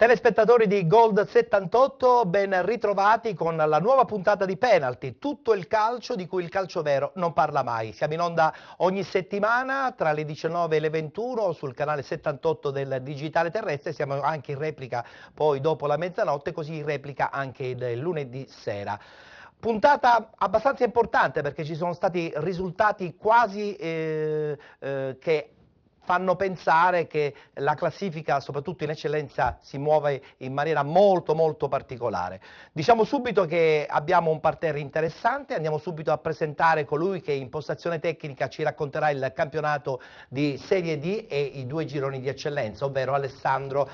Telespettatori di Gold 78, ben ritrovati con la nuova puntata di Penalty, tutto il calcio di cui il calcio vero non parla mai. Siamo in onda ogni settimana tra le 19 e le 21 sul canale 78 del Digitale Terrestre, siamo anche in replica poi dopo la mezzanotte, così in replica anche il lunedì sera. Puntata abbastanza importante perché ci sono stati risultati quasi che fanno pensare che la classifica, soprattutto in eccellenza, si muove in maniera molto particolare. Diciamo subito che abbiamo un parterre interessante, andiamo subito a presentare colui che in postazione tecnica ci racconterà il campionato di Serie D e i due gironi di eccellenza, ovvero Alessandro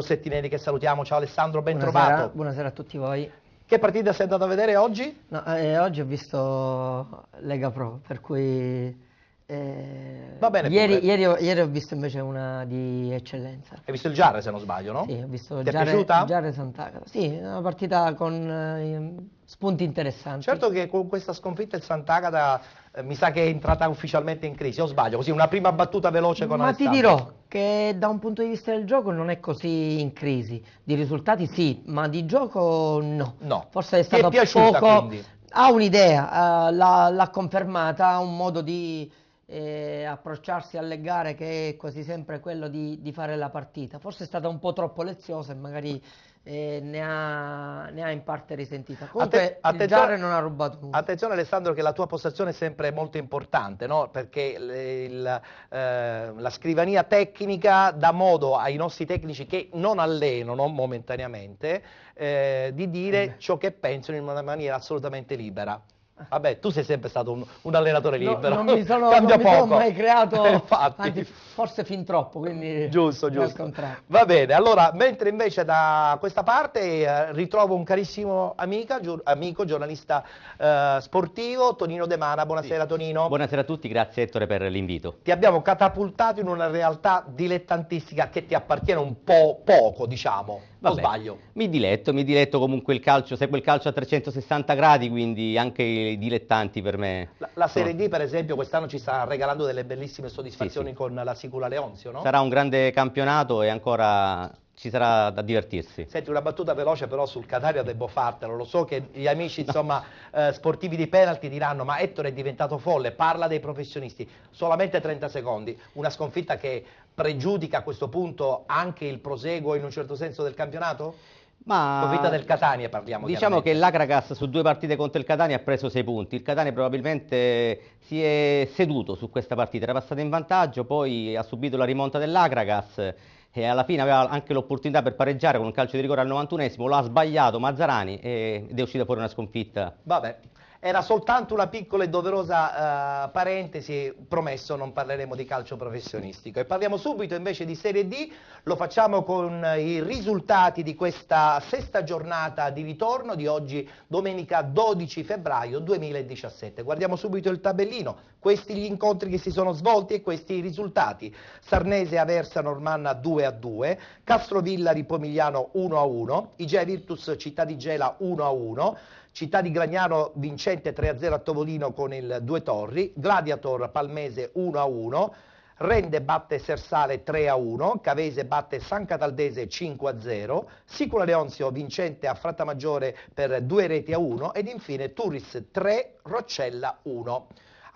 Settinelli, che salutiamo. Ciao Alessandro, ben trovato. Buonasera a tutti voi. Che partita sei andato a vedere oggi? No, oggi ho visto Lega Pro, per cui Va bene. ieri ho visto invece una di eccellenza. Hai visto il Giarre, se non sbaglio, no? Sì, ho visto Ti è piaciuta? Giarre Sant'Agata. Sì, una partita con spunti interessanti. Certo che con questa sconfitta il Sant'Agata mi sa che è entrata ufficialmente in crisi, o sbaglio? Così una prima battuta veloce con Alessandro. Ma ti dirò che da un punto di vista del gioco non è così in crisi. Di risultati sì, ma di gioco no. No. Forse è stato Ti è piaciuta, poco. quindi? Ha un'idea, l'ha confermata, ha un modo di approcciarsi alle gare che è quasi sempre quello di fare la partita. Forse è stata un po' troppo leziosa e magari ne ha in parte risentita. Comunque il Giarre non ha rubato nulla. Attenzione Alessandro, che la tua postazione è sempre molto importante, no? Perché la scrivania tecnica dà modo ai nostri tecnici che non allenano momentaneamente di dire ciò che pensano in una maniera assolutamente libera. Vabbè, tu sei sempre stato un allenatore libero. Non mi sono mai creato, infatti. anzi, forse fin troppo, quindi giusto. al contrario. Va bene, allora, mentre invece da questa parte ritrovo un carissimo amico, giornalista sportivo, Tonino De Mana. Buonasera, sì. Tonino. Buonasera a tutti, grazie Ettore per l'invito. Ti abbiamo catapultato in una realtà dilettantistica che ti appartiene un po' poco, diciamo. Vabbè, o sbaglio? Mi diletto comunque il calcio, seguo il calcio a 360 gradi, quindi anche i dilettanti per me. La Serie D, per esempio, quest'anno ci sta regalando delle bellissime soddisfazioni, sì. Con la Sicula Leonzio, no? Sarà un grande campionato e ancora ci sarà da divertirsi. Senti, una battuta veloce però sul Catania devo fartelo, lo so che gli amici insomma sportivi di Penalty diranno ma Ettore è diventato folle, parla dei professionisti, solamente 30 secondi, una sconfitta che pregiudica a questo punto anche il proseguo in un certo senso del campionato? Sconfitta del Catania parliamo. Diciamo che l'Akragas su 2 partite contro il Catania ha preso 6 punti, il Catania probabilmente si è seduto su questa partita, era passato in vantaggio, poi ha subito la rimonta dell'Akragas e alla fine aveva anche l'opportunità per pareggiare con un calcio di rigore al 91esimo, lo ha sbagliato Mazzarani ed è uscita fuori una sconfitta. Vabbè. Era soltanto una piccola e doverosa parentesi, promesso non parleremo di calcio professionistico. E parliamo subito invece di Serie D, lo facciamo con i risultati di questa sesta giornata di ritorno di oggi, domenica 12 febbraio 2017. Guardiamo subito il tabellino, questi gli incontri che si sono svolti e questi i risultati. Sarnese Aversa Normanna 2-2, Castrovillari Pomigliano 1-1, Igea Virtus Città di Gela 1-1, Città di Gragnano vincente 3-0 a Tovolino con il Due Torri, Gladiator Palmese 1-1, Rende batte Sersale 3-1, Cavese batte San Cataldese 5-0, Sicula Leonzio vincente a Frattamaggiore per 2-1 ed infine Turris 3, Roccella 1.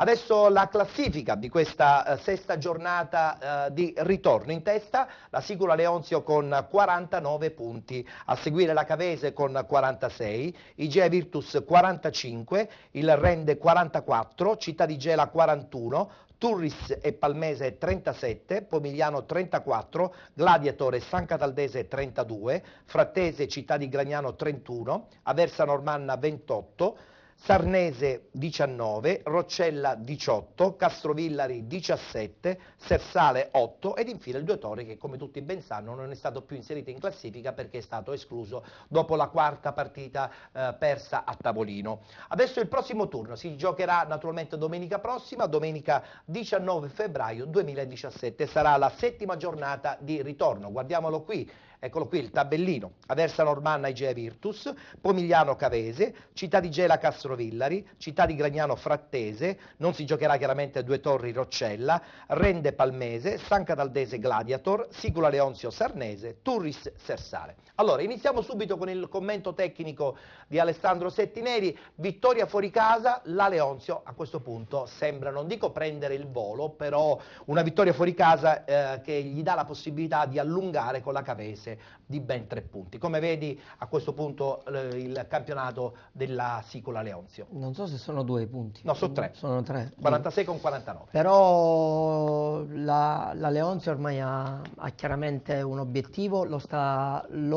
Adesso la classifica di questa sesta giornata di ritorno. In testa la Sicula Leonzio con 49 punti, a seguire la Cavese con 46, Igea Virtus 45, il Rende 44, Città di Gela 41, Turris e Palmese 37, Pomigliano 34, Gladiator e San Cataldese 32, Frattese Città di Gragnano 31, Aversa Normanna 28, Sarnese 19, Roccella 18, Castrovillari 17, Sersale 8 ed infine il Due Torri che come tutti ben sanno non è stato più inserito in classifica perché è stato escluso dopo la quarta partita persa a tavolino. Adesso il prossimo turno si giocherà naturalmente domenica prossima, domenica 19 febbraio 2017, sarà la settima giornata di ritorno. Guardiamolo qui. Eccolo qui il tabellino: Aversa Normanna Igea Virtus, Pomigliano Cavese, Città di Gela Castrovillari, Città di Gragnano Frattese, non si giocherà chiaramente Due Torri Roccella, Rende Palmese, San Cataldese Gladiator, Sicula Leonzio Sarnese, Turris Sersale. Allora, iniziamo subito con il commento tecnico di Alessandro Settineri. Vittoria fuori casa, la Leonzio a questo punto sembra, non dico prendere il volo, però una vittoria fuori casa che gli dà la possibilità di allungare con la Cavese di ben 3 punti. Come vedi a questo punto il campionato della Sicula Leonzio? Non so se sono 2 punti. No, sono 3. Sono 3. 46 con 49. Però la Leonzio ormai ha chiaramente un obiettivo, lo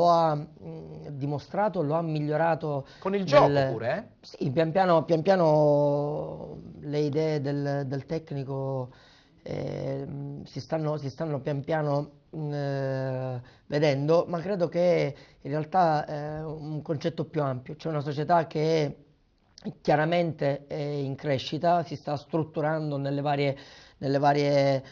ha dimostrato, lo ha migliorato. Con il gioco pure, eh? Sì, pian piano le idee del tecnico si stanno pian piano vedendo, ma credo che in realtà è un concetto più ampio. C'è una società che chiaramente è in crescita, si sta strutturando nelle varie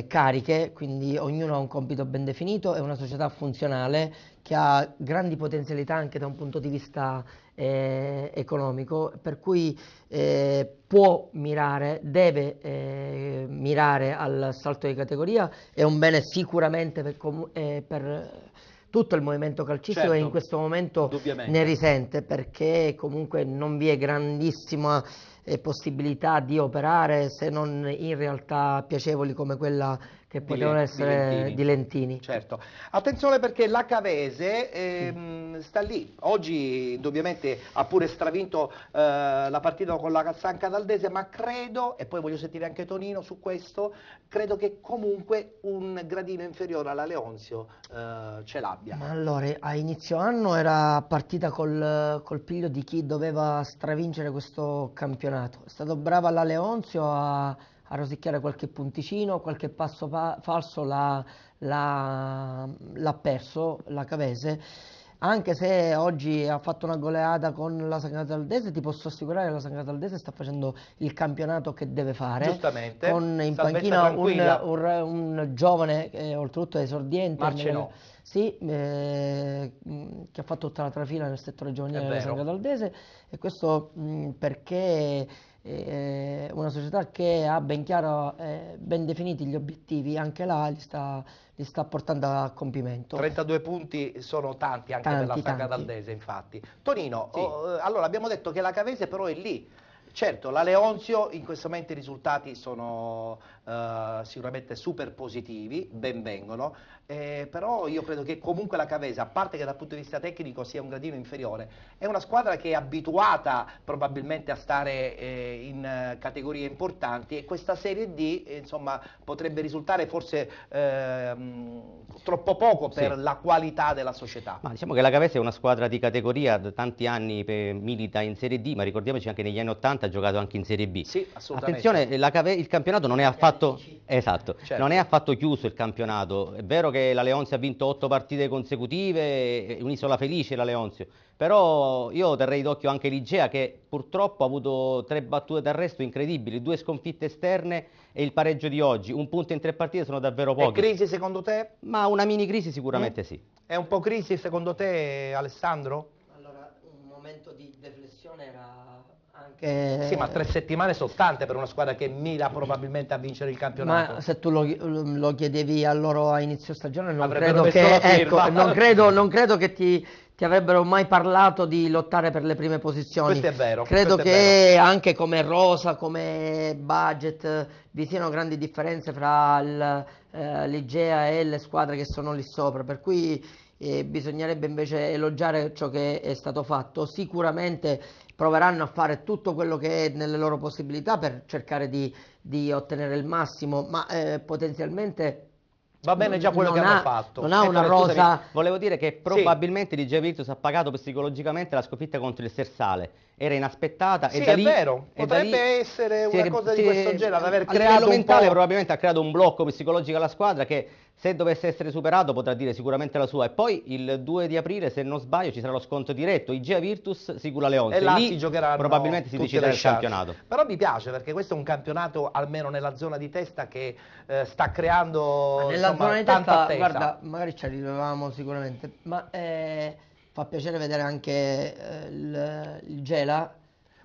cariche, quindi ognuno ha un compito ben definito, è una società funzionale che ha grandi potenzialità anche da un punto di vista economico, per cui può mirare, deve mirare al salto di categoria. È un bene sicuramente per tutto il movimento calcistico, certo, e in questo momento ne risente, perché comunque non vi è grandissima possibilità di operare, se non in realtà piacevoli come quella che potevano essere di Lentini. Certo. Attenzione, perché la Cavese sta lì. Oggi indubbiamente ha pure stravinto la partita con la San Cataldese, ma credo, e poi voglio sentire anche Tonino su questo, credo che comunque un gradino inferiore alla Leonzio ce l'abbia. Ma allora, a inizio anno era partita col piglio di chi doveva stravincere questo campionato. È stato brava la Leonzio a rosicchiare qualche punticino, qualche passo falso l'ha perso la Cavese, anche se oggi ha fatto una goleada con la San Cataldese. Ti posso assicurare che la San Cataldese sta facendo il campionato che deve fare, giustamente, con in panchina un giovane, oltretutto esordiente, Marcenò. sì, che ha fatto tutta la trafila nel settore giovanile della San Cataldese, e questo perché una società che ha ben chiaro, ben definiti gli obiettivi, anche là li sta portando a compimento. 32 punti sono tanti anche per la San Cataldese, infatti. Tonino, sì. Allora abbiamo detto che la Cavese però è lì. Certo, la Leonzio in questo momento i risultati sono sicuramente super positivi, ben vengono, però io credo che comunque la Cavese, a parte che dal punto di vista tecnico sia un gradino inferiore, è una squadra che è abituata probabilmente a stare in categorie importanti, e questa Serie D insomma potrebbe risultare forse troppo poco per la qualità della società. Ma diciamo che la Cavese è una squadra di categoria, da tanti anni milita in Serie D, ma ricordiamoci anche negli anni 80 ha giocato anche in Serie B. Sì, assolutamente. Attenzione, il campionato non è affatto, esatto, certo, non è affatto chiuso il campionato. È vero che la Leonzio ha vinto 8 partite consecutive, è un'isola felice la Leonzio, però io terrei d'occhio anche l'Igea, che purtroppo ha avuto 3 battute d'arresto incredibili, 2 sconfitte esterne e il pareggio di oggi. Un punto in 3 partite sono davvero pochi. È crisi secondo te? Ma una mini crisi sicuramente sì. È un po' crisi secondo te, Alessandro? Allora, un momento di deflessione era anche... Sì, ma 3 settimane sono tante per una squadra che mira probabilmente a vincere il campionato. Ma se tu lo chiedevi a loro a inizio stagione, non Avrebbero credo messo che, la firma. ecco, non credo che ti avrebbero mai parlato di lottare per le prime posizioni. Questo è vero. Credo questo è che vero. anche come rosa, come budget, vi siano grandi differenze fra l'Igea e le squadre che sono lì sopra, per cui bisognerebbe invece elogiare ciò che è stato fatto. Sicuramente proveranno a fare tutto quello che è nelle loro possibilità per cercare di ottenere il massimo, ma potenzialmente Va bene già quello che hanno fatto. Non ha una rosa... Volevo dire che probabilmente l'Igea Virtus ha pagato psicologicamente la sconfitta contro il Sersale. Era inaspettata, sì, e da è lì, vero, e da potrebbe lì essere una cosa di questo genere, ad aver a creato livello un mentale po'... probabilmente ha creato un blocco psicologico alla squadra che Se dovesse essere superato potrà dire sicuramente la sua. E poi il 2 di aprile, se non sbaglio, ci sarà lo scontro diretto Igea Virtus Sigula Leonzio. E là lì si giocheranno probabilmente si tutte deciderà le il chance. campionato. Però mi piace perché questo è un campionato, almeno nella zona di testa, che sta creando Nella insomma, zona di tanta testa, attesa. guarda, magari ci arrivavamo sicuramente, ma fa piacere vedere anche il Gela.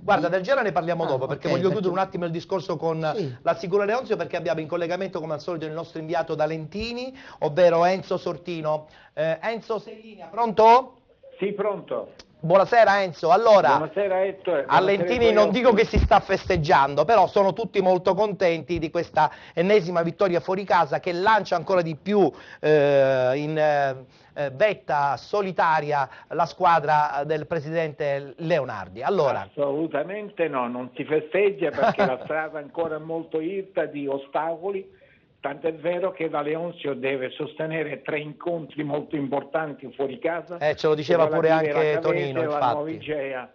Guarda, del Gela ne parliamo dopo, perché ok, voglio chiudere perché- un attimo il discorso con Sì. la Sicula Leonzio, perché abbiamo in collegamento come al solito il nostro inviato da Lentini, ovvero Enzo Sortino. Enzo, sei in linea, pronto? Sì, pronto. Buonasera Enzo, allora Buonasera Ettore. a Buonasera ai Lentini tuoi non dico che ospiti. si sta festeggiando, però sono tutti molto contenti di questa ennesima vittoria fuori casa che lancia ancora di più in vetta solitaria la squadra del presidente Leonardi. Allora, Assolutamente no, non si festeggia perché la strada ancora è molto irta di ostacoli, tant'è vero che la Leonzio deve sostenere 3 incontri molto importanti fuori casa. ce lo diceva pure relativi anche alla Cavese, Tonino, la Nuova infatti. Igea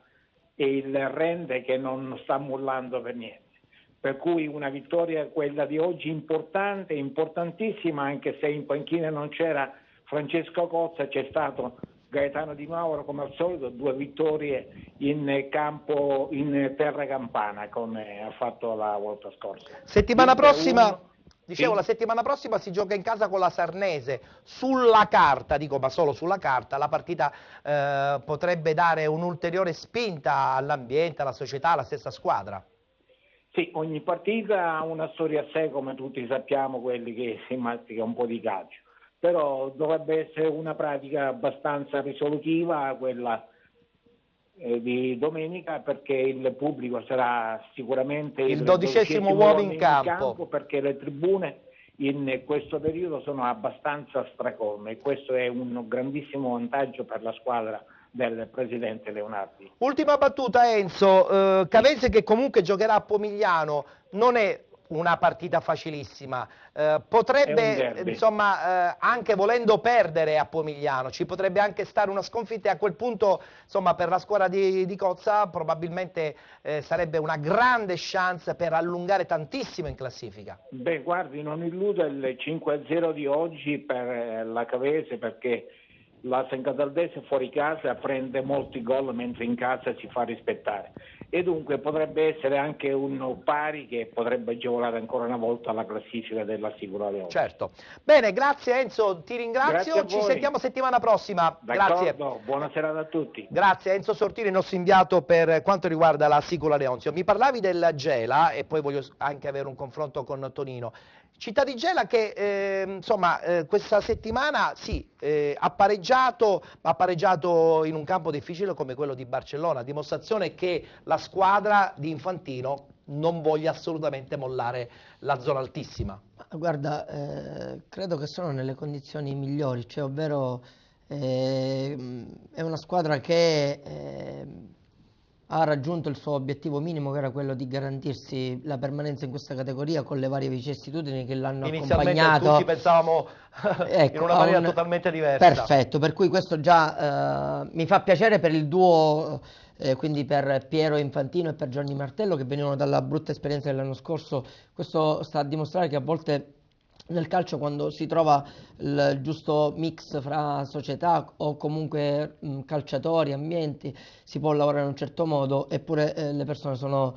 e il Rende che non sta mollando per niente. Per cui una vittoria quella di oggi importante, importantissima, anche se in panchina non c'era Francesco Cozza, c'è stato Gaetano Di Mauro come al solito, 2 vittorie in campo, in terra campana come ha fatto la volta scorsa. Settimana Vince prossima, uno. dicevo, Sì. la settimana prossima si gioca in casa con la Sarnese. Sulla carta, dico, ma solo sulla carta, la partita potrebbe dare un'ulteriore spinta all'ambiente, alla società, alla stessa squadra. Sì, ogni partita ha una storia a sé, come tutti sappiamo, quelli che si mastica un po' di calcio, però dovrebbe essere una pratica abbastanza risolutiva quella di domenica, perché il pubblico sarà sicuramente Il 12° uomo in campo. perché le tribune in questo periodo sono abbastanza stracolme e questo è un grandissimo vantaggio per la squadra del presidente Leonardi. Ultima battuta Enzo, Cavese che comunque giocherà a Pomigliano, non è una partita facilissima, È un potrebbe derby. insomma anche volendo perdere a Pomigliano, ci potrebbe anche stare una sconfitta e a quel punto insomma per la squadra di Cozza probabilmente sarebbe una grande chance per allungare tantissimo in classifica. Beh, guardi, non illudo il 5-0 di oggi per la Cavese, perché la San Cataldese fuori casa prende molti gol mentre in casa si fa rispettare e dunque potrebbe essere anche un pari che potrebbe agevolare ancora una volta la classifica della Sicula Leone. Certo. Bene, grazie Enzo, ti Grazie ringrazio, a ci voi. sentiamo settimana prossima. Grazie. D'accordo, buona serata a tutti. Grazie Enzo Sortini, il nostro inviato per quanto riguarda la Sicula Leonzio. Mi parlavi del Gela e poi voglio anche avere un confronto con Tonino. Città di Gela che insomma questa settimana sì, ha pareggiato, ma ha pareggiato in un campo difficile come quello di Barcellona, a dimostrazione che la squadra di Infantino non voglia assolutamente mollare la zona altissima. Guarda, credo che sono nelle condizioni migliori, cioè ovvero è una squadra che ha raggiunto il suo obiettivo minimo, che era quello di garantirsi la permanenza in questa categoria con le varie vicissitudini che l'hanno Inizialmente accompagnato. tutti pensavamo Ecco, in una maniera totalmente diversa. Perfetto, per cui questo già mi fa piacere per il duo, quindi per Piero Infantino e per Gianni Martello, che venivano dalla brutta esperienza dell'anno scorso. Questo sta a dimostrare che a volte nel calcio, quando si trova il giusto mix fra società o comunque calciatori, ambienti, si può lavorare in un certo modo, eppure le persone sono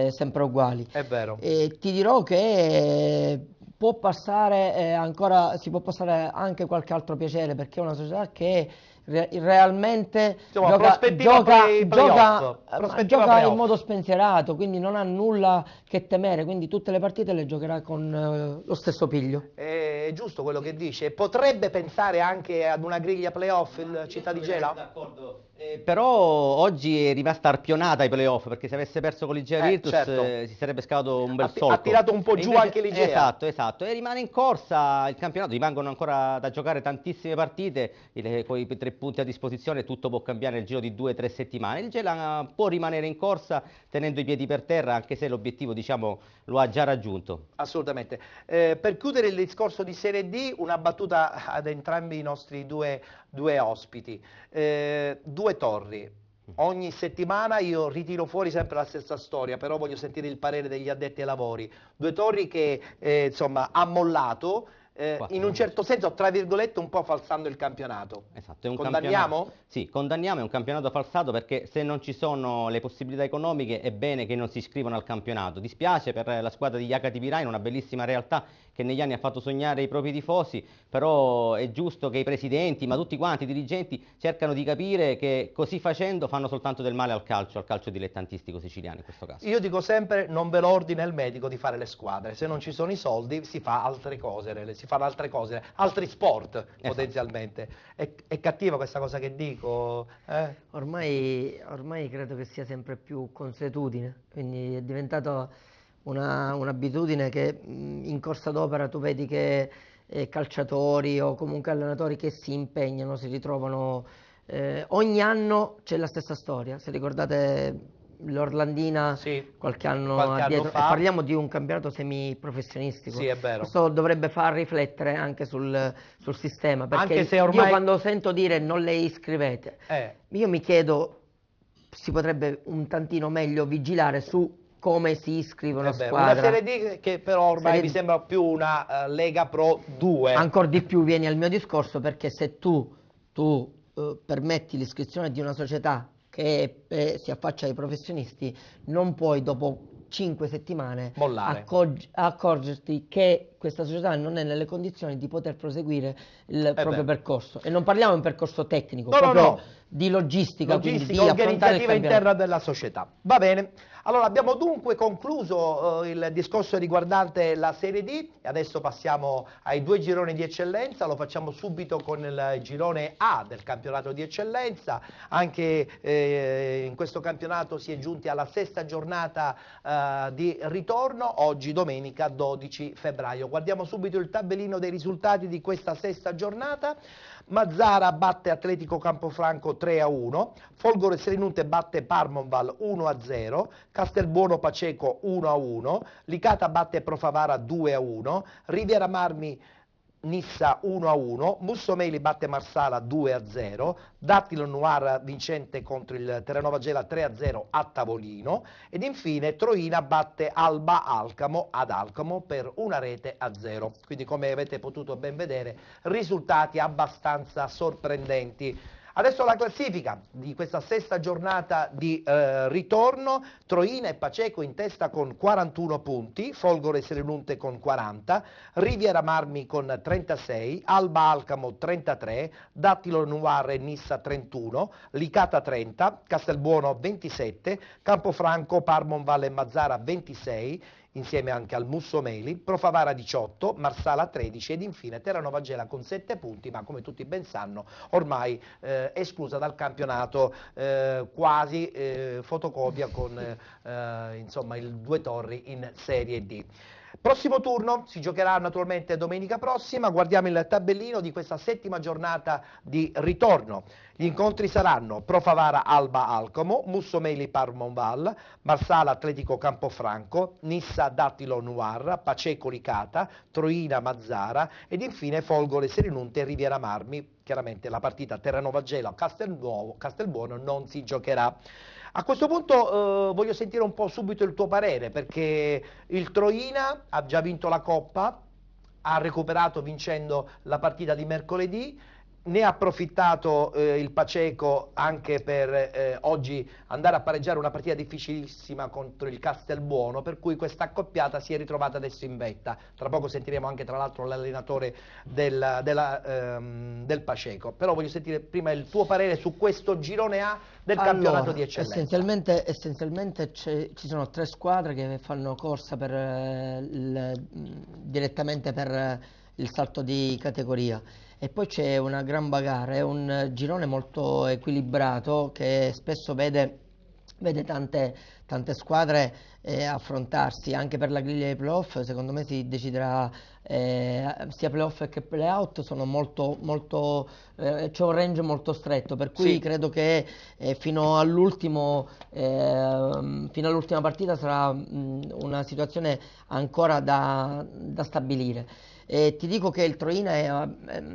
sempre uguali. È vero. E ti dirò che può passare ancora, si può passare anche qualche altro piacere, perché è una società che realmente Insomma, prospettiva playoff. Prospettiva gioca in playoff. modo spensierato, quindi non ha nulla che temere, quindi tutte le partite le giocherà con lo stesso piglio. È giusto quello che dice. Potrebbe pensare anche ad una griglia playoff il Città di Gela? D'accordo. Però oggi è rimasta arpionata ai playoff, perché se avesse perso con l'Igea Virtus certo. si sarebbe scavato un bel Ha solco. tirato un po' E giù invece- anche l'Igea. Esatto, esatto. E rimane in corsa il campionato, rimangono ancora da giocare tantissime partite, con i 3 punti a disposizione tutto può cambiare nel giro di 2 o 3 settimane. Il Gela può rimanere in corsa tenendo i piedi per terra, anche se l'obiettivo, diciamo, lo ha già raggiunto. Assolutamente. Per chiudere il discorso di Serie D, una battuta ad entrambi i nostri due ospiti. 2 torri. Ogni settimana io ritiro fuori sempre la stessa storia, però voglio sentire il parere degli addetti ai lavori. 2 torri che insomma ha mollato, in un certo senso, tra virgolette, un po' falsando il campionato. Esatto, è un Condanniamo? Sì, condanniamo, è un campionato falsato perché se non ci sono le possibilità economiche è bene che non si iscrivano al campionato. Dispiace per la squadra di Jacati Pirai, una bellissima realtà che negli anni ha fatto sognare i propri tifosi, però è giusto che i presidenti, ma tutti quanti i dirigenti cercano di capire che così facendo fanno soltanto del male al calcio dilettantistico siciliano in questo caso. Io dico sempre, non ve lo ordina il medico di fare le squadre, se non ci sono i soldi si fa altre cose, si fanno altre cose, altri sport potenzialmente. È cattiva questa cosa che dico? Ormai credo che sia sempre più consuetudine, quindi è diventato un'abitudine che in corsa d'opera tu vedi che calciatori o comunque allenatori che si impegnano, si ritrovano, ogni anno c'è la stessa storia. Se ricordate l'Orlandina, Sì, qualche anno qualche anno addietro, fa. e parliamo di un campionato semiprofessionistico. Sì, è vero. Questo dovrebbe far riflettere anche sul sistema, perché Anche se ormai- io quando sento dire non le iscrivete, io mi chiedo, si potrebbe un tantino meglio vigilare su come si iscrive una Una squadra. Serie D che però ormai Serie mi D. sembra più una Lega Pro 2. Ancora di più vieni al mio discorso, perché se tu permetti l'iscrizione di una società che si affaccia ai professionisti, non puoi dopo 5 settimane Mollare. accorgerti che questa società non è nelle condizioni di poter proseguire il proprio beh. percorso. E non parliamo di un percorso tecnico, No, no, proprio no. di logistica, quindi Logistica, di affrontare il organizzativa campionato. interna della società. Va bene. Allora abbiamo dunque concluso il discorso riguardante la Serie D e adesso passiamo ai 2 gironi di eccellenza. Lo facciamo subito con il girone A del campionato di eccellenza. Anche in questo campionato si è giunti alla 6ª giornata di ritorno, oggi domenica 12 febbraio. Guardiamo subito il tabellino dei risultati di questa 6ª giornata. Mazzara batte Atletico Campofranco 3-1, Folgore Selinunte batte Parmonval 1-0, Castelbuono Paceco 1-1, Licata batte Profavara 2-1, Riviera Marmi Nissa 1-1, Mussomeli batte Marsala 2-0, Dattilo Noir vincente contro il Terranova Gela 3-0 a tavolino ed infine Troina batte Alba Alcamo ad Alcamo per 1-0. Quindi come avete potuto ben vedere risultati abbastanza sorprendenti. Adesso la classifica di questa 6ª giornata di ritorno: Troina e Paceco in testa con 41 punti, Folgore Selinunte con 40, Riviera Marmi con 36, Alba Alcamo 33, Dattilo Noir e Nissa 31, Licata 30, Castelbuono 27, Campofranco, Parmonval e Mazzara 26, insieme anche al Mussomeli, Profavara 18, Marsala 13 ed infine Terranova Gela con 7 punti, ma come tutti ben sanno ormai esclusa dal campionato, quasi fotocopia con insomma il Due Torri in Serie D. Prossimo turno si giocherà naturalmente domenica prossima. Guardiamo il tabellino di questa 7ª giornata di ritorno. Gli incontri saranno Profavara Alba Alcamo, Mussomeli Parmonval, Marsala Atletico Campofranco, Nissa Dattilo Noir, Paceco Licata, Troina Mazzara ed infine Folgore Selinunte e Riviera Marmi. Chiaramente la partita Terranova Gela Castelbuono non si giocherà. A questo punto voglio sentire un po' subito il tuo parere, perché il Troina ha già vinto la Coppa, ha recuperato vincendo la partita di mercoledì, ne ha approfittato il Paceco anche per oggi andare a pareggiare una partita difficilissima contro il Castelbuono, per cui questa accoppiata si è ritrovata adesso in vetta. Tra poco sentiremo anche tra l'altro l'allenatore del Paceco, però voglio sentire prima il tuo parere su questo girone A del campionato di eccellenza. Essenzialmente ci sono 3 squadre che fanno corsa direttamente per il salto di categoria. E poi c'è una gran bagarre, è un girone molto equilibrato che spesso vede tante squadre affrontarsi. Anche per la griglia dei playoff secondo me si deciderà, sia playoff che playout sono c'è un range molto stretto, per cui Sì. credo che fino all'ultima partita sarà una situazione ancora da stabilire. Ti dico che il Troina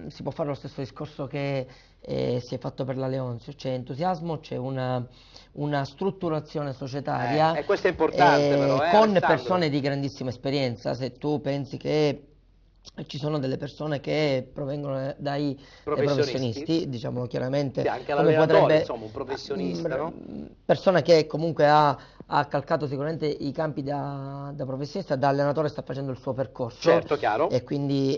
si può fare lo stesso discorso che si è fatto per la Leonzio, c'è entusiasmo, c'è una strutturazione societaria E questo è importante però, con Alessandro? persone di grandissima esperienza. Se tu pensi che ci sono delle persone che provengono dai Professionisti. professionisti, diciamolo chiaramente, Sì, anche come l'allenatore, potrebbe insomma, un professionista, no? persona che comunque ha calcato sicuramente i campi da professionista, da allenatore sta facendo il suo percorso Certo, chiaro. e quindi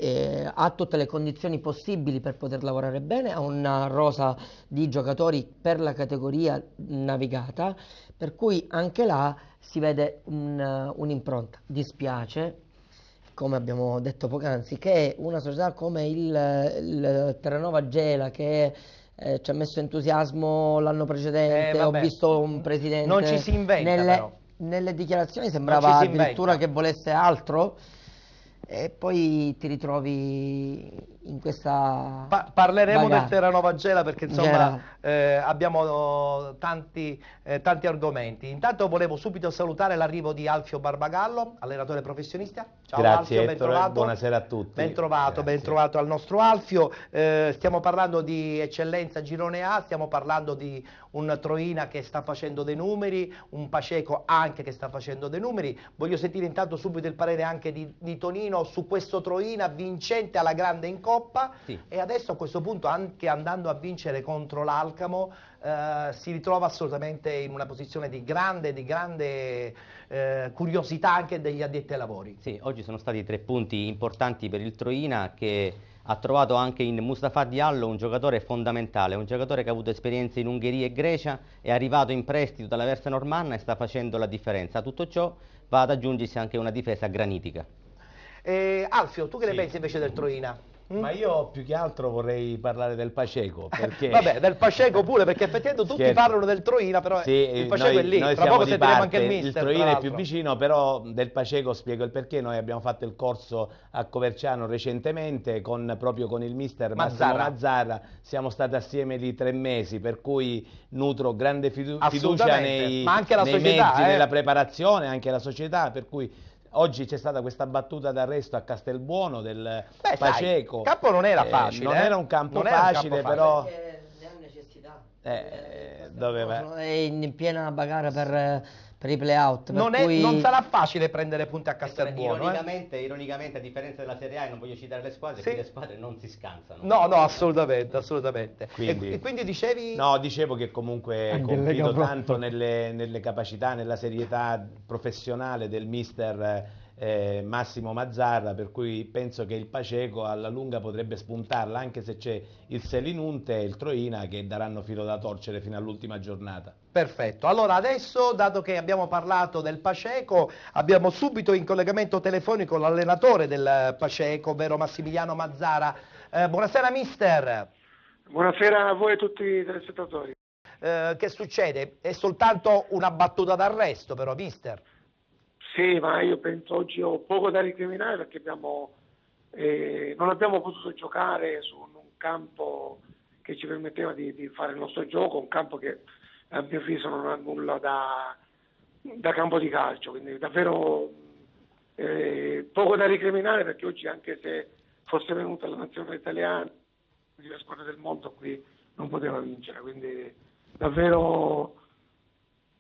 ha tutte le condizioni possibili per poter lavorare bene, ha una rosa di giocatori per la categoria navigata, per cui anche là si vede un'impronta. Dispiace, come abbiamo detto poc'anzi, che una società come il Terranova Gela, che ci ha messo entusiasmo l'anno precedente, ho Vabbè, visto un presidente non ci si inventa però. nelle dichiarazioni Non sembrava ci si addirittura inventa. che volesse altro e poi ti ritrovi in questa Parleremo del bagarre. Terranova Gela perché insomma Gela. abbiamo tanti argomenti. Intanto volevo subito salutare l'arrivo di Alfio Barbagallo, allenatore professionista. Ciao Grazie, Alfio, ben Ettore, trovato. buonasera a tutti. Ben trovato Grazie. al nostro Alfio. Stiamo parlando di eccellenza Girone A, stiamo parlando di un Troina che sta facendo dei numeri, un Paceco anche che sta facendo dei numeri. Voglio sentire intanto subito il parere anche di Tonino su questo Troina vincente alla grande in Coppa. Sì. E adesso a questo punto, anche andando a vincere contro l'Alcamo, si ritrova assolutamente in una posizione di grande curiosità anche degli addetti ai lavori. Sì, oggi sono stati 3 punti importanti per il Troina, che ha trovato anche in Mustafa Diallo un giocatore fondamentale, un giocatore che ha avuto esperienze in Ungheria e Grecia, è arrivato in prestito dalla Versa Normanna e sta facendo la differenza. A tutto ciò va ad aggiungersi anche una difesa granitica. Alfio, tu che ne Sì. pensi invece del Troina? Ma io più che altro vorrei parlare del Paceco, perché... Vabbè, del Paceco pure, perché effettivamente tutti Scherzo. parlano del Troina, però Sì, il Paceco è lì, noi tra siamo poco di sentiremo anche parte, il mister. Troina tra è più l'altro. vicino, però del Paceco spiego il perché. Noi abbiamo fatto il corso a Coverciano recentemente proprio con il mister Massimo Mazzarra, siamo stati assieme lì 3 mesi, per cui nutro grande fiducia Assolutamente, ma anche la nei società, mezzi, nella preparazione, anche la società, per cui... Oggi c'è stata questa battuta d'arresto a Castelbuono del Paceco. Il campo non era facile. Non era un campo Non era un facile, campo però... Perché ne ha necessità. doveva... È in piena bagarre per i play-out. Non sarà facile prendere punti a Castelbuono. Ironicamente, a differenza della Serie A, e non voglio citare le squadre, Sì. qui le squadre non si scansano. No, assolutamente. Quindi- Quindi dicevi... No, dicevo che comunque Anche in confido Lega Pro. tanto nelle capacità, nella serietà professionale del mister Massimo Mazzarra, per cui penso che il Paceco alla lunga potrebbe spuntarla, anche se c'è il Selinunte e il Troina che daranno filo da torcere fino all'ultima giornata. Perfetto, allora adesso, dato che abbiamo parlato del Paceco, abbiamo subito in collegamento telefonico l'allenatore del Paceco, ovvero Massimiliano Mazzara. Buonasera mister. Buonasera a voi e tutti i telespettatori. Che succede? È soltanto una battuta d'arresto però, mister? Sì, ma io penso oggi ho poco da recriminare perché non abbiamo potuto giocare su un campo che ci permetteva di fare il nostro gioco, un campo che a mio avviso non ha nulla da campo di calcio, quindi davvero poco da recriminare perché oggi, anche se fosse venuta la nazionale italiana, le squadre del mondo qui non poteva vincere, quindi davvero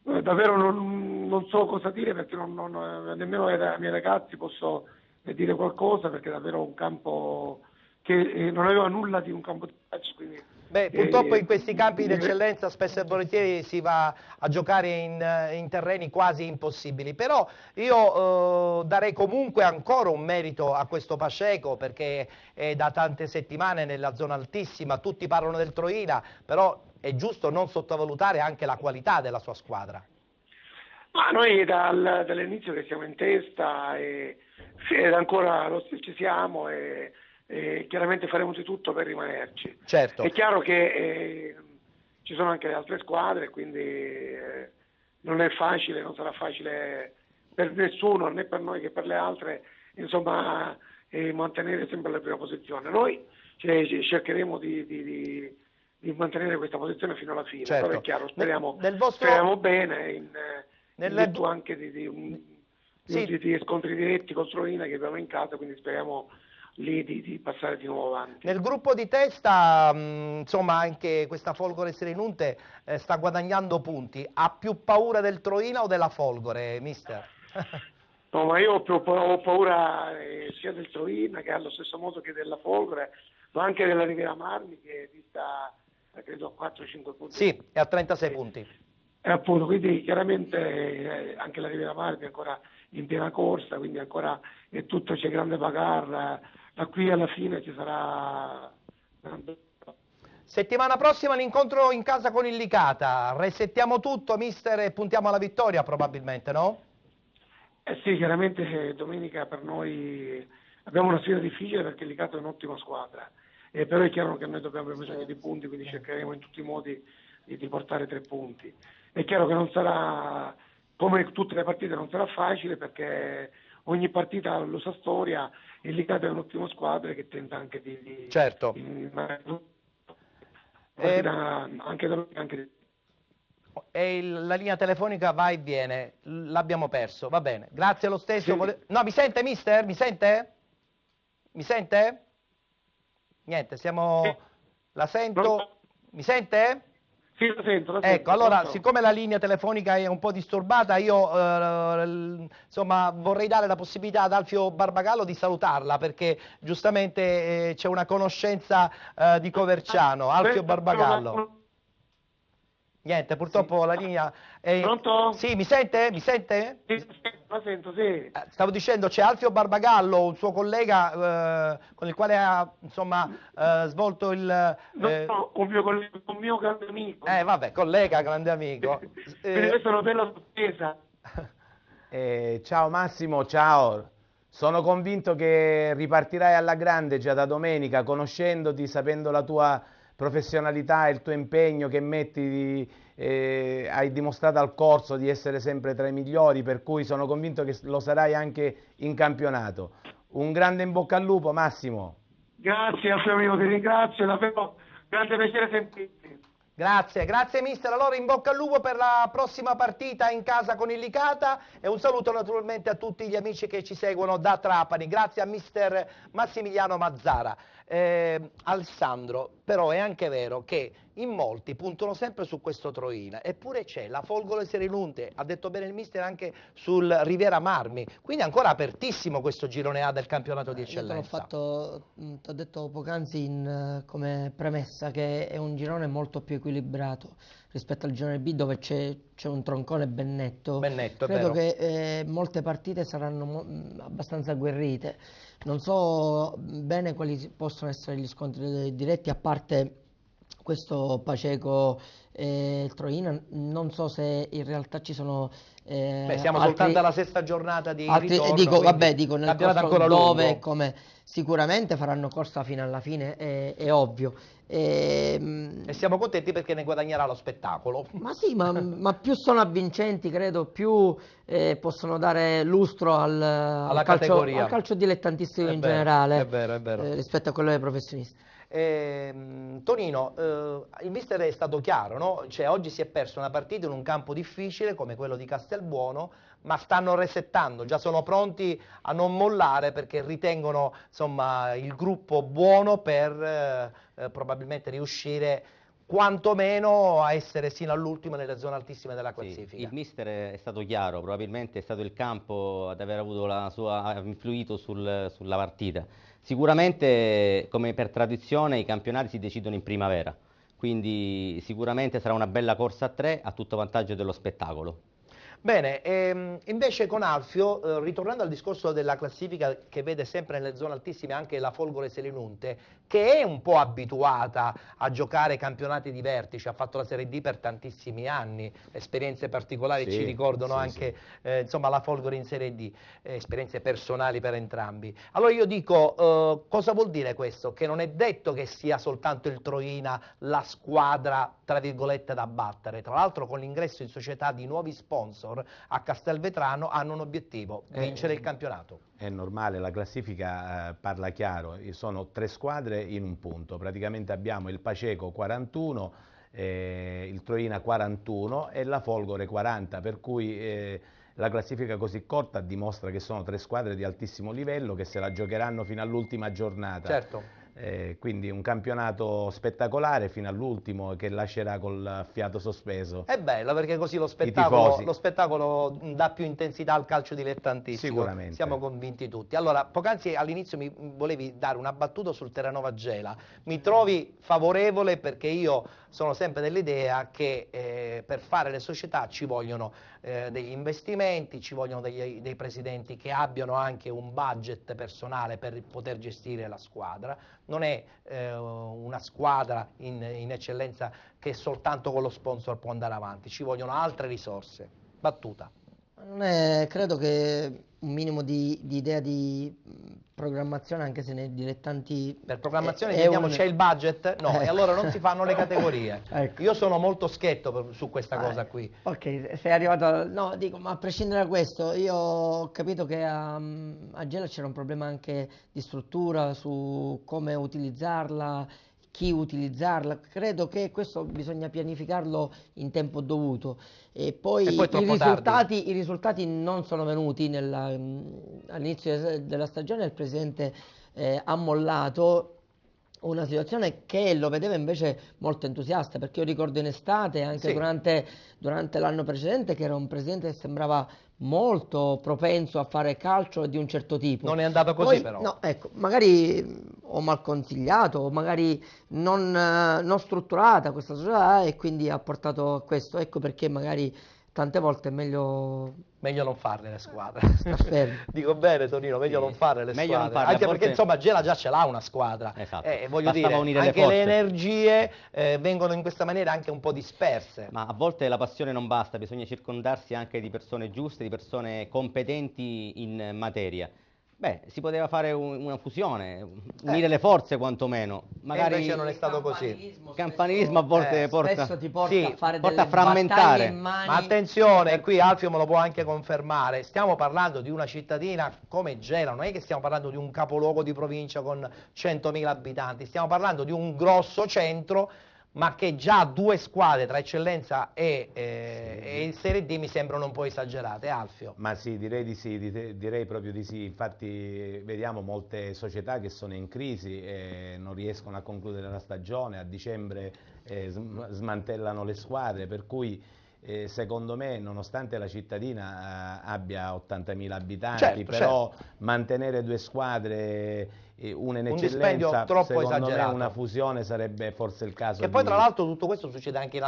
non so cosa dire perché nemmeno ai miei ragazzi posso dire qualcosa, perché è davvero un campo che non aveva nulla di un campo di calcio. Quindi, Beh, purtroppo in questi campi di eccellenza spesso e volentieri si va a giocare in terreni quasi impossibili, però io darei comunque ancora un merito a questo Paceco perché è da tante settimane nella zona altissima, tutti parlano del Troina, però è giusto non sottovalutare anche la qualità della sua squadra. Ma noi dall'inizio che siamo in testa ed ancora ci siamo e chiaramente faremo di tutto per rimanerci. Certo. È chiaro che ci sono anche le altre squadre, quindi non è facile, non sarà facile per nessuno, né per noi che per le altre, insomma, mantenere sempre la prima posizione. Noi cercheremo di mantenere questa posizione fino alla fine, Certo. però è chiaro, speriamo bene Nel- virtù anche di scontri diretti con Troina che abbiamo in casa, quindi speriamo lì di passare di nuovo avanti. Nel gruppo di testa, insomma, anche questa Folgore Selinunte sta guadagnando punti. Ha più paura del Troina o della Folgore, mister? No, ma io ho paura sia del Torino, che allo stesso modo che della Folgore, ma anche della Riviera Marmi, che dista credo a 4-5 punti. Sì, è a 36 punti. E appunto, quindi chiaramente anche la Riviera Marmi è ancora in piena corsa, quindi ancora è tutto, c'è grande bagarre, da qui alla fine ci sarà... Settimana prossima l'incontro in casa con il Licata, resettiamo tutto, mister, e puntiamo alla vittoria probabilmente, no? Sì, chiaramente domenica per noi abbiamo una sfida difficile perché il Licata è un'ottima squadra, però è chiaro che noi abbiamo bisogno di punti, quindi cercheremo in tutti i modi di portare 3 punti. È chiaro che non sarà, come tutte le partite, non sarà facile perché ogni partita lo sa storia, il Licata è un'ottima squadra che tenta anche di Certo. Anche domenica, anche E la linea telefonica va e viene, l'abbiamo perso, va bene. Grazie lo stesso. Sì. No, mi sente mister? Mi sente? Mi sente? Niente, siamo... Sì. La sento. Pronto? Mi sente? Sì, la sento. Ecco, allora, Pronto? siccome la linea telefonica è un po' disturbata, io insomma vorrei dare la possibilità ad Alfio Barbagallo di salutarla, perché giustamente c'è una conoscenza di Coverciano. Alfio Barbagallo. Niente, purtroppo la linea è... Pronto? Sì, mi sente? Mi sente? Sì, la sento, sì. Stavo dicendo, c'è Alfio Barbagallo, un suo collega con il quale ha insomma svolto il... No, un mio grande amico. Vabbè, collega, grande amico. Quindi questa è una bella sorpresa. Ciao Massimo, ciao. Sono convinto che ripartirai alla grande già da domenica, conoscendoti, sapendo la tua professionalità e il tuo impegno che metti, hai dimostrato al corso di essere sempre tra i migliori, per cui sono convinto che lo sarai anche in campionato. Un grande in bocca al lupo, Massimo. Grazie, Alfio amico, ti ringrazio, è davvero grande piacere sentirti. Grazie, grazie mister. Allora in bocca al lupo per la prossima partita in casa con il Licata e un saluto naturalmente a tutti gli amici che ci seguono da Trapani. Grazie a mister Massimiliano Mazzara. Alessandro, però è anche vero che in molti puntano sempre su questo Troina, eppure c'è la Folgore Selinunte, ha detto bene il mister, anche sul Riviera Marmi, quindi è ancora apertissimo questo girone A del campionato di eccellenza. Ti ho detto poc'anzi come premessa che è un girone molto più equilibrato rispetto al girone B, dove c'è un troncone ben netto. Ben netto, è Credo vero. che molte partite saranno abbastanza agguerrite. Non so bene quali possono essere gli scontri diretti, a parte questo Paceco e Troina. Non so se in realtà ci sono Siamo soltanto alla sesta giornata di ritorno, dico quindi nel campionato corso ancora dove lungo. e come sicuramente faranno corsa fino alla fine, è ovvio. E siamo contenti perché ne guadagnerà lo spettacolo. Ma sì, ma più sono avvincenti, credo, più possono dare lustro al categoria. al calcio dilettantistico È in vero, generale, è vero, è vero. rispetto a quello dei professionisti. Tonino, il mister è stato chiaro, no? Cioè, oggi si è perso una partita in un campo difficile come quello di Castelbuono, ma stanno resettando, già sono pronti a non mollare perché ritengono insomma il gruppo buono per probabilmente riuscire quantomeno a essere sino all'ultimo nelle zone altissime della classifica. Sì, il mister è stato chiaro, probabilmente è stato il campo ad aver avuto ha influito sulla partita. Sicuramente, come per tradizione, i campionati si decidono in primavera, quindi sicuramente sarà una bella corsa a 3 a tutto vantaggio dello spettacolo. Bene, invece con Alfio, ritornando al discorso della classifica che vede sempre nelle zone altissime anche la Folgore Selinunte, che è un po' abituata a giocare campionati di vertice, ha fatto la Serie D per tantissimi anni, esperienze particolari Sì, ci ricordano sì, anche insomma la Folgore in Serie D, esperienze personali per entrambi. Allora io dico, cosa vuol dire questo? Che non è detto che sia soltanto il Troina la squadra tra virgolette da battere, tra l'altro con l'ingresso in società di nuovi sponsor a Castelvetrano hanno un obiettivo, vincere il campionato. È normale, la classifica parla chiaro, sono 3 squadre in un punto, praticamente abbiamo il Paceco 41, il Troina 41 e la Folgore 40, per cui la classifica così corta dimostra che sono 3 squadre di altissimo livello che se la giocheranno fino all'ultima giornata. Certo. Quindi un campionato spettacolare fino all'ultimo che lascerà col fiato sospeso. È bello perché così tifosi. lo spettacolo dà più intensità al calcio dilettantistico. Sicuramente. Siamo convinti tutti. Allora, poc'anzi all'inizio mi volevi dare una battuta sul Terranova Gela. Mi trovi favorevole perché io sono sempre dell'idea che per fare le società ci vogliono degli investimenti, ci vogliono dei presidenti che abbiano anche un budget personale per poter gestire la squadra. Non è una squadra in eccellenza che soltanto con lo sponsor può andare avanti, ci vogliono altre risorse. Battuta. Credo che un minimo di idea di programmazione, anche se nei dilettanti... Per programmazione chiediamo c'è il budget? No, e allora non si fanno le categorie. Ecco. Io sono molto schietto su questa cosa qui. Ok, sei arrivato... No, dico, ma a prescindere da questo, io ho capito che a Gela c'era un problema anche di struttura, su come utilizzarla, chi utilizzarla. Credo che questo bisogna pianificarlo in tempo dovuto. E poi i risultati non sono venuti all'inizio della stagione. Il presidente ha mollato una situazione che lo vedeva invece molto entusiasta, perché io ricordo in estate, anche durante l'anno precedente, che era un presidente che sembrava molto propenso a fare calcio di un certo tipo. Non è andato così. Poi, però. No, ecco, magari ho mal consigliato, o magari non strutturata questa società, e quindi ha portato a questo. Ecco perché magari tante volte è meglio non farle le squadre. Dico bene, Tonino, meglio non farle le squadre. Anche perché insomma Gela già ce l'ha una squadra. Esatto. Voglio dire, anche le energie vengono in questa maniera anche un po' disperse. Ma a volte la passione non basta, bisogna circondarsi anche di persone giuste, di persone competenti in materia. Beh, si poteva fare una fusione, unire le forze quantomeno. Magari invece non è stato così. Il campanilismo a volte ti porta a fare porta delle a frammentare. Ma attenzione, qui Alfio me lo può anche confermare, stiamo parlando di una cittadina come Gela, non è che stiamo parlando di un capoluogo di provincia con 100.000 abitanti, stiamo parlando di un grosso centro, ma che già due squadre tra eccellenza e il Serie D mi sembrano un po' esagerate, Alfio. Ma sì, direi di sì, direi proprio di sì. Infatti vediamo molte società che sono in crisi e non riescono a concludere la stagione, a dicembre smantellano le squadre, per cui secondo me, nonostante la cittadina abbia 80.000 abitanti, però mantenere due squadre, una in eccellenza, troppo secondo esagerato. me una fusione sarebbe forse il caso. E poi tra l'altro tutto questo succede anche in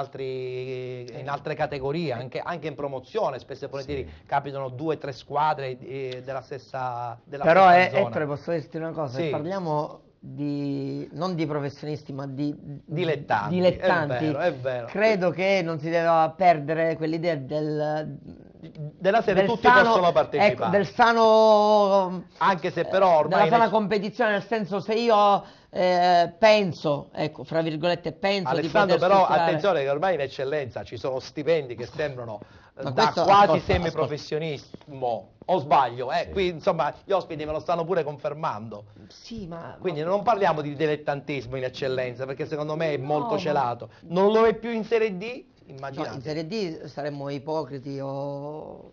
altre categorie, anche in promozione, spesso e volentieri capitano 2 o 3 squadre della stessa Però stessa zona. Ettore, posso dirti una cosa? Sì. Parliamo non di professionisti, ma di dilettanti. È vero. Credo che non si debba perdere quell'idea della serie tutti possono partecipare. Ecco, del sano, anche se però ormai della sana competizione, nel senso, se io penso, ecco, fra virgolette, penso Alessandro, di poter però strutturare... attenzione che ormai in eccellenza ci sono stipendi che sembrano da questo, quasi semiprofessionismo, o sbaglio? Qui insomma gli ospiti me lo stanno pure confermando. Sì, ma quindi non parliamo di dilettantismo in eccellenza, perché secondo me è molto celato. Non lo è più in Serie D? Immaginate. No, in Serie D saremmo ipocriti o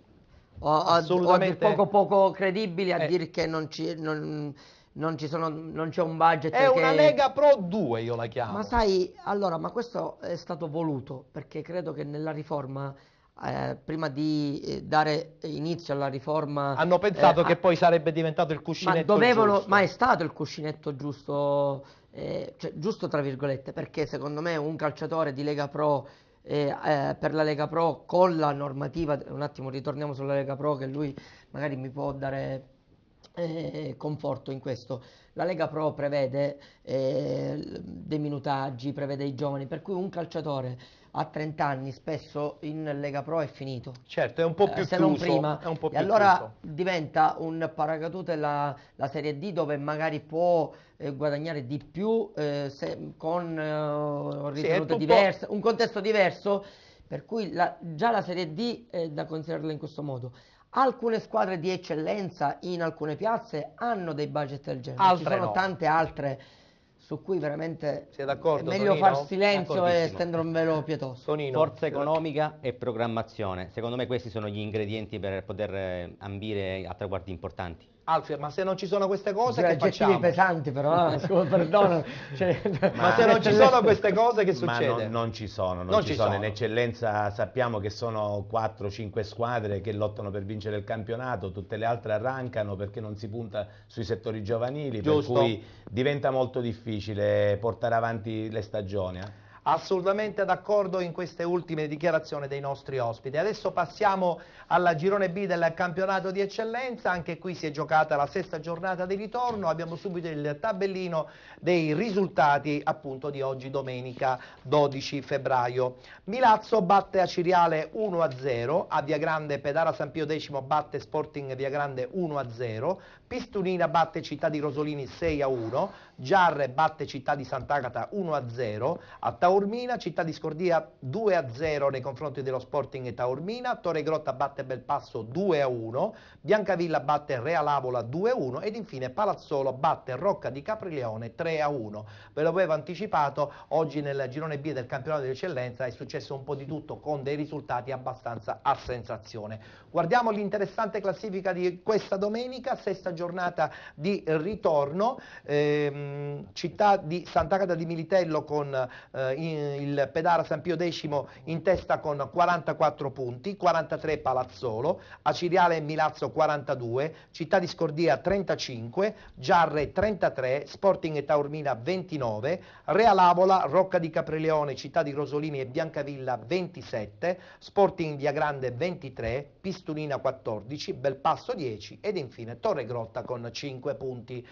assolutamente poco credibili a dire che non c'è un budget. È una Lega Pro 2, io la chiamo. Ma sai, allora, ma questo è stato voluto, perché credo che nella riforma, prima di dare inizio alla riforma, hanno pensato che poi sarebbe diventato il cuscinetto giusto. Ma è stato il cuscinetto giusto, cioè, giusto tra virgolette, perché secondo me un calciatore di Lega Pro, per la Lega Pro, con la normativa, un attimo ritorniamo sulla Lega Pro, che lui magari mi può dare conforto in questo. La Lega Pro prevede dei minutaggi, prevede i giovani, per cui un calciatore a 30 anni spesso in Lega Pro è finito. Certo, è un po' più se chiuso, non prima. è un po' più e allora chiuso. Diventa un paracadute la Serie D, dove magari può guadagnare di più con ritenute diverse, un contesto diverso, per cui già la Serie D è da considerarla in questo modo. Alcune squadre di eccellenza in alcune piazze hanno dei budget del genere, altre ci sono no. Tante altre su cui veramente è meglio Tonino? Far silenzio e stendere un velo pietoso. Tonino. Forza economica e programmazione, secondo me questi sono gli ingredienti per poter ambire a traguardi importanti. Alfio, ma se non ci sono queste cose, Due che aggettivi facciamo? pesanti però, perdono. Cioè, Ma se non ci sono queste cose, che Ma succede? non ci sono, Non ci ci sono. sono. In eccellenza sappiamo che sono 4-5 squadre che lottano per vincere il campionato, tutte le altre arrancano perché non si punta sui settori giovanili, Giusto. per cui diventa molto difficile portare avanti le stagioni. Assolutamente d'accordo in queste ultime dichiarazioni dei nostri ospiti. Adesso passiamo alla girone B del campionato di eccellenza. Anche qui si è giocata la sesta giornata di ritorno. Abbiamo subito il tabellino dei risultati appunto di oggi, domenica 12 febbraio. Milazzo batte Aciriale 1-0, a Viagrande Pedara San Pio X batte Sporting Viagrande 1-0, Pistunina batte Città di Rosolini 6-1, Giarre batte Città di Sant'Agata 1-0, a Taormina Città di Scordia 2-0 nei confronti dello Sporting Taormina, Torregrotta batte Belpasso 2-1, Biancavilla batte Realavola 2-1 ed infine Palazzolo batte Rocca di Caprileone 3-1. Ve lo avevo anticipato, oggi nel girone B del campionato di eccellenza è successo un po' di tutto con dei risultati abbastanza a sensazione. Guardiamo l'interessante classifica di questa domenica, sesta giornata di ritorno, Città di Sant'Agata di Militello con il Pedara San Pio X in testa con 44 punti, 43 Palazzolo, Aciriale e Milazzo 42, Città di Scordia 35, Giarre 33, Sporting e Taormina 29, Realavola, Rocca di Caprileone, Città di Rosolini e Biancavilla 27, Sporting Viagrande 23, Pistunina 14, Belpasso 10 ed infine Torregrotta con 5 punti.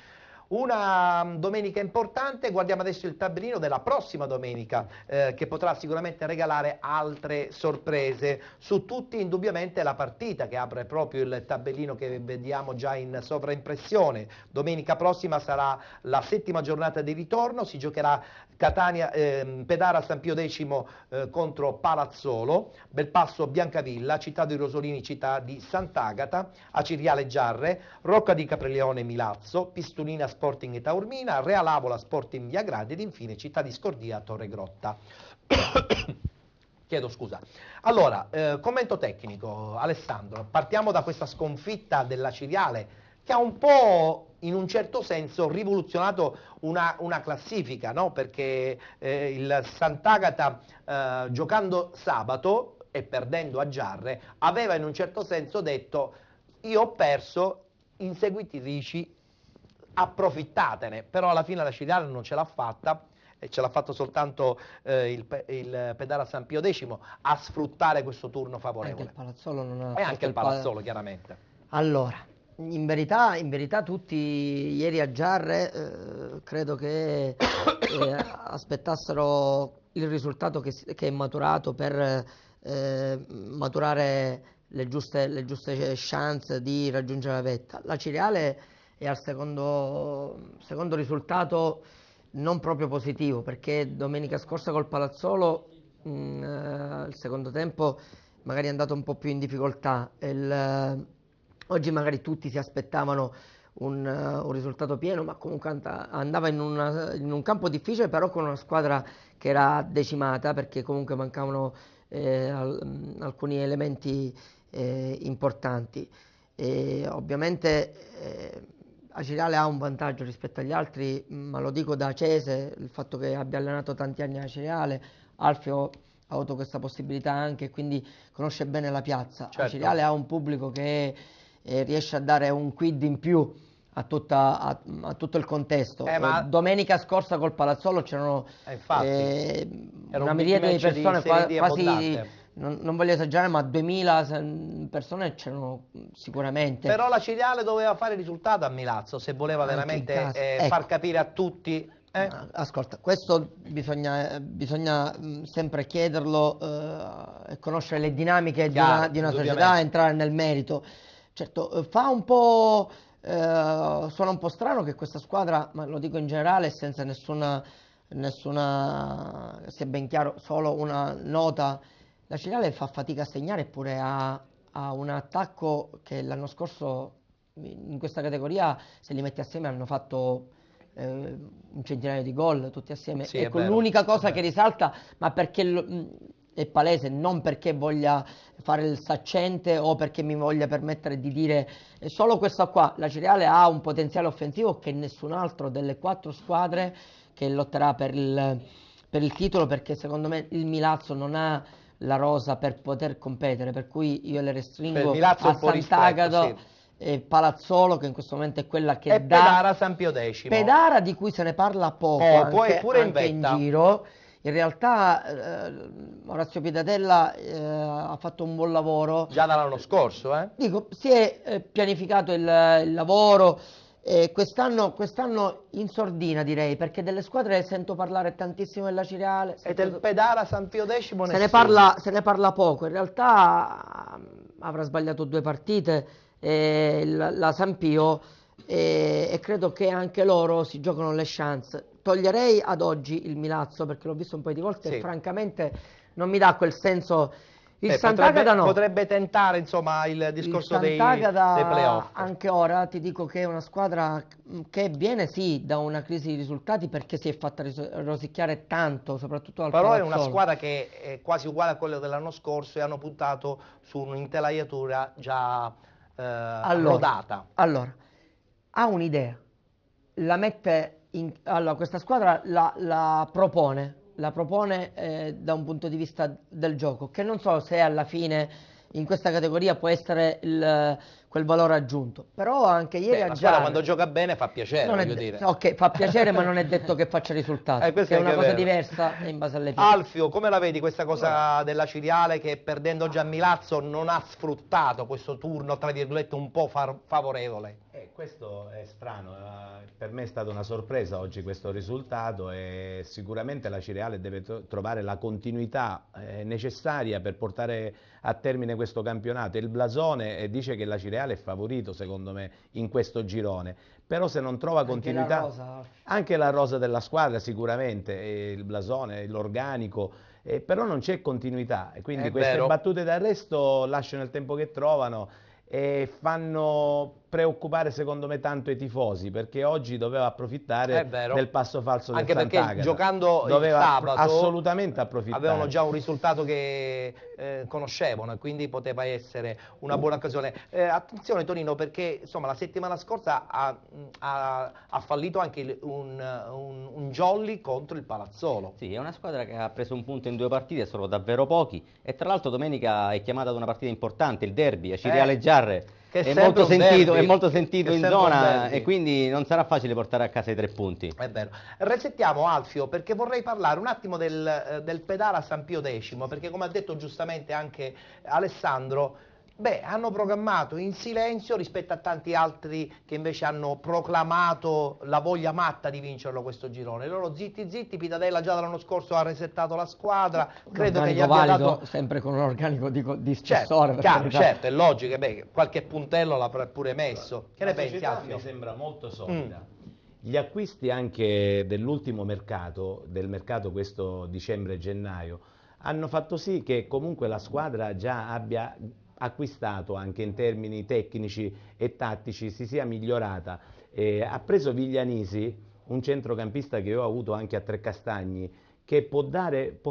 Una domenica importante, guardiamo adesso il tabellino della prossima domenica che potrà sicuramente regalare altre sorprese. Su tutti indubbiamente la partita che apre proprio il tabellino che vediamo già in sovraimpressione. Domenica prossima sarà la settima giornata di ritorno, si giocherà Pedara San Pio X contro Palazzolo, Belpasso Biancavilla, Città di Rosolini, Città di Sant'Agata, Aciriale Giarre, Rocca di Caprileone Milazzo, Pistunina Sporting Taormina, Realavola Sporting Viagrande ed infine Città di Scordia Torregrotta. Chiedo scusa. Allora, commento tecnico, Alessandro, partiamo da questa sconfitta dell'Aciriale che ha un po' in un certo senso rivoluzionato una classifica, no? Perché il Sant'Agata giocando sabato e perdendo a Giarre aveva in un certo senso detto: io ho perso, inseguitrici approfittatene, però alla fine la Aciriale non ce l'ha fatta e ce l'ha fatto soltanto il Pedara San Pio X a sfruttare questo turno anche il favorevole. Palazzolo non ha E anche il fatto Palazzolo, chiaramente. Allora, in verità tutti ieri a Giarre credo che aspettassero il risultato che è maturato per maturare le giuste chance di raggiungere la vetta. La Ciriale è al secondo risultato non proprio positivo, perché domenica scorsa col Palazzolo il secondo tempo magari è andato un po' più in difficoltà. Oggi magari tutti si aspettavano un risultato pieno, ma comunque andava in un campo difficile, però con una squadra che era decimata, perché comunque mancavano alcuni elementi importanti. E ovviamente Aciriale ha un vantaggio rispetto agli altri, ma lo dico da Cese, il fatto che abbia allenato tanti anni a Aciriale. Alfio ha avuto questa possibilità anche, quindi conosce bene la piazza. Certo. Aciriale ha un pubblico che riesce a dare un quid in più a tutto il contesto. Domenica scorsa col Palazzolo c'erano una miriade di persone, quasi non voglio esagerare, ma 2000 persone c'erano sicuramente. Però la Ciriale doveva fare risultato a Milazzo se voleva Anche veramente in casa. far Ecco. capire a tutti. Ascolta, questo bisogna sempre chiederlo e conoscere le dinamiche Chiaro, di una società, indubbiamente. entrare nel merito. Certo, fa un po', suona un po' strano che questa squadra, ma lo dico in generale senza nessuna, sia ben chiaro, solo una nota, la Ciriale fa fatica a segnare, eppure ha un attacco che l'anno scorso in questa categoria, se li metti assieme, hanno fatto un centinaio di gol tutti assieme. Sì, è ecco, vero, l'unica è cosa vero. che risalta, ma perché è palese, non perché voglia fare il saccente o perché mi voglia permettere di dire solo questa qua. La Cireale ha un potenziale offensivo che nessun altro delle 4 squadre che lotterà per il titolo, perché secondo me il Milazzo non ha la rosa per poter competere, per cui io le Per restringo Milazzo a un po' Sant'Agata rispetto, sì. e Palazzolo, che in questo momento è quella che E dà Pedara San Pio X. Pedara, di cui se ne parla poco, Poco, anche, eppure in anche in vetta. giro. In realtà Orazio Pietatella ha fatto un buon lavoro. Già dall'anno scorso, eh? Dico, si è pianificato il lavoro, quest'anno in sordina direi, perché delle squadre sento parlare tantissimo della Cireale. E del Pedara San Pio X Se nessuno. se ne parla poco, in realtà avrà sbagliato 2 partite la San Pio, e credo che anche loro si giocano le chance. Toglierei ad oggi il Milazzo, perché l'ho visto un paio di volte Sì. e francamente non mi dà quel senso. Il Beh, Sant'Agata no. potrebbe tentare, insomma, il discorso dei Sant'Agata playoff. anche ora ti dico che è una squadra che viene sì da una crisi di risultati, perché si è fatta rosicchiare tanto, soprattutto dal Però è una Palazzolo. squadra che è quasi uguale a quella dell'anno scorso e hanno puntato su un'intelaiatura già rodata. Allora, ha un'idea, la mette allora, questa squadra la propone da un punto di vista del gioco, che non so se alla fine in questa categoria può essere quel valore aggiunto, però anche ieri Beh, a la squadra Giarre, quando gioca bene fa piacere, non è voglio dire. ok, fa piacere, ma non è detto che faccia risultati, Questo che è anche una cosa vero. diversa in base alle piante. Alfio, come la vedi questa cosa della Ciriale che perdendo già Milazzo non ha sfruttato questo turno, tra virgolette, un po' favorevole? Questo è strano, per me è stata una sorpresa oggi questo risultato e sicuramente la Cireale deve trovare la continuità necessaria per portare a termine questo campionato. Il blasone dice che la Cireale è favorito secondo me in questo girone, però se non trova continuità, anche la rosa della squadra sicuramente, il blasone, l'organico, però non c'è continuità e quindi queste battute d'arresto lasciano il tempo che trovano e fanno preoccupare secondo me tanto i tifosi, perché oggi doveva approfittare del passo falso del Sant'Agata. Anche perché giocando doveva il sabato assolutamente approfittare. Avevano già un risultato che conoscevano e quindi poteva essere una buona occasione. Attenzione Tonino, perché insomma la settimana scorsa ha fallito anche un jolly contro il Palazzolo. Sì, è una squadra che ha preso un punto in 2 partite, sono davvero pochi, e tra l'altro domenica è chiamata ad una partita importante, il derby, a Cireale Giarre. È molto sentito in zona e quindi non sarà facile portare a casa i 3 punti. È vero. Resettiamo Alfio, perché vorrei parlare un attimo del Pedara San Pio X, perché come ha detto giustamente anche Alessandro, hanno programmato in silenzio rispetto a tanti altri che invece hanno proclamato la voglia matta di vincerlo questo girone. Loro zitti zitti, Pietatella già dall'anno scorso ha resettato la squadra, credo che gli abbia dato sempre con un organico di spessore. Certo, è logico, qualche puntello l'ha pure messo. Che ne pensi Alfio? Mi sembra molto solida. Gli acquisti anche dell'ultimo mercato, del mercato questo dicembre-gennaio, hanno fatto sì che comunque la squadra già abbia acquistato anche in termini tecnici e tattici, si sia migliorata. Ha preso Viglianisi, un centrocampista che io ho avuto anche a Trecastagni, che può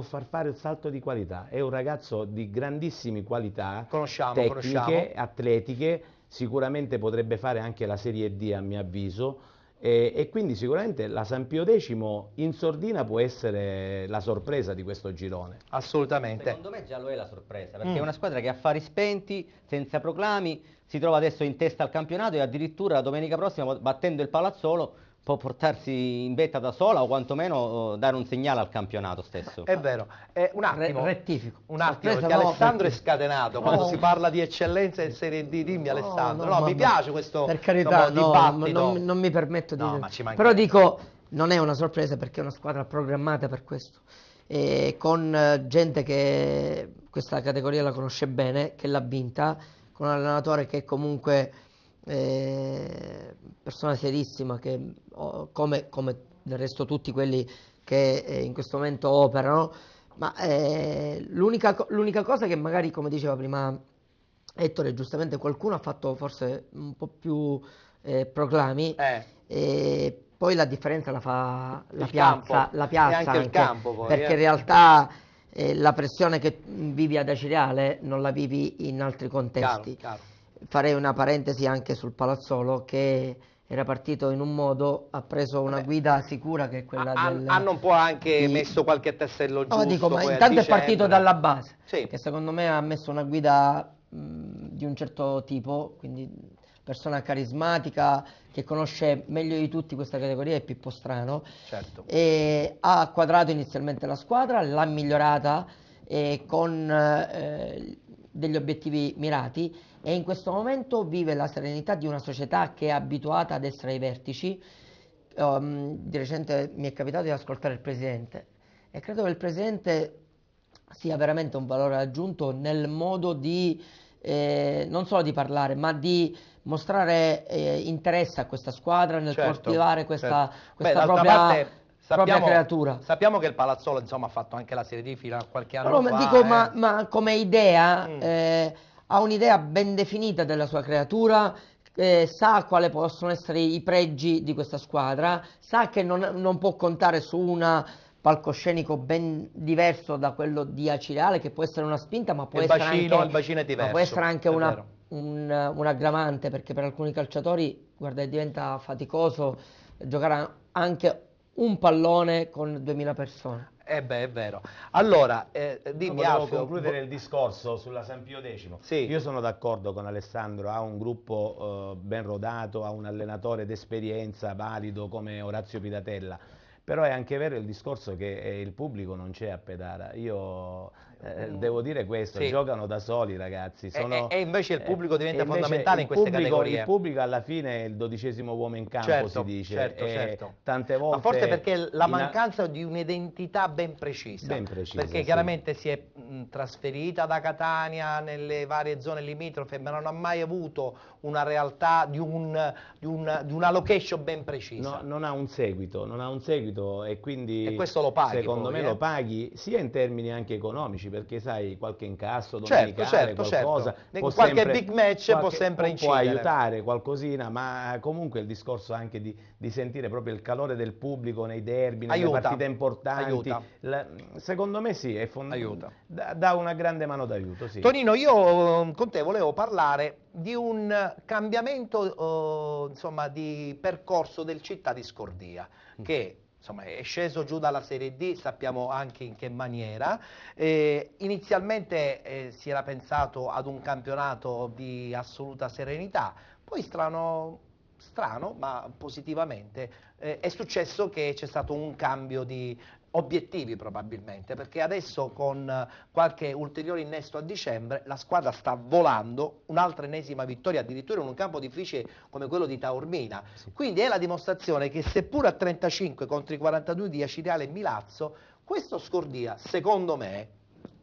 far fare il salto di qualità. È un ragazzo di grandissime qualità tecniche, atletiche, sicuramente potrebbe fare anche la Serie D a mio avviso. E quindi sicuramente la San Pio X in sordina può essere la sorpresa di questo girone. Assolutamente. Secondo me già lo è la sorpresa, perché è una squadra che ha affari spenti, senza proclami, si trova adesso in testa al campionato e addirittura la domenica prossima, battendo il Palazzolo, può portarsi in vetta da sola o quantomeno dare un segnale al campionato stesso. È vero. Un attimo, rettifico. Un attimo, perché Alessandro è scatenato quando si parla di eccellenza in Serie D. Dimmi Alessandro, mi piace questo per carità, dibattito. Non mi permetto di... ma ci però dico, non è una sorpresa perché è una squadra programmata per questo. Con gente che questa categoria la conosce bene, che l'ha vinta, con un allenatore che comunque... persona serissima, che come del resto tutti quelli che in questo momento operano, ma l'unica cosa che magari, come diceva prima Ettore, giustamente qualcuno ha fatto forse un po' più proclami, e poi la differenza la fa la piazza e anche il campo poi, perché in realtà la pressione che vivi ad Acireale non la vivi in altri contesti. Chiaro. Farei una parentesi anche sul Palazzolo, che era partito in un modo, ha preso una guida sicura che è quella del... Hanno un po' anche messo qualche tassello giusto. No, dico, ma poi a intanto è partito dicembre. dalla base, Sì. che secondo me ha messo una guida di un certo tipo, quindi persona carismatica, che conosce meglio di tutti questa categoria, è Pippo Strano. Certo. E ha quadrato inizialmente la squadra, l'ha migliorata con degli obiettivi mirati, e in questo momento vive la serenità di una società che è abituata ad essere ai vertici. Di recente mi è capitato di ascoltare il presidente e credo che il presidente sia veramente un valore aggiunto nel modo di non solo di parlare, ma di mostrare interesse a questa squadra, nel Certo, coltivare questa Beh, d'altra propria, parte, propria creatura. Sappiamo che il Palazzolo, insomma, ha fatto anche la Serie D fino a qualche anno No, ma fa. dico, ma come idea, Mm. ha un'idea ben definita della sua creatura, sa quali possono essere i pregi di questa squadra, sa che non può contare su un palcoscenico ben diverso da quello di Acireale, che può essere una spinta, ma può Il essere bacino- anche, il bacino è ma diverso, può essere anche è vero. un aggravante, perché per alcuni calciatori, guarda, diventa faticoso giocare anche un pallone con 2000 persone. Beh, è vero. Allora, dimmi, Volevo Alfio, concludere il discorso sulla San Pio X. Sì. Io sono d'accordo con Alessandro, ha un gruppo ben rodato, ha un allenatore d'esperienza valido come Orazio Pidatella, però è anche vero il discorso che il pubblico non c'è a Pedara. Io devo dire questo, Sì. giocano da soli, ragazzi. E invece il pubblico diventa e invece fondamentale in queste categorie. Il pubblico alla fine è il 12° uomo in campo, Certo, si dice. certo, e certo. Tante volte Ma forse perché la mancanza di un'identità ben precisa. Ben precisa, Perché sì. chiaramente si è trasferita da Catania nelle varie zone limitrofe, ma non ha mai avuto una realtà di una location ben precisa. No, non ha un seguito e quindi E questo lo paghi secondo poi, me lo paghi sia in termini anche economici, perché sai, qualche incasso domenicale, certo, qualcosa certo. Qualche big match può sempre può incidere. aiutare qualcosina, ma comunque il discorso anche di sentire proprio il calore del pubblico nei derby, nelle Aiuta, partite importanti, aiuta. Secondo me sì, è Aiuta. dà una grande mano d'aiuto, sì. Tonino, io con te volevo parlare di un cambiamento insomma, di percorso del Città di Scordia, che insomma, è sceso giù dalla Serie D, sappiamo anche in che maniera. Inizialmente si era pensato ad un campionato di assoluta serenità, poi strano ma positivamente è successo che c'è stato un cambio di obiettivi probabilmente, perché adesso con qualche ulteriore innesto a dicembre la squadra sta volando, un'altra ennesima vittoria addirittura in un campo difficile come quello di Taormina, quindi è la dimostrazione che seppur a 35 contro i 42 di Acireale e Milazzo, questo Scordia secondo me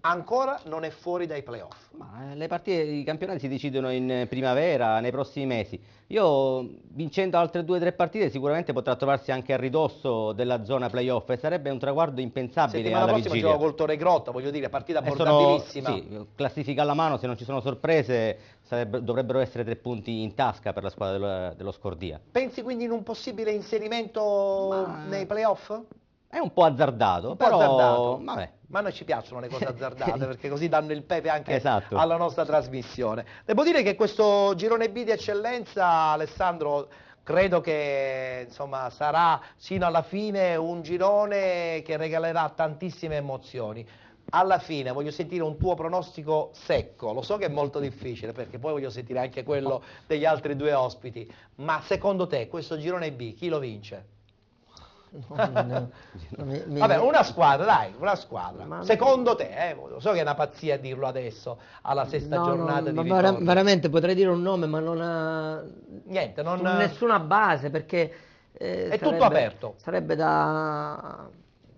ancora non è fuori dai playoff. Ma le partite di campionati si decidono in primavera, nei prossimi mesi. Io, vincendo altre 2 o 3 partite, sicuramente potrà trovarsi anche a ridosso della zona playoff e sarebbe un traguardo impensabile Settimana alla prossima vigilia. gioca col Torre Grotta, voglio dire, partita E abbordabilissima. sì, classifica alla mano, se non ci sono sorprese dovrebbero essere 3 punti in tasca per la squadra dello Scordia. Pensi quindi in un possibile inserimento nei playoff? È un po' azzardato, Un po' però azzardato. vabbè. Ma a noi ci piacciono le cose azzardate perché così danno il pepe anche Esatto. alla nostra trasmissione. Devo dire che questo girone B di eccellenza, Alessandro, credo che insomma, sarà sino alla fine un girone che regalerà tantissime emozioni. Alla fine voglio sentire un tuo pronostico secco, lo so che è molto difficile perché poi voglio sentire anche quello degli altri 2 ospiti, ma secondo te questo girone B chi lo vince? Vabbè, una squadra, dai, una squadra. Ma- Secondo te, lo so che è una pazzia dirlo adesso, alla sesta No, giornata di ma ritorno. veramente potrei dire un nome, ma non ha Niente, non... nessuna base, perché È tutto aperto. Sarebbe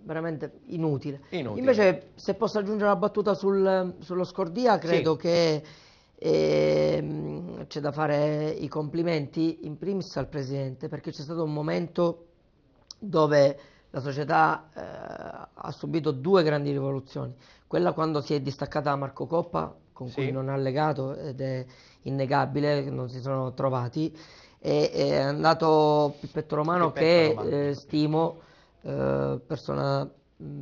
veramente inutile. Inutile. Invece, se posso aggiungere una battuta sullo Scordia, credo che c'è da fare i complimenti in primis al presidente, perché c'è stato un momento dove la società ha subito 2 grandi rivoluzioni. Quella quando si è distaccata da Marco Coppa, con Sì. cui non ha legato, ed è innegabile, non si sono trovati, e è andato Pippetto Romano, Pippetto che Romano. stimo, persona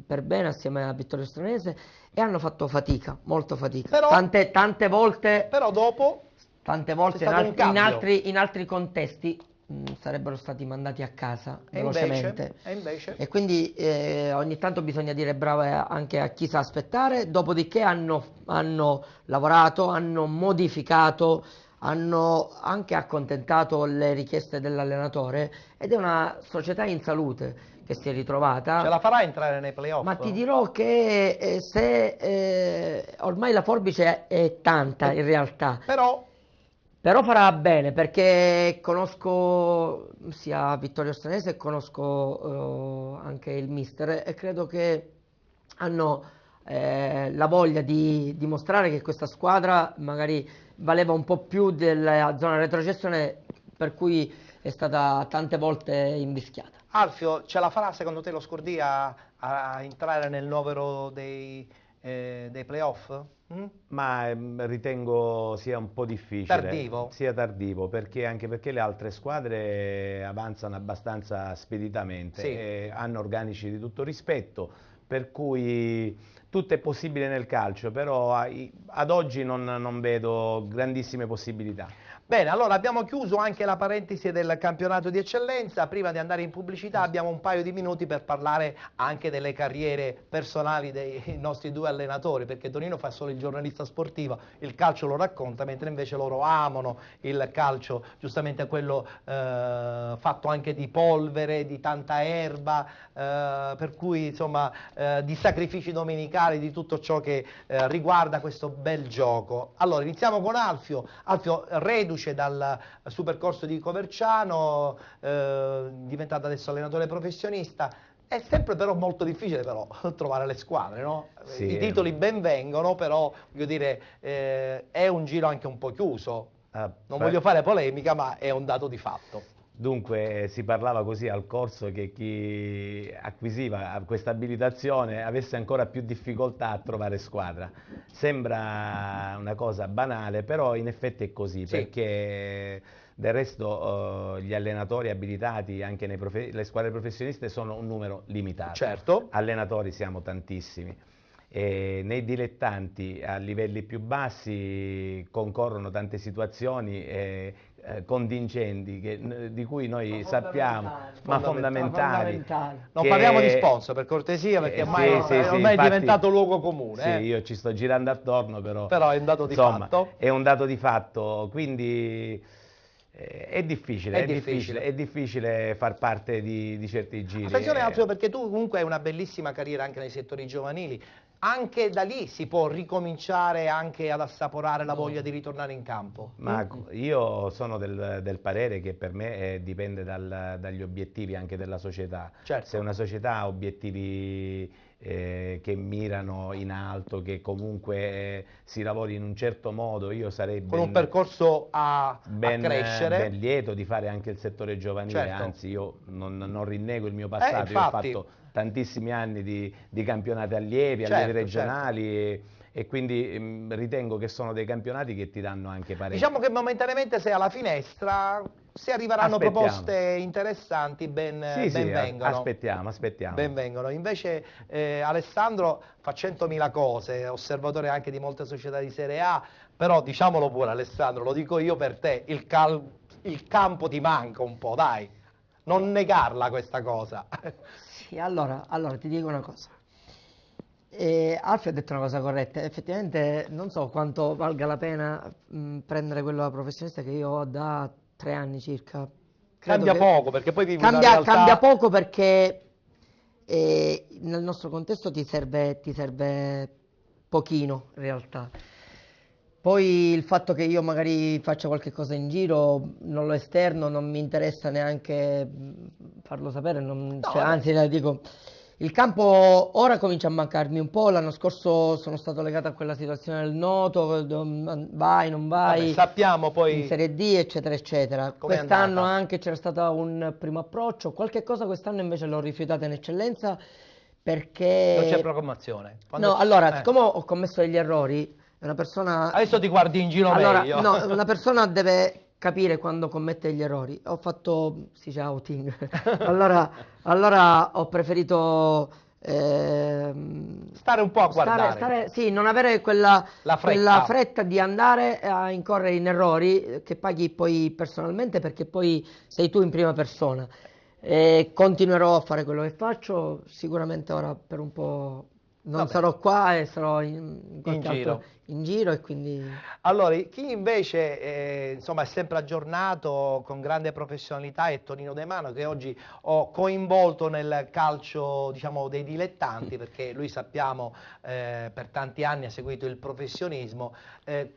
per bene, assieme a Vittorio Stranese, e hanno fatto fatica, molto fatica. Però- Tante volte, Però dopo tante volte c'è stato un cambio. in altri contesti sarebbero stati mandati a casa e velocemente. invece E quindi ogni tanto bisogna dire bravo anche a chi sa aspettare, dopodiché hanno lavorato, hanno modificato, hanno anche accontentato le richieste dell'allenatore ed è una società in salute che si è ritrovata. ce la farà entrare nei playoff? Ma ti dirò che ormai la forbice è tanta in realtà, Però farà bene perché conosco sia Vittorio Stranese e conosco anche il mister e credo che hanno la voglia di dimostrare che questa squadra magari valeva un po' più della zona retrocessione per cui è stata tante volte invischiata. Alfio, ce la farà secondo te lo Scordia a entrare nel novero dei playoff? Ma ritengo sia un po' difficile. Tardivo? Sia tardivo, anche perché le altre squadre avanzano abbastanza speditamente, Sì. e hanno organici di tutto rispetto, per cui tutto è possibile nel calcio, però ad oggi non vedo grandissime possibilità. Bene, allora abbiamo chiuso anche la parentesi del campionato di eccellenza. Prima di andare in pubblicità abbiamo un paio di minuti per parlare anche delle carriere personali dei nostri due allenatori, perché Tonino fa solo il giornalista sportivo, il calcio lo racconta, mentre invece loro amano il calcio, giustamente quello fatto anche di polvere, di tanta erba, per cui insomma di sacrifici domenicali, di tutto ciò che riguarda questo bel gioco. Allora iniziamo con Alfio. Alfio, reduce dal supercorso di Coverciano, diventato adesso allenatore professionista. È sempre però molto difficile però trovare le squadre, no? Sì. I titoli ben vengono, però voglio dire è un giro anche un po' chiuso. Non voglio fare polemica, ma è un dato di fatto. Dunque si parlava così al corso che chi acquisiva questa abilitazione avesse ancora più difficoltà a trovare squadra. Sembra una cosa banale, però in effetti è così, Sì. perché del resto gli allenatori abilitati anche le squadre professioniste sono un numero limitato. Certo. Allenatori siamo tantissimi. E nei dilettanti a livelli più bassi concorrono tante situazioni contingenti di cui noi sappiamo, ma fondamentali. Non parliamo di sponsor per cortesia, perché ormai, sì, ormai è infatti, diventato luogo comune. Sì, io ci sto girando attorno, però è un dato di insomma, fatto. è un dato di fatto, quindi è difficile far parte di certi giri. Attenzione Alfio, perché tu comunque hai una bellissima carriera anche nei settori giovanili, anche da lì si può ricominciare anche ad assaporare la voglia di ritornare in campo. Ma io sono del parere che per me dipende dagli obiettivi anche della società. Certo. Se una società ha obiettivi che mirano in alto, che comunque si lavori in un certo modo, io sarei Con un percorso a crescere. ben lieto di fare anche il settore giovanile, Certo. anzi io non rinnego il mio passato, io ho infatti. fatto tantissimi anni di campionati allievi, Certo, allievi regionali e quindi ritengo che sono dei campionati che ti danno anche parecchio. Diciamo che momentaneamente sei alla finestra, se arriveranno Aspettiamo. proposte interessanti ben Sì, vengano. aspettiamo. Ben vengono. Invece Alessandro fa 100.000 cose, è osservatore anche di molte società di Serie A, però diciamolo pure Alessandro, lo dico io per te, il campo ti manca un po', dai, non negarla questa cosa. Sì, allora ti dico una cosa. Alfio ha detto una cosa corretta, effettivamente non so quanto valga la pena prendere quello da professionista che io ho da 3 anni circa. Credo Cambia che- poco, perché poi vivi una realtà... Cambia poco perché nel nostro contesto ti serve pochino in realtà. Poi il fatto che io magari faccia qualche cosa in giro, non lo esterno, non mi interessa neanche farlo sapere, cioè, anzi le dico, il campo ora comincia a mancarmi un po', l'anno scorso sono stato legato a quella situazione del noto, vai, non vai, Vabbè, sappiamo poi in Serie D, eccetera, eccetera. com'è Quest'anno andata. anche c'era stato un primo approccio, qualche cosa quest'anno invece l'ho rifiutata in eccellenza perché... Non c'è programmazione. No, allora, siccome ho commesso degli errori, una persona... Adesso ti guardi in giro Allora, meglio. no, una persona deve capire quando commette gli errori. Ho fatto, si dice outing, allora ho preferito Stare un po' a guardare. Sì, non avere quella La fretta di andare a incorrere in errori che paghi poi personalmente, perché poi sei tu in prima persona. Continuerò a fare quello che faccio, sicuramente ora per un po' non sarò qua e sarò in giro, e quindi... Allora, chi invece insomma, è sempre aggiornato con grande professionalità è Tonino De Mano, che oggi ho coinvolto nel calcio, diciamo, dei dilettanti, perché lui, sappiamo, per tanti anni ha seguito il professionismo,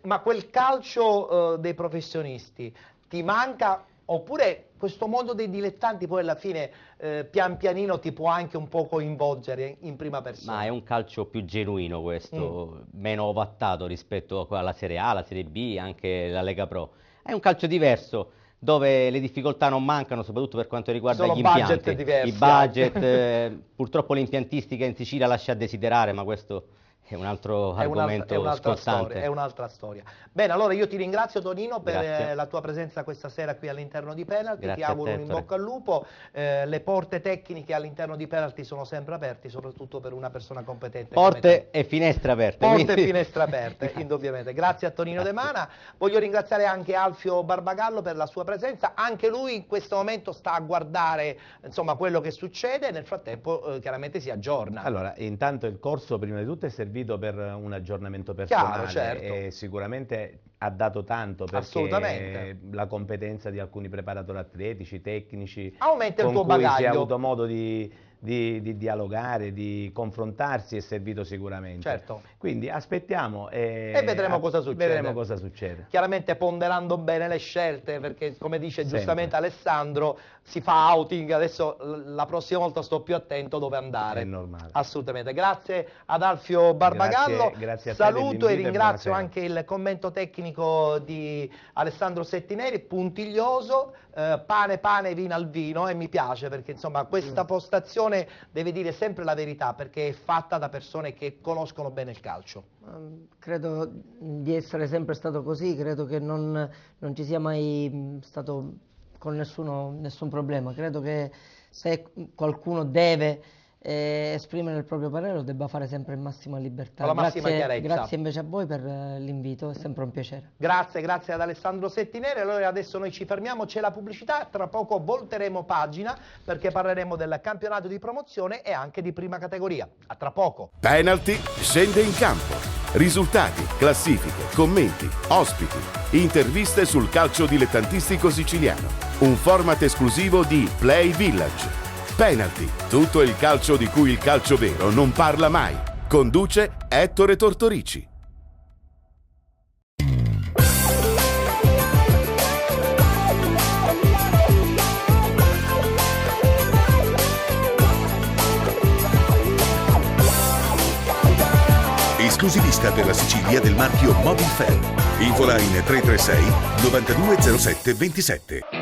ma quel calcio dei professionisti ti manca? Oppure questo mondo dei dilettanti poi alla fine pian pianino ti può anche un po' coinvolgere in prima persona? Ma è un calcio più genuino questo, meno ovattato rispetto alla Serie A, alla Serie B, anche la Lega Pro. È un calcio diverso, dove le difficoltà non mancano, soprattutto per quanto riguarda Sono gli budget impianti. diversi I budget, purtroppo l'impiantistica in Sicilia lascia a desiderare, ma questo è un altro argomento scottante. È un'altra storia. Bene, allora io ti ringrazio, Tonino, per Grazie. la tua presenza questa sera qui all'interno di Penalty. Grazie Ti a auguro te, un in Ettore. bocca al lupo. Le porte tecniche all'interno di Penalty sono sempre aperte, soprattutto per una persona competente. come te. Porte e finestre aperte. Porte quindi- e finestre aperte, indubbiamente. Grazie a Tonino De Mana. Voglio ringraziare anche Alfio Barbagallo per la sua presenza. Anche lui in questo momento sta a guardare, insomma, quello che succede e nel frattempo chiaramente si aggiorna. Allora, intanto il corso prima di tutto è servito per un aggiornamento personale, Chiaro, certo. e sicuramente ha dato tanto, perché Assolutamente. la competenza di alcuni preparatori atletici, tecnici, Aumenta il con tuo cui si è bagaglio. avuto modo di dialogare, di confrontarsi, è servito sicuramente. Certo. Quindi aspettiamo E vedremo cosa succede. Vedremo cosa succede. Chiaramente ponderando bene le scelte, perché come dice Sempre. giustamente Alessandro, si fa outing, adesso la prossima volta sto più attento dove andare. È normale. Assolutamente. Grazie ad Alfio Barbagallo. Grazie a te Saluto dell'invito e e ringrazio buonasera. anche il commento tecnico di Alessandro Settineri, puntiglioso, pane, vino al vino, e mi piace perché insomma questa postazione deve dire sempre la verità, perché è fatta da persone che conoscono bene il calcio. Credo di essere sempre stato così, credo che non ci sia mai stato con nessun problema. Credo che se qualcuno deve esprimere il proprio parere lo debba fare sempre in massima libertà. Con la massima chiarezza. Grazie invece a voi per l'invito, è sempre un piacere. Grazie ad Alessandro Settineri. Allora adesso noi ci fermiamo, c'è la pubblicità, tra poco volteremo pagina perché parleremo del campionato di promozione e anche di prima categoria. A tra poco. Penalty scende in campo. Risultati, classifiche, commenti, ospiti, interviste sul calcio dilettantistico siciliano. Un format esclusivo di Play Village. Penalty, tutto il calcio di cui il calcio vero non parla mai. Conduce Ettore Tortorici. Esclusivista per la Sicilia del marchio Mobilfel. Infoline 336 9207 27.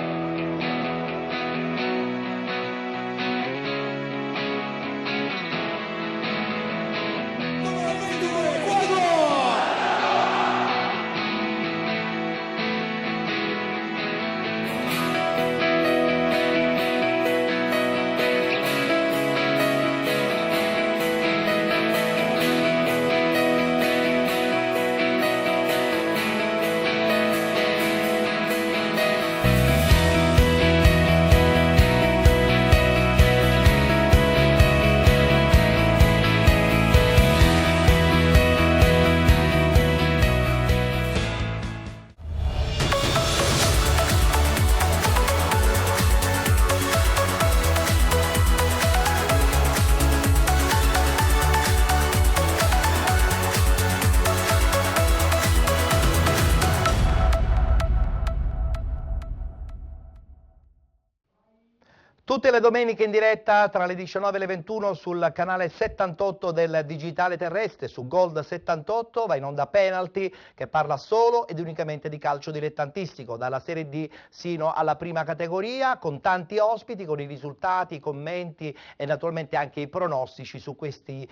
Tutte le domeniche in diretta tra le 19 e le 21 sul canale 78 del Digitale Terrestre, su Gold 78, va in onda Penalty, che parla solo ed unicamente di calcio dilettantistico, dalla Serie D sino alla prima categoria, con tanti ospiti, con i risultati, i commenti e naturalmente anche i pronostici su questi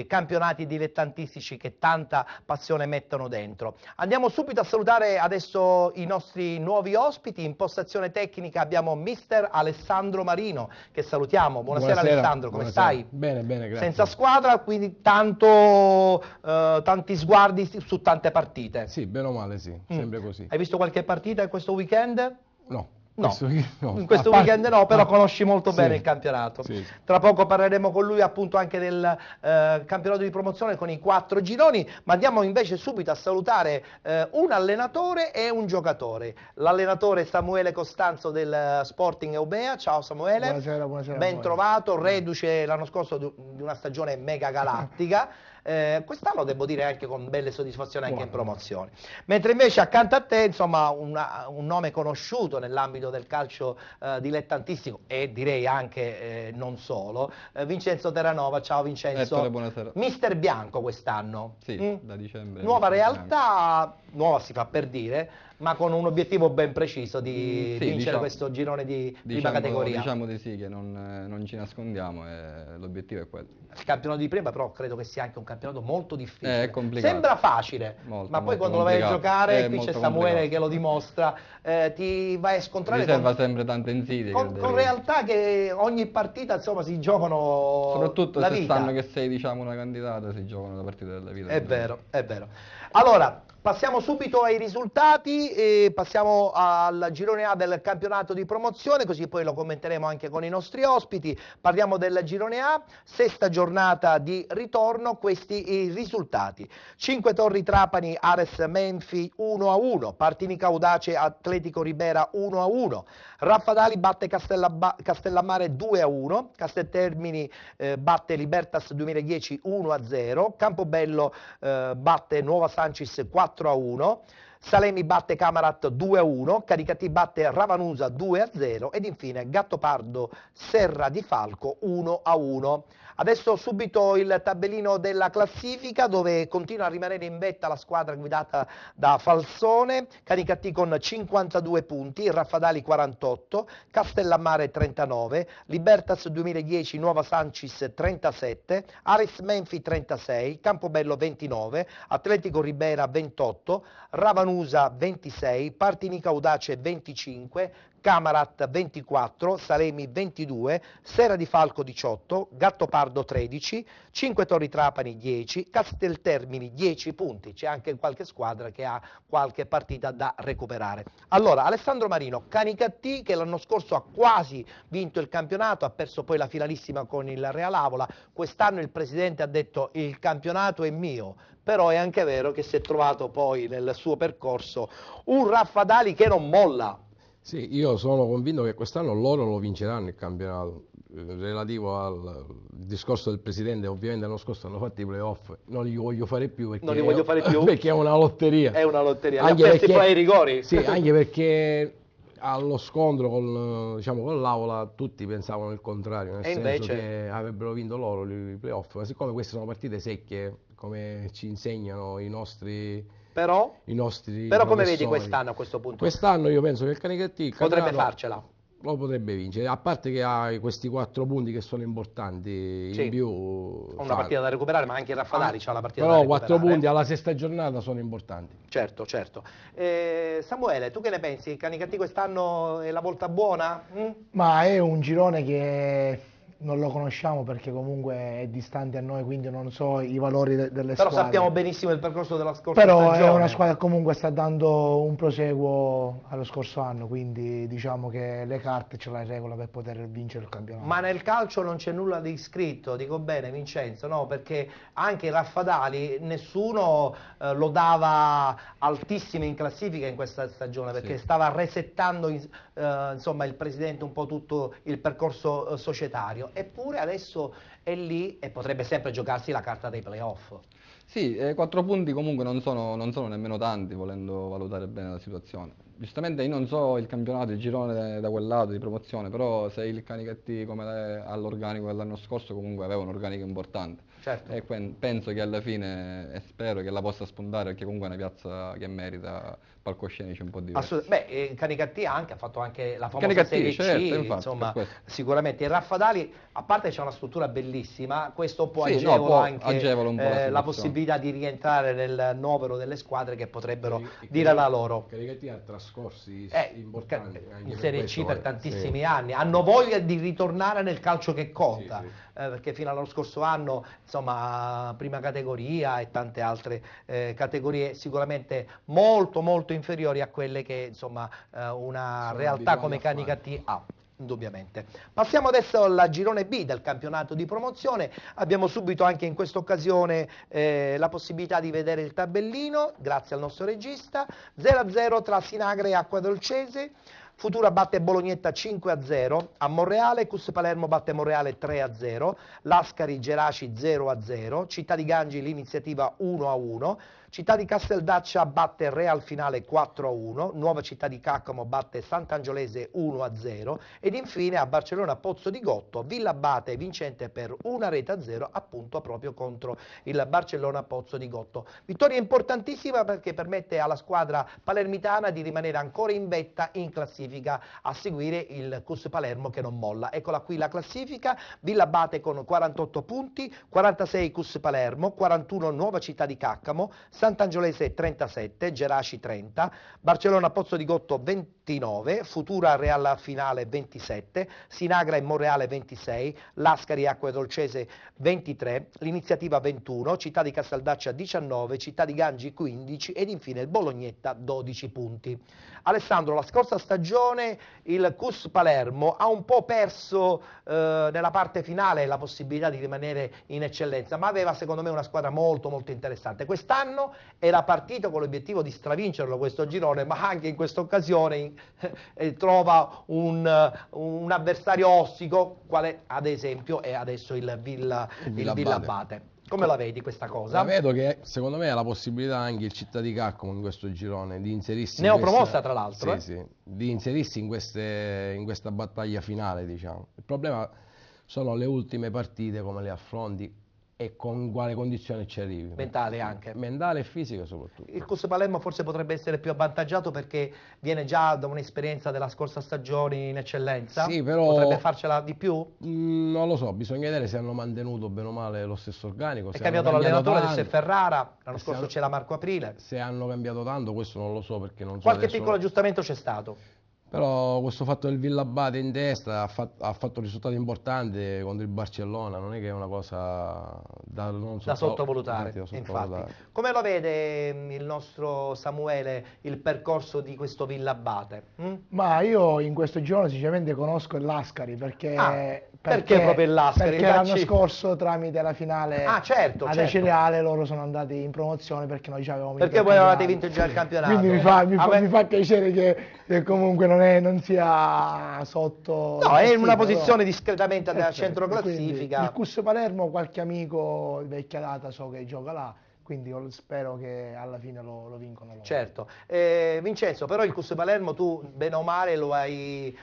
campionati dilettantistici che tanta passione mettono dentro. Andiamo subito a salutare adesso i nostri nuovi ospiti. In postazione tecnica abbiamo mister Alessandro Marini. Marino, che salutiamo. Buonasera Alessandro, come buonasera. stai? Bene, bene, grazie. Senza squadra, quindi tanti sguardi su tante partite. Sì, bene o male sì, sempre così. Hai visto qualche partita in questo weekend? No. No, no. in questo weekend no, però conosci molto bene il campionato. Sì. Tra poco parleremo con lui appunto anche del campionato di promozione con i 4 gironi, ma andiamo invece subito a salutare un allenatore e un giocatore. L'allenatore Samuele Costanzo del Sporting Eubea. Ciao Samuele. Buonasera, buonasera. Ben trovato, reduce l'anno scorso di una stagione mega galattica. Quest'anno devo dire anche con belle soddisfazioni anche in promozione, mentre invece accanto a te insomma un nome conosciuto nell'ambito del calcio dilettantistico e direi anche non solo, Vincenzo Terranova. Ciao Vincenzo. Buonasera. Mister Bianco quest'anno, Sì, da dicembre. nuova realtà, nuova si fa per dire, ma con un obiettivo ben preciso di vincere diciamo, questo girone di prima categoria. Diciamo di sì, che non ci nascondiamo e l'obiettivo è quello. Il campionato di prima però credo che sia anche un campionato molto difficile. È complicato. Sembra facile, Molto, ma poi molto quando lo vai a complicato. giocare, È qui c'è molto Samuele complicato. che lo dimostra, ti vai a scontrare Riserva sempre tante insidie. con realtà che ogni partita insomma si giocano Soprattutto la se vita. sanno che sei diciamo una candidata, si giocano la partita della vita. È vero, è vero. Allora, passiamo subito ai risultati e passiamo al girone A del campionato di promozione, così poi lo commenteremo anche con i nostri ospiti. Parliamo del girone A, sesta giornata di ritorno, questi i risultati. 5 Torri Trapani, Ares Menfi 1-1, Partinico Audace Atletico Ribera 1-1, Raffadali batte Castellammare 2-1, Casteltermini batte Libertas 2010 1-0, Campobello batte Nuova Sancis 4-1, Salemi batte Camarat 2-1, Caricati batte Ravanusa 2-0 ed infine Gattopardo Serra di Falco 1-1. Adesso subito il tabellino della classifica dove continua a rimanere in vetta la squadra guidata da Falsone, Caricati con 52 punti, Raffadali 48, Castellammare 39, Libertas 2010 Nuova Sancis 37, Aris Menfi 36, Campobello 29, Atletico Ribera 28, Ravanusa 26, Partinico Audace 25, Camarat 24, Salemi 22, Serra di Falco 18, Gattopardo 13, 5 Torri Trapani 10, Casteltermini 10 punti. C'è anche qualche squadra che ha qualche partita da recuperare. Allora, Alessandro Marino, Canicattì che l'anno scorso ha quasi vinto il campionato, ha perso poi la finalissima con il Real Avola, quest'anno il presidente ha detto il campionato è mio. Però è anche vero che si è trovato poi nel suo percorso un Raffadali che non molla. Sì, io sono convinto che quest'anno loro lo vinceranno il campionato. Relativo al discorso del presidente, ovviamente l'anno scorso hanno fatto i playoff, non li voglio fare più perché, Non li voglio fare più? perché è una lotteria. È una lotteria, Anche li ha persi perché- poi ai rigori. Sì, anche perché allo scontro con l'Avola tutti pensavano il contrario, nel E senso invece? che avrebbero vinto loro i playoff, ma siccome queste sono partite secche, come ci insegnano i nostri Però come vedi professori, quest'anno a questo punto? quest'anno io penso che il Canicattì Potrebbe farcela. lo potrebbe vincere, a parte che ha questi 4 punti che sono importanti Sì. in più. Una partita da recuperare, ma anche il Raffadali c'ha la partita da Però recuperare. 4 punti alla sesta giornata sono importanti. Certo, certo. Samuele, tu che ne pensi? Il Canicattì quest'anno è la volta buona? Ma è un girone che non lo conosciamo perché comunque è distante a noi, quindi non so i valori delle Però squadre. sappiamo benissimo il percorso della scorsa Però stagione. è una squadra che comunque sta dando un proseguo allo scorso anno, quindi diciamo che le carte ce l'ha in regola per poter vincere il campionato. Ma nel calcio non c'è nulla di scritto, dico bene Vincenzo, no? Perché anche i Raffadali nessuno lo dava altissimo in classifica in questa stagione, perché stava resettando insomma il presidente un po' tutto il percorso societario, eppure adesso è lì e potrebbe sempre giocarsi la carta dei playoff. Sì, 4 punti comunque non sono nemmeno tanti, volendo valutare bene la situazione. Giustamente io non so il campionato, il girone da quel lato di promozione, però se il Canicattì come all'organico dell'anno scorso comunque aveva un organico importante. Certo. E penso che alla fine, e spero che la possa spuntare, perché comunque è una piazza che merita palcoscenici un po' diversi. Canicattì ha fatto anche la famosa Canicattì, Serie C, certo, infatti, insomma, per questo. sicuramente. Il Raffadali, a parte c'è una struttura bellissima, questo può Sì, agevola no, può anche agevola un po' la la situazione. possibilità possibilità di rientrare nel novero delle squadre che potrebbero dire la loro. Carichetti ha trascorsi importanti anche In Serie C per questo, tantissimi anni, hanno voglia di ritornare nel calcio che conta, perché fino allo scorso anno, insomma, prima categoria e tante altre categorie sicuramente molto molto inferiori a quelle che, insomma, una sono realtà come Canicattì ha. Indubbiamente. Passiamo adesso al girone B del campionato di promozione. Abbiamo subito anche in questa occasione la possibilità di vedere il tabellino, grazie al nostro regista. 0-0 tra Sinagre e Acquadolcese. Futura batte Bolognetta 5-0, a Monreale Cus Palermo batte Monreale 3-0, Lascari Geraci 0-0, Città di Gangi l'Iniziativa 1-1, Città di Casteldaccia batte Real Finale 4-1, Nuova Città di Caccamo batte Sant'Angiolese 1-0 ed infine a Barcellona Pozzo di Gotto Villabate vincente per 1-0 appunto proprio contro il Barcellona Pozzo di Gotto. Vittoria importantissima perché permette alla squadra palermitana di rimanere ancora in vetta in classifica a seguire il Cus Palermo che non molla. Eccola qui la classifica: Villabate con 48 punti, 46 Cus Palermo, 41 Nuova Città di Caccamo, Sant'Angiolese 37, Geraci 30, Barcellona Pozzo di Gotto 29, Futura Real Finale 27, Sinagra e Monreale 26, Lascari e Acquedolcese 23, l'Iniziativa 21, Città di Casteldaccia 19, Città di Gangi 15 ed infine il Bolognetta 12 punti. Alessandro, la scorsa stagione il Cus Palermo ha un po' perso nella parte finale la possibilità di rimanere in eccellenza, ma aveva secondo me una squadra molto molto interessante. Quest'anno era partito con l'obiettivo di stravincerlo questo girone, ma anche in questa occasione trova un avversario ossico, quale ad esempio è adesso il Villabate. Come la vedi questa cosa? La vedo che secondo me ha la possibilità anche il Città di Caccamo in questo girone di inserirsi neopromossa tra l'altro, di inserirsi in questa battaglia finale, diciamo. Il problema sono le ultime partite, come le affronti e con quale condizione ci arrivi. Mentale anche. Mentale e fisica soprattutto. Il Cus Palermo forse potrebbe essere più avvantaggiato perché viene già da un'esperienza della scorsa stagione in eccellenza. Sì, però potrebbe farcela di più? Non lo so, bisogna vedere se hanno mantenuto bene o male lo stesso organico. È cambiato l'allenatore, adesso è Ferrara, l'anno se scorso c'era Marco Aprile. Se hanno cambiato tanto questo non lo so, perché non so Qualche adesso. piccolo aggiustamento c'è stato. Però questo fatto del Villabate in testa ha fatto risultati importanti contro il Barcellona, non è che è una cosa da sottovalutare. Infatti. Come lo vede il nostro Samuele il percorso di questo Villabate? Ma io in questo giorno sinceramente conosco il Lascari perché proprio il Lascari? Perché l'anno scorso tramite la finale certo. Cereale loro sono andati in promozione perché noi già avevamo vinto. Perché voi avevate vinto già il campionato. Quindi mi fa piacere che comunque non sia sotto. No, è in una posizione discretamente a centro classifica. Il Cus Palermo, qualche amico vecchia data so che gioca là. Quindi spero che alla fine lo vincono loro. Certo. Vincenzo, però il Cus Palermo tu bene o male lo hai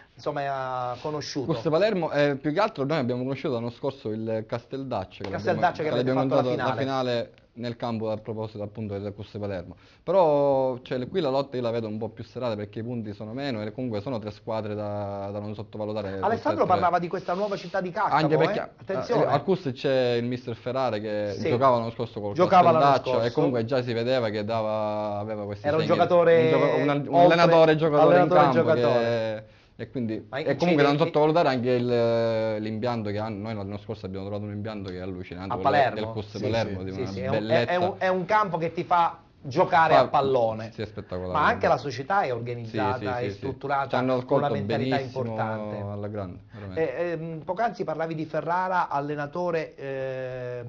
conosciuto. Cus Palermo, più che altro noi abbiamo conosciuto l'anno scorso il Casteldaccia che abbiamo incontrato la finale nel campo a proposito appunto del Cus Palermo. Però qui la lotta io la vedo un po' più serrata perché i punti sono meno e comunque sono tre squadre da non sottovalutare. Alessandro parlava di questa nuova Città di Caccamo, anche perché attenzione. Al Cus c'è il mister Ferrare che giocava l'anno scorso col Casteldaccia e comunque già si vedeva che aveva questi era un segni, giocatore un allenatore giocatore in campo e quindi comunque non sottovalutare anche l'impianto che hanno. Noi l'anno scorso abbiamo trovato un impianto che è allucinante, a Palermo. Del Cus Palermo, di una sì, bellezza. È un campo che ti fa giocare a pallone, sì, è spettacolare. Ma anche la società è organizzata, è strutturata con una mentalità importante. Alla grande, poc'anzi parlavi di Ferrara, allenatore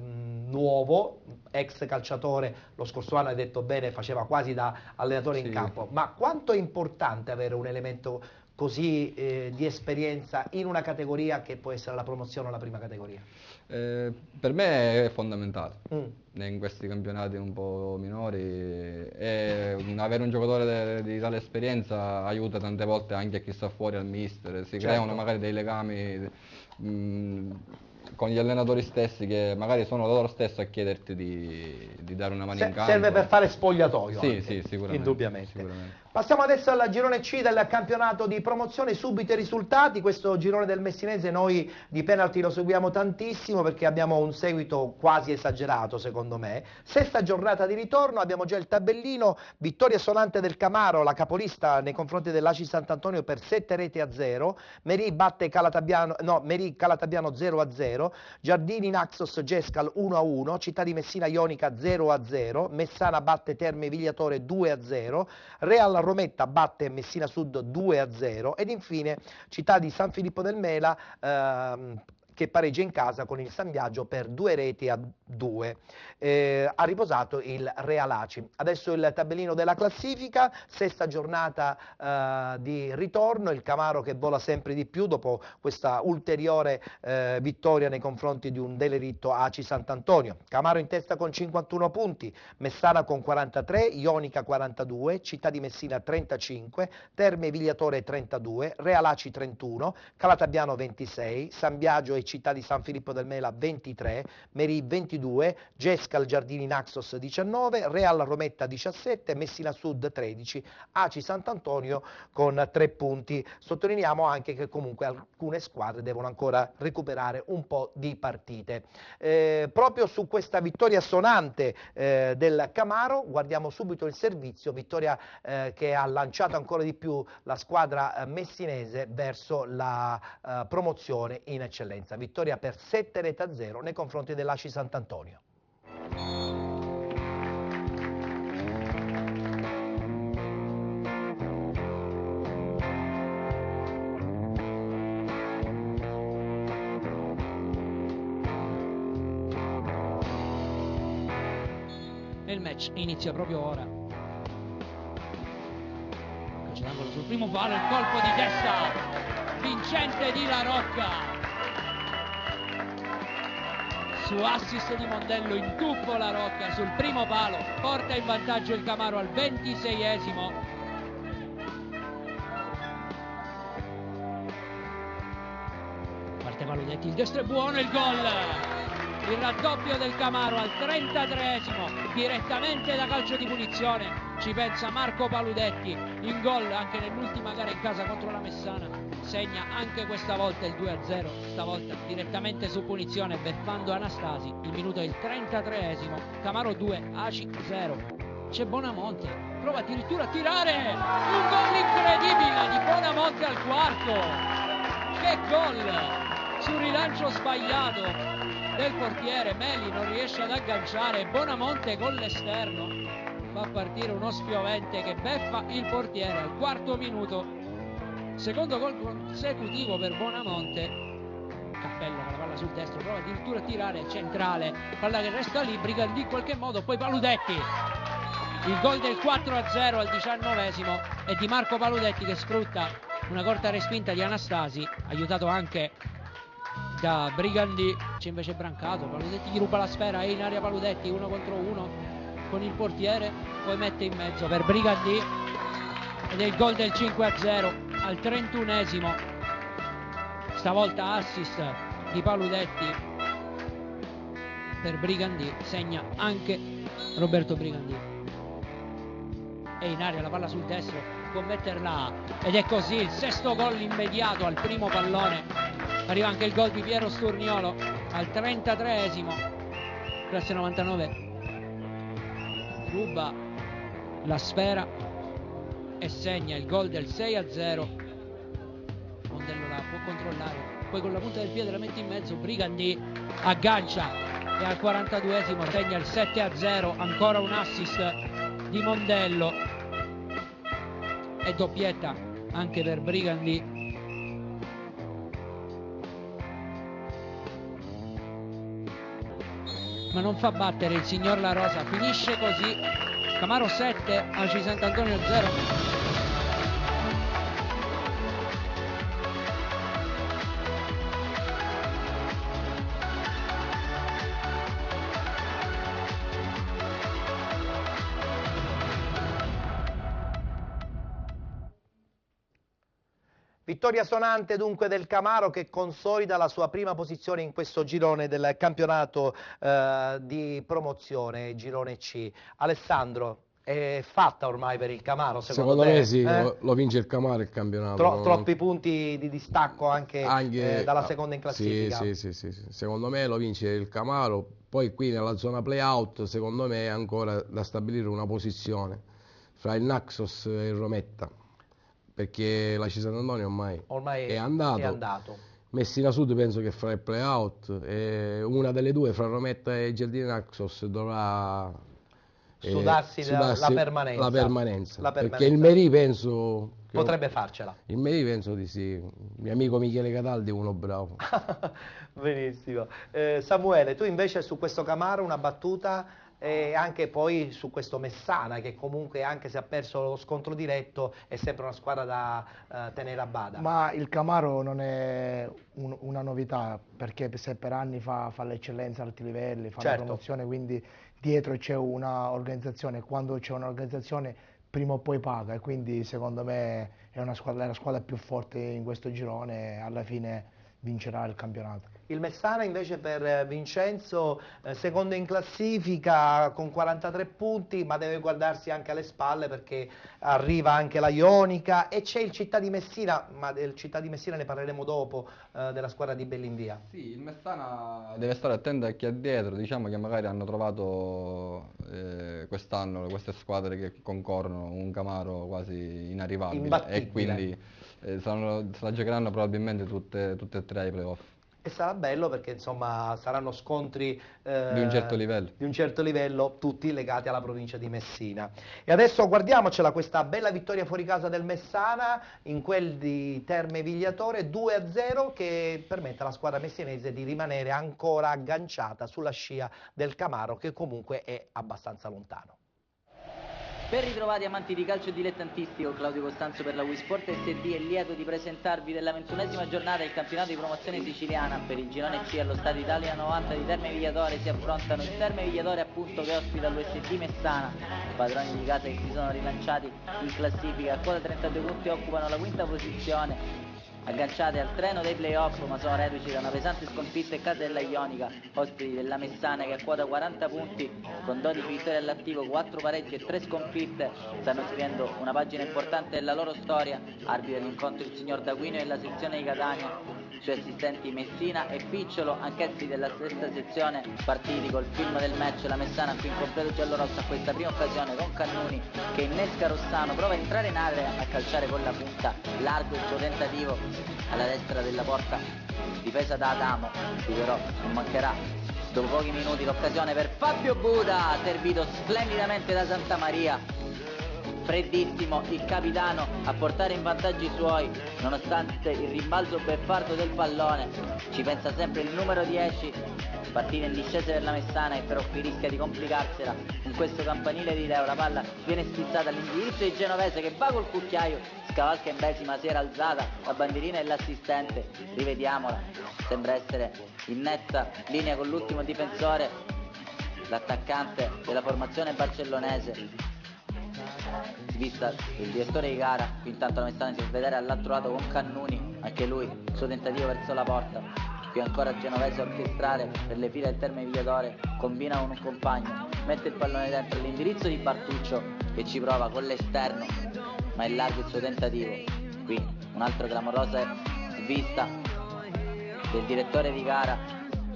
nuovo, ex calciatore, lo scorso anno hai detto bene, faceva quasi da allenatore in campo, ma quanto è importante avere un elemento così di esperienza in una categoria che può essere la promozione o la prima categoria? Per me è fondamentale in questi campionati un po' minori avere un giocatore di tale esperienza aiuta tante volte anche a chi sta fuori al mister, si creano magari dei legami con gli allenatori stessi, che magari sono loro stessi a chiederti di dare una mano in campo. Serve per fare spogliatoio. Sì, anche, sì, sicuramente. Indubbiamente. Sicuramente. Passiamo adesso al girone C del campionato di promozione, subito i risultati. Questo girone del Messinese noi di penalty lo seguiamo tantissimo perché abbiamo un seguito quasi esagerato secondo me. Sesta giornata di ritorno, abbiamo già il tabellino, vittoria sonante del Camaro, la capolista nei confronti dell'Aci Sant'Antonio per 7-0, Merì batte Calatabiano 0-0, Giardini Naxos Gescal 1-1, Città di Messina Ionica 0-0, Messana batte Terme Vigliatore 2-0, Real Rometta batte Messina Sud 2-0 ed infine Città di San Filippo del Mela che pareggia in casa con il San Biagio per 2-2. Ha riposato il Real Aci. Adesso il tabellino della classifica, sesta giornata di ritorno, il Camaro che vola sempre di più dopo questa ulteriore vittoria nei confronti di un Deleritto Aci Sant'Antonio. Camaro in testa con 51 punti, Messana con 43, Ionica 42, Città di Messina 35, Terme Vigliatore 32, Real Aci 31, Calatabiano 26, San Biagio e Città di San Filippo del Mela 23, Merì 22, Gescal Giardini Naxos 19, Real Rometta 17, Messina Sud 13, Aci Sant'Antonio con 3 punti. Sottolineiamo anche che comunque alcune squadre devono ancora recuperare un po' di partite. Proprio su questa vittoria sonante del Camaro guardiamo subito il servizio, vittoria che ha lanciato ancora di più la squadra messinese verso la promozione in eccellenza. Vittoria per 7-0 nei confronti dell'Aci Sant'Antonio. E il match inizia proprio ora. Calcio d'angolo sul primo palo, il colpo di testa vincente di La Rocca. Su assist di Mondello in tuffo La Rocca sul primo palo, porta in vantaggio il Camaro al 26esimo. Parte Paludetti, il destro è buono, il gol! Il raddoppio del Camaro al 33esimo, direttamente da calcio di punizione, ci pensa Marco Paludetti, in gol anche nell'ultima gara in casa contro la Messana, segna anche questa volta il 2-0, stavolta direttamente su punizione beffando Anastasi, il minuto è il 33esimo, Camaro 2, Aci 0, c'è Bonamonte, prova addirittura a tirare, un gol incredibile di Bonamonte al quarto, che gol, sul rilancio sbagliato del portiere, Meli non riesce ad agganciare, Bonamonte con l'esterno fa partire uno spiovente che beffa il portiere al quarto minuto, secondo gol consecutivo per Bonamonte. Cappello con la palla sul destro, prova addirittura a tirare centrale, palla che resta lì, Brigandì in qualche modo, poi Paludetti, il gol del 4-0 al 19esimo è di Marco Paludetti che sfrutta una corta respinta di Anastasi, aiutato anche da Brigandì, c'è invece Brancato, Paludetti gli ruba la sfera, è in area Paludetti, 1 contro 1 con il portiere, poi mette in mezzo per Brigandì ed è il gol del 5-0 al 31esimo, stavolta assist di Paludetti per Brigandì, segna anche Roberto Brigandì, è in area la palla sul destro, può metterla ed è così il sesto gol immediato al primo pallone. Arriva anche il gol di Piero Sturniolo al 33esimo, classe 99, ruba la sfera e segna il gol del 6-0. Mondello la può controllare, poi con la punta del piede la mette in mezzo, Brigandì aggancia e al 42esimo segna il 7-0, ancora un assist di Mondello e doppietta anche per Brigandì. Ma non fa battere il signor La Rosa, finisce così, Camaro 7, Aci Sant'Antonio 0. Vittoria sonante dunque del Camaro, che consolida la sua prima posizione in questo girone del campionato di promozione, girone C. Alessandro, è fatta ormai per il Camaro, secondo te? Me sì, lo vince il Camaro il campionato. Troppi punti di distacco anche dalla seconda in classifica. Sì. Secondo me lo vince il Camaro. Poi qui nella zona play-out, secondo me è ancora da stabilire una posizione fra il Naxos e il Rometta, perché la Cisa D'Antonio ormai è andato. Messina Sud penso che farà il play-out, e una delle due, fra Rometta e Giardini Naxos, dovrà sudarsi la permanenza. Perché il Merì penso che potrebbe farcela. Il Merì penso di sì. Il mio amico Michele Cataldi è uno bravo. Benissimo. Samuele, tu invece su questo Camaro una battuta, e anche poi su questo Messana, che comunque, anche se ha perso lo scontro diretto, è sempre una squadra da tenere a bada. Ma il Camaro non è una novità, perché se per anni fa l'eccellenza a alti livelli, fa la promozione, quindi dietro c'è una organizzazione. Quando c'è un'organizzazione prima o poi paga, e quindi secondo me è la squadra più forte in questo girone, e alla fine vincerà il campionato. Il Messana invece per Vincenzo, secondo in classifica con 43 punti, ma deve guardarsi anche alle spalle, perché arriva anche la Ionica e c'è il Città di Messina, ma del Città di Messina ne parleremo dopo, della squadra di Bellinvia. Sì, il Messana deve stare attento a chi è dietro, diciamo che magari hanno trovato quest'anno queste squadre che concorrono un Camaro quasi inarrivabile, e quindi se la giocheranno probabilmente tutte e tre ai playoff. E sarà bello, perché insomma saranno scontri di un certo livello, tutti legati alla provincia di Messina. E adesso guardiamocela questa bella vittoria fuori casa del Messana in quel di Terme Vigliatore, 2-0, che permette alla squadra messinese di rimanere ancora agganciata sulla scia del Camaro, che comunque è abbastanza lontano. Ben ritrovati amanti di calcio dilettantistico, Claudio Costanzo per la Wisport SD è lieto di presentarvi della 21esima giornata del campionato di promozione siciliana. Per il girone C allo Stadio Italia 90 di Terme Vigliatore si affrontano il Terme Vigliatore, appunto, che ospita l'USD Messana, padroni di casa che si sono rilanciati in classifica. A quota 32 punti occupano la quinta posizione, agganciate al treno dei playoff, ma sono reduci da una pesante sconfitta in casa della Ionica, ospiti della Messana, che a quota 40 punti con 12 vittorie all'attivo, 4 pareggi e 3 sconfitte stanno scrivendo una pagina importante della loro storia. Arbitra l'incontro il signor D'Aquino e la sezione di Catania, sui assistenti Messina e Picciolo, anch'essi della stessa sezione, partiti col film del match. La Messana qui in completo giallorosso a questa prima occasione con Cannuni che innesca Rossano, prova a entrare in area, a calciare con la punta, largo il suo tentativo alla destra della porta, difesa da Adamo, qui però non mancherà dopo pochi minuti l'occasione per Fabio Buda, servito splendidamente da Santamaria. Freddissimo il capitano a portare in vantaggio i suoi, nonostante il rimbalzo beffardo del pallone. Ci pensa sempre il numero 10, partita in discesa per la Messana, e però qui rischia di complicarsela in questo campanile di Leo. La palla viene spizzata all'indirizzo di Genovese, che va col cucchiaio, scavalca in besi, ma si era alzata la bandierina dell'assistente. Rivediamola, sembra essere in netta linea con l'ultimo difensore, l'attaccante della formazione barcellonese. Vista il direttore di gara, qui intanto la Messana si vedere all'altro lato con Cannuni, anche lui il suo tentativo verso la porta. Qui ancora Genovese a orchestrare per le file del Terme Vigliatore, combina con un compagno, mette il pallone dentro all'indirizzo di Bartuccio, che ci prova con l'esterno, ma è largo il suo tentativo. Qui un'altra clamorosa svista del direttore di gara,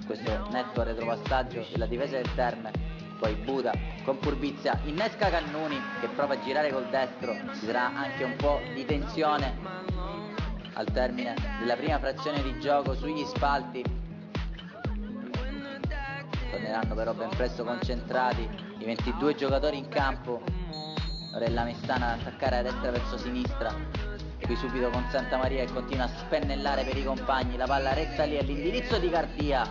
questo netto retropassaggio della difesa del Terme. Poi Buda con furbizia innesca Cannuni, che prova a girare col destro. Ci sarà anche un po' di tensione al termine della prima frazione di gioco sugli spalti. Torneranno però ben presto concentrati i 22 giocatori in campo. Ora è la Messana ad attaccare a destra verso sinistra, qui subito con Santamaria che continua a spennellare per i compagni. La palla resta lì all'indirizzo di Cardia,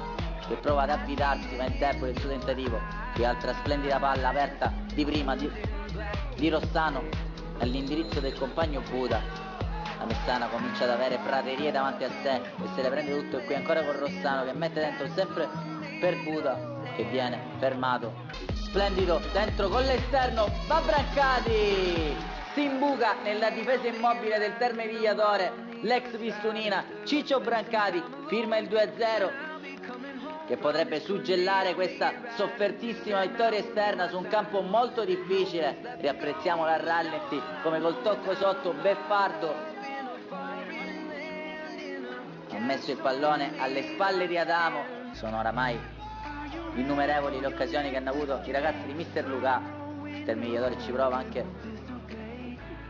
che prova ad avvitarsi, ma è debole il suo tentativo. Qui altra splendida palla aperta di prima di Rossano all'indirizzo del compagno Buda. La Messana comincia ad avere praterie davanti a sé e se le prende tutto, e qui ancora con Rossano che mette dentro sempre per Buda, che viene fermato. Splendido dentro con l'esterno, va Brancati, si imbuca nella difesa immobile del Terme Vigliatore l'ex Vistunina. Ciccio Brancati firma il 2-0 che potrebbe suggellare questa soffertissima vittoria esterna su un campo molto difficile. Riapprezziamo la rallenti come col tocco sotto Beffardo ha messo il pallone alle spalle di Adamo. Sono oramai innumerevoli le occasioni che hanno avuto i ragazzi di Mister Luca. Il Terme Vigliatore ci prova anche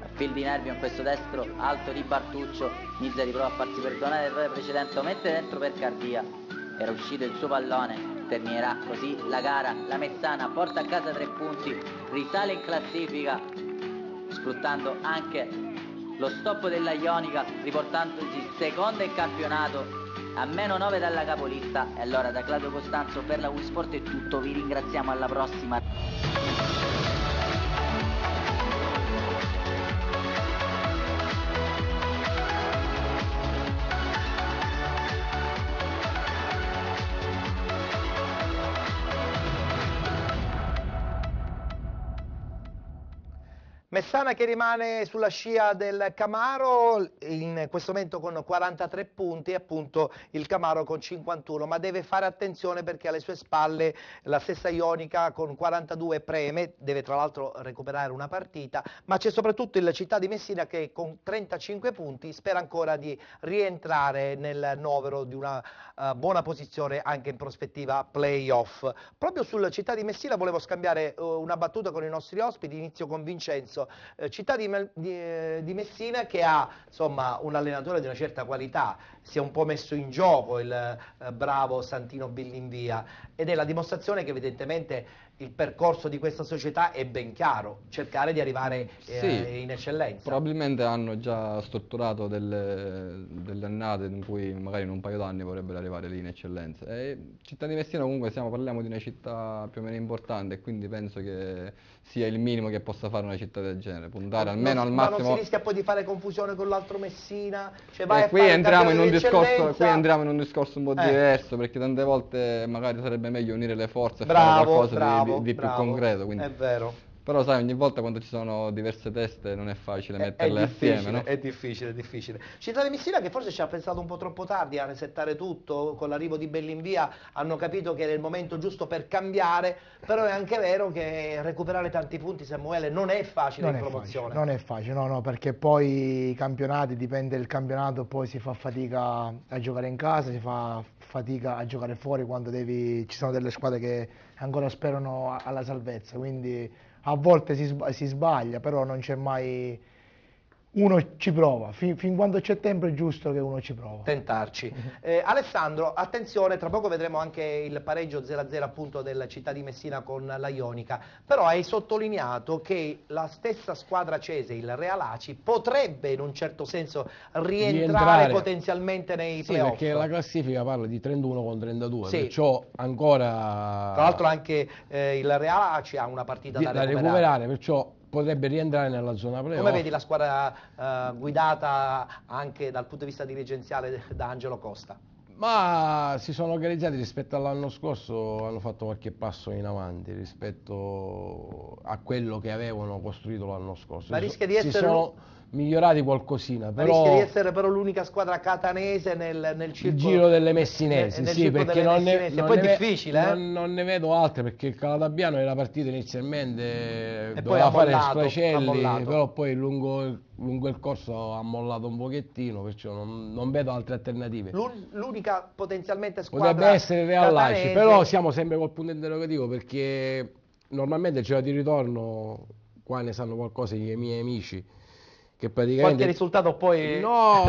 a fil di nervio in questo destro alto di Bartuccio. Mizzari prova a farsi perdonare l'errore precedente, lo mette dentro per Cardia. Era uscito il suo pallone, terminerà così la gara. La Mezzana porta a casa 3 punti, risale in classifica sfruttando anche lo stop della Ionica, riportandosi seconda in campionato a -9 dalla capolista. E allora da Claudio Costanzo per la Wisport è tutto, vi ringraziamo, alla prossima. Messana che rimane sulla scia del Camaro, in questo momento con 43 punti e appunto il Camaro con 51, ma deve fare attenzione perché alle sue spalle la stessa Ionica con 42 preme, deve tra l'altro recuperare una partita, ma c'è soprattutto il Città di Messina che con 35 punti spera ancora di rientrare nel novero di una buona posizione anche in prospettiva play-off. Proprio sul Città di Messina volevo scambiare una battuta con i nostri ospiti, inizio con Vincenzo. Città di Messina che ha insomma un allenatore di una certa qualità, si è un po' messo in gioco il bravo Santino Billinvia ed è la dimostrazione che evidentemente il percorso di questa società è ben chiaro, cercare di arrivare in eccellenza. Probabilmente hanno già strutturato delle annate in cui magari in un paio d'anni vorrebbero arrivare lì in eccellenza. E Città di Messina comunque parliamo di una città più o meno importante e quindi penso che sia il minimo che possa fare una città del genere, puntare almeno al massimo. Ma non si rischia poi di fare confusione con l'altro Messina? Cioè vai qui entriamo in un discorso un po' diverso, perché tante volte magari sarebbe meglio unire le forze e fare qualcosa di più concreto. Quindi. È vero. Però sai, ogni volta quando ci sono diverse teste non è facile metterle assieme, no? È difficile. Città di Messina che forse ci ha pensato un po' troppo tardi a resettare tutto, con l'arrivo di Bellinvia hanno capito che era il momento giusto per cambiare, però è anche vero che recuperare tanti punti, Samuele, non è facile in promozione. Non è facile, no, perché poi i campionati, dipende dal campionato, poi si fa fatica a giocare in casa, si fa fatica a giocare fuori quando ci sono delle squadre che ancora sperano alla salvezza, quindi a volte si sbaglia, però non c'è mai, uno ci prova, fin quando c'è tempo è giusto che uno ci prova. Tentarci. Alessandro, attenzione, tra poco vedremo anche il pareggio 0-0 appunto della Città di Messina con la Ionica, però hai sottolineato che la stessa squadra cese, il Real Aci, potrebbe in un certo senso rientrare potenzialmente nei playoff. Sì, perché la classifica parla di 31 con 32, perciò ancora... Tra l'altro anche il Real Aci ha una partita da recuperare, perciò potrebbe rientrare nella zona playoff. Come vedi la squadra guidata anche dal punto di vista dirigenziale da Angelo Costa? Ma si sono organizzati rispetto all'anno scorso, hanno fatto qualche passo in avanti rispetto a quello che avevano costruito l'anno scorso. Ma rischia di essere... Si sono migliorati qualcosina, però... rischia di essere però l'unica squadra catanese nel circolo... Il giro delle messinesi, sì, perché non è difficile, non ne vedo altre, perché il Calatabbiano era partito inizialmente, doveva fare Sfracelli, però poi lungo il corso ha mollato un pochettino, perciò non vedo altre alternative. L'unica potenzialmente squadra potrebbe essere Real Aci, però siamo sempre col punto interrogativo, perché normalmente il giro di ritorno, qua ne sanno qualcosa i miei amici, che praticamente... Qualche risultato poi... No,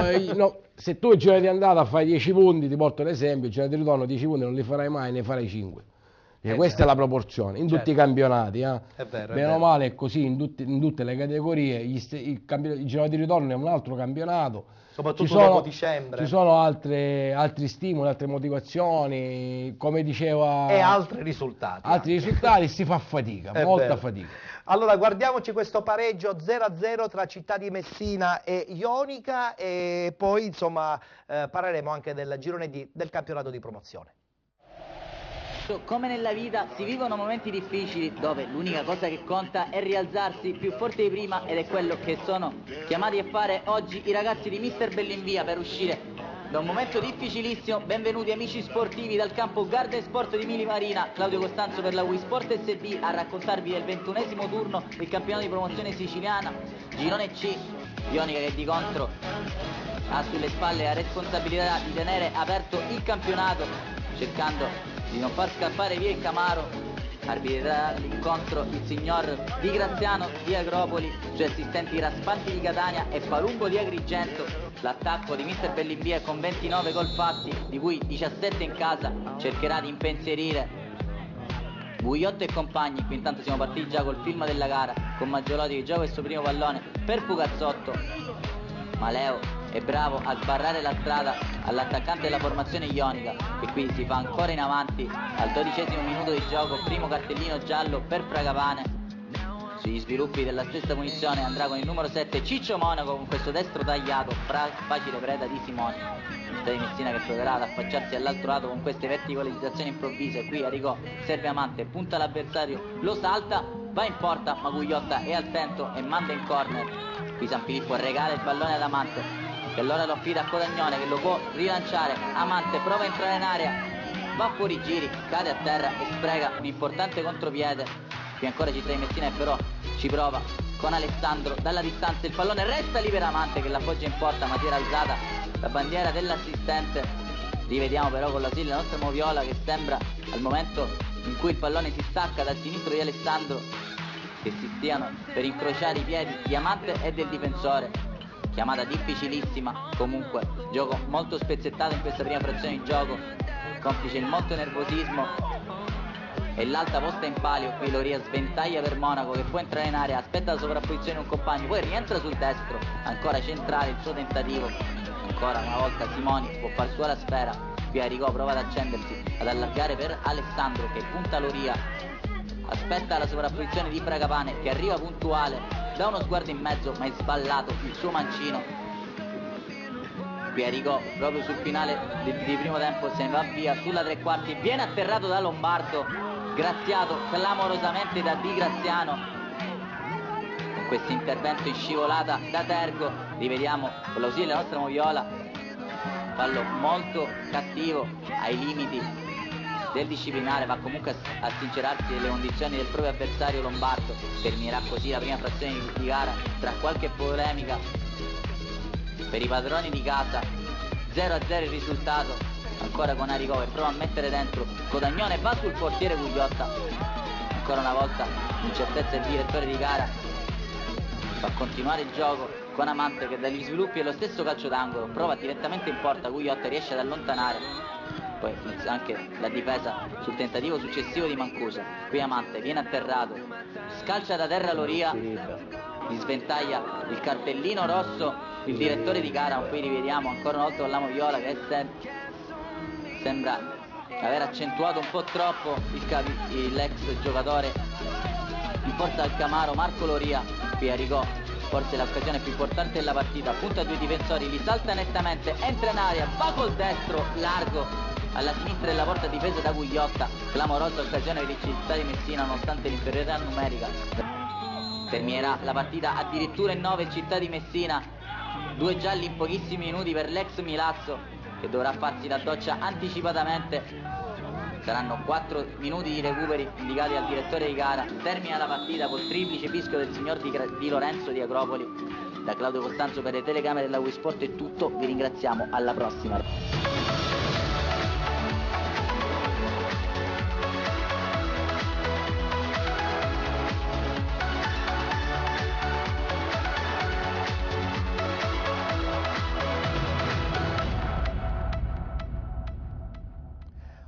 se tu il giro di andata fai 10 punti, ti porto l'esempio, il giro di ritorno 10 punti non li farai mai, ne farai 5. Questa è la proporzione, in tutti i campionati. È vero, bene o male è così, in tutte le categorie, il giro di ritorno è un altro campionato. Soprattutto dopo dicembre. Ci sono altri stimoli, altre motivazioni, come diceva... E altri risultati. Si fa fatica, molta fatica. Allora guardiamoci questo pareggio 0-0 tra Città di Messina e Ionica e poi insomma parleremo anche del girone D del campionato di promozione. calcio, come nella vita, si vivono momenti difficili dove l'unica cosa che conta è rialzarsi più forte di prima, ed è quello che sono chiamati a fare oggi i ragazzi di Mister Bellinvia per uscire da un momento difficilissimo. Benvenuti amici sportivi dal campo Garden Sport di Mili Marina, Claudio Costanzo per la Wisport SD a raccontarvi del 21esimo turno del campionato di promozione siciliana, girone C. Ionica che di contro ha sulle spalle la responsabilità di tenere aperto il campionato, cercando di non far scappare via il Camaro. Arbitrerà l'incontro il signor Di Graziano di Agropoli, sui assistenti Raspanti di Catania e Palumbo di Agrigento. L'attacco di Mister Bellinvia con 29 gol fatti, di cui 17 in casa, cercherà di impensierire Gugliotto e compagni. Qui intanto siamo partiti già col film della gara, con Maggiolotti che gioca questo primo pallone per Fugazzotto, ma Leo è bravo a sbarrare la strada all'attaccante della formazione ionica, che qui si fa ancora in avanti al 12esimo minuto di gioco. Primo cartellino giallo per Fragapane. Sugli sviluppi della stessa punizione andrà con il numero 7 Ciccio Monaco, con questo destro tagliato, facile preda di Simoni. Città di Messina che proverà ad affacciarsi all'altro lato con queste verticalizzazioni improvvise. Qui Aricò serve Amante, punta l'avversario, lo salta, va in porta, ma Gugliotta è attento e manda in corner. Qui San Filippo regala il pallone ad Amante, che allora lo affida a Codagnone, che lo può rilanciare. Amante prova a entrare in area, va fuori giri, cade a terra e spreca un importante contropiede. Qui ancora Città di Messina, e però ci prova con Alessandro dalla distanza, il pallone resta lì per Amante che l'appoggia in porta, ma si era alzata la bandiera dell'assistente. Rivediamo però con l'ausilio la nostra Moviola, che sembra al momento in cui il pallone si stacca dal sinistro di Alessandro che si stiano per incrociare i piedi di Amante e del difensore. Chiamata difficilissima, comunque gioco molto spezzettato in questa prima frazione di gioco, complice il molto nervosismo e l'alta posta in palio. Qui Loria sventaglia per Monaco, che può entrare in area, aspetta la sovrapposizione di un compagno, poi rientra sul destro, ancora centrale il suo tentativo, ancora una volta Simoni può far sua la sfera. Qui Aricò prova ad accendersi, ad allargare per Alessandro che punta Loria, aspetta la sovrapposizione di Fragapane che arriva puntuale, dà uno sguardo in mezzo ma è sballato il suo mancino. Qui Aricò proprio sul finale di primo tempo se ne va via sulla tre quarti, viene atterrato da Lombardo, graziato clamorosamente da Di Graziano. Con questo intervento in scivolata da Tergo, rivediamo con l'ausilio della nostra Moviola, fallo molto cattivo ai limiti del disciplinare, va comunque a sincerarsi delle condizioni del proprio avversario Lombardo. Terminerà così la prima frazione di gara, tra qualche polemica per i padroni di casa. 0-0 il risultato, ancora con Aricò che prova a mettere dentro Codagnone, va sul portiere Gugliotta, ancora una volta l'incertezza del direttore di gara, fa continuare il gioco con Amante che dagli sviluppi dello stesso calcio d'angolo prova direttamente in porta, Gugliotta riesce ad allontanare, poi anche la difesa sul tentativo successivo di Mancuso. Qui Amante viene atterrato, scalcia da terra Loria, gli sventaglia il cartellino rosso il direttore di gara. Qui rivediamo ancora una volta con la Moviola che sembra aver accentuato un po' troppo l'ex giocatore in porta al Camaro Marco Loria. Qui Aricò, forse l'occasione più importante della partita, punta a due difensori, li salta nettamente, entra in aria, va col destro largo alla sinistra della porta difesa da Gugliotta. Clamorosa occasione per il Città di Messina nonostante l'inferiorità numerica. Terminerà la partita addirittura in 9 Città di Messina, 2 gialli in pochissimi minuti per l'ex Milazzo che dovrà farsi la doccia anticipatamente. Saranno 4 minuti di recuperi indicati dal direttore di gara. Termina la partita col triplice fischio del signor Di Lorenzo di Agropoli. Da Claudio Costanzo per le telecamere della Wisport è tutto, vi ringraziamo, alla prossima.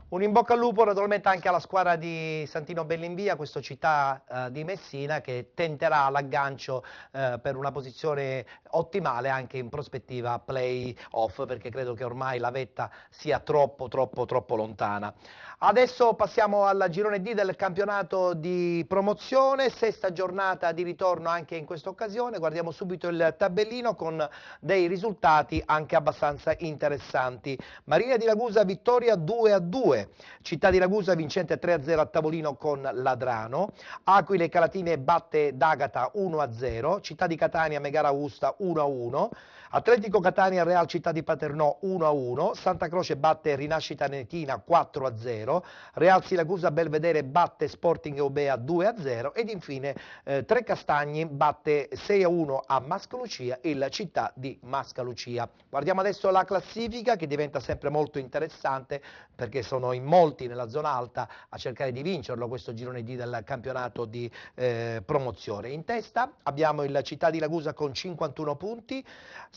Un in bocca al lupo naturalmente anche alla squadra di Santino Bellinvia, questo Città di Messina, che tenterà l'aggancio per una posizione ottimale anche in prospettiva play-off, perché credo che ormai la vetta sia troppo lontana. Adesso passiamo al girone D del campionato di promozione, sesta giornata di ritorno anche in questa occasione. Guardiamo subito il tabellino con dei risultati anche abbastanza interessanti. Marina di Ragusa vittoria 2-2. 2. Città di Ragusa vincente 3-0 a tavolino con Ladrano. Aquile Calatine batte D'Agata 1-0. Città di Catania Megara Augusta 1-1. Atletico Catania Real Città di Paternò 1-1, Santa Croce batte Rinascita Netina 4-0, Real Siracusa Belvedere batte Sporting Eubea 2-0 ed infine Trecastagni batte 6-1 a Mascalucia il Città di Mascalucia. Guardiamo adesso la classifica che diventa sempre molto interessante perché sono in molti nella zona alta a cercare di vincerlo questo girone D del campionato di promozione. In testa abbiamo il Città di Ragusa con 51 punti,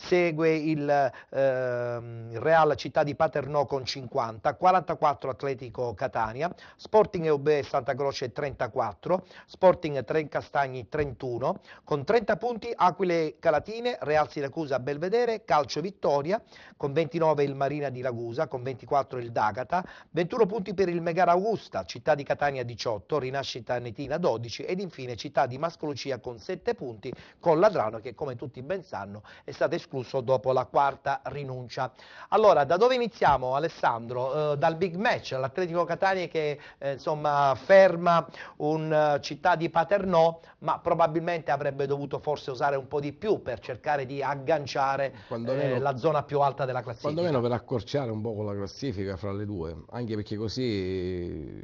segue il Real Città di Paternò con 50, 44 Atletico Catania, Sporting Eubea Santa Croce 34, Sporting Trecastagni 31, con 30 punti Aquile Calatine, Real Siracusa Belvedere, Calcio Vittoria, con 29 il Marina di Ragusa, con 24 il D'Agata, 21 punti per il Megara Augusta, Città di Catania 18, Rinascita Netina 12 ed infine Città di Mascalucia con 7 punti con Ladrano che come tutti ben sanno è stato escluso dopo la quarta rinuncia. Allora, da dove iniziamo Alessandro? Dal big match, l'Atletico Catania che insomma ferma un Città di Paternò, ma probabilmente avrebbe dovuto forse usare un po' di più per cercare di agganciare la zona più alta della classifica. Quando meno per accorciare un po' la classifica fra le due, anche perché così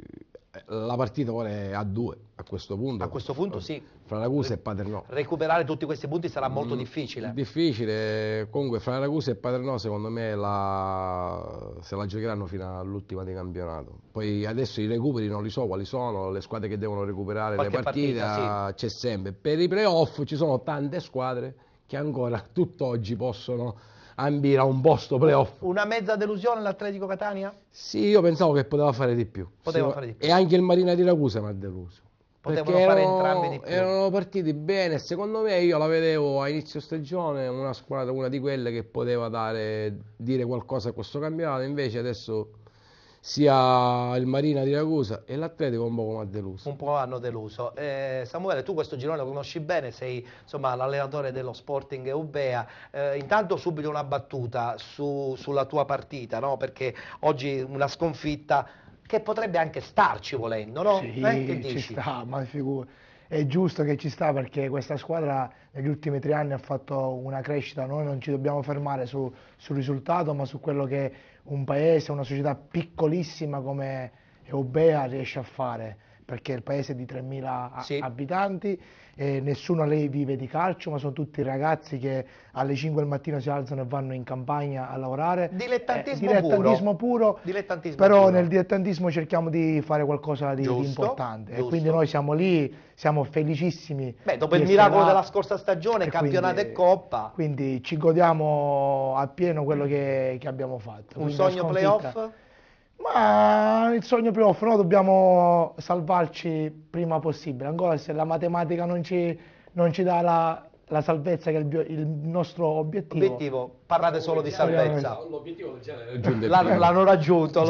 la partita ora è a 2 a questo punto. A questo punto sì. Fra Ragusa e Paternò. Recuperare tutti questi punti sarà molto difficile. Difficile, comunque fra Ragusa e Paternò secondo me se la giocheranno fino all'ultima di campionato. Poi adesso i recuperi non li so quali sono, le squadre che devono recuperare le partite, sì. C'è sempre. Per i playoff ci sono tante squadre che ancora tutt'oggi possono ambire a un posto playoff. Una mezza delusione l'Atletico Catania? Sì, io pensavo che poteva fare di più. Fare di più. E anche il Marina di Ragusa mi ha deluso. Potevano fare entrambi di più. Erano partiti bene, secondo me io la vedevo a inizio stagione una squadra, una di quelle che poteva dire qualcosa a questo campionato, invece adesso sia il Marina di Ragusa e l'Atletico un po' come ha deluso. Un po' hanno deluso. Samuele, tu questo girone lo conosci bene, sei insomma l'allenatore dello Sporting Eubea. Intanto subito una battuta sulla tua partita, no? Perché oggi una sconfitta che potrebbe anche starci volendo, no? Sì, che dici? ci sta, ma è giusto che ci sta perché questa squadra negli ultimi 3 anni ha fatto una crescita, noi non ci dobbiamo fermare sul risultato ma su quello che un paese, una società piccolissima come Eubea riesce a fare, perché il paese è di 3.000 abitanti e nessuno lì vive di calcio, ma sono tutti ragazzi che alle 5 del mattino si alzano e vanno in campagna a lavorare. Dilettantismo puro. Però nel dilettantismo cerchiamo di fare qualcosa di importante. E quindi noi siamo lì, siamo felicissimi. Dopo il miracolo della scorsa stagione, campionato e coppa. Quindi ci godiamo appieno quello che abbiamo fatto. Un sogno playoff? Ma il sogno playoff noi dobbiamo salvarci prima possibile, ancora se la matematica non ci dà la salvezza che è il nostro obiettivo. Parlate solo di salvezza. L'obiettivo l'hanno raggiunto,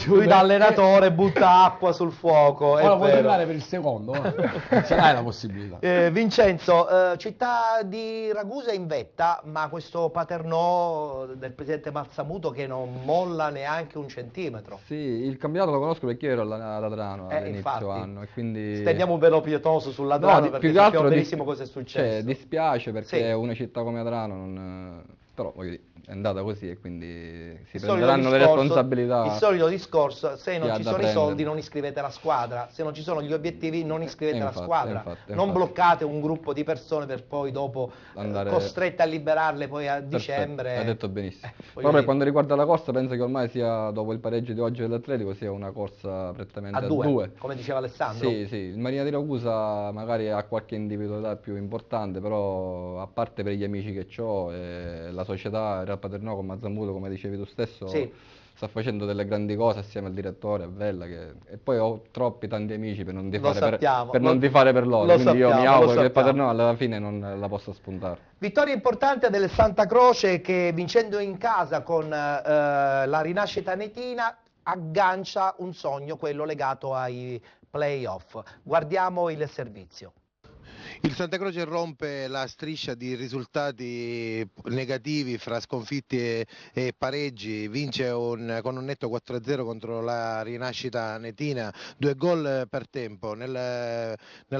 lui da allenatore butta acqua sul fuoco. Ora puoi andare per il secondo, ce l'hai la possibilità. Vincenzo, Città di Ragusa è in vetta, ma questo Paternò del presidente Mazzamuto che non molla neanche un centimetro. Sì, il campionato lo conosco perché io ero a Ladrano all'inizio anno e quindi... Stendiamo un velo pietoso sul Ladrano perché sappiamo benissimo cosa è successo. Dispiace perché una città come Ladrano però è andata così e quindi si prenderanno le responsabilità. Il solito discorso, se non ci sono i soldi non iscrivete la squadra, se non ci sono gli obiettivi non iscrivete la squadra, non bloccate un gruppo di persone per poi dopo costrette a liberarle poi a dicembre. Hai detto benissimo. Però per quanto riguarda la corsa penso che ormai sia, dopo il pareggio di oggi dell'Atletico, sia una corsa prettamente a due. Come diceva Alessandro. Sì, il Marina di Ragusa magari ha qualche individualità più importante, però a parte per gli amici che ho, la società Real Paternò con Mazzamuto, come dicevi tu stesso, sta facendo delle grandi cose assieme al direttore, a Vella, e poi ho tanti amici per non tifare per loro, quindi io mi auguro che il Paternò alla fine non la possa spuntare. Vittoria importante del Santa Croce che vincendo in casa con la Rinascita Netina aggancia un sogno, quello legato ai playoff. Guardiamo il servizio. Il Santa Croce rompe la striscia di risultati negativi fra sconfitti e pareggi, vince con un netto 4-0 contro la Rinascita Netina, 2 gol per tempo. Nella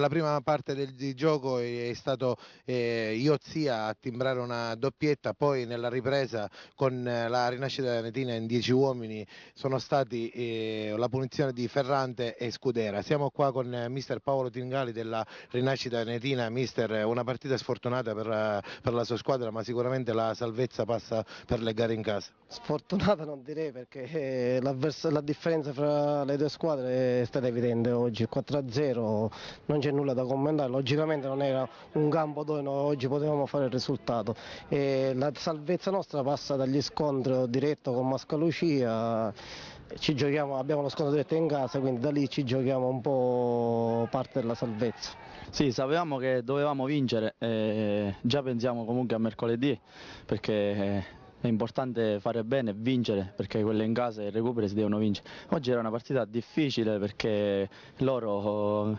prima parte di gioco è stato Iozia a timbrare una doppietta, poi nella ripresa con la Rinascita Netina in 10 uomini sono stati la punizione di Ferrante e Scudera. Siamo qua con mister Paolo Tingali della Rinascita Netina. Mister, una partita sfortunata per la sua squadra, ma sicuramente la salvezza passa per le gare in casa. Sfortunata non direi, perché la differenza fra le due squadre è stata evidente oggi. 4-0, non c'è nulla da commentare, logicamente non era un campo dove noi oggi potevamo fare il risultato. E la salvezza nostra passa dagli scontri diretto con Mascalucia. Ci giochiamo, abbiamo lo scontro diretto in casa, quindi da lì ci giochiamo un po' parte della salvezza. Sì, sapevamo che dovevamo vincere, già pensiamo comunque a mercoledì, perché è importante fare bene e vincere, perché quelle in casa e i recuperi si devono vincere. Oggi era una partita difficile perché loro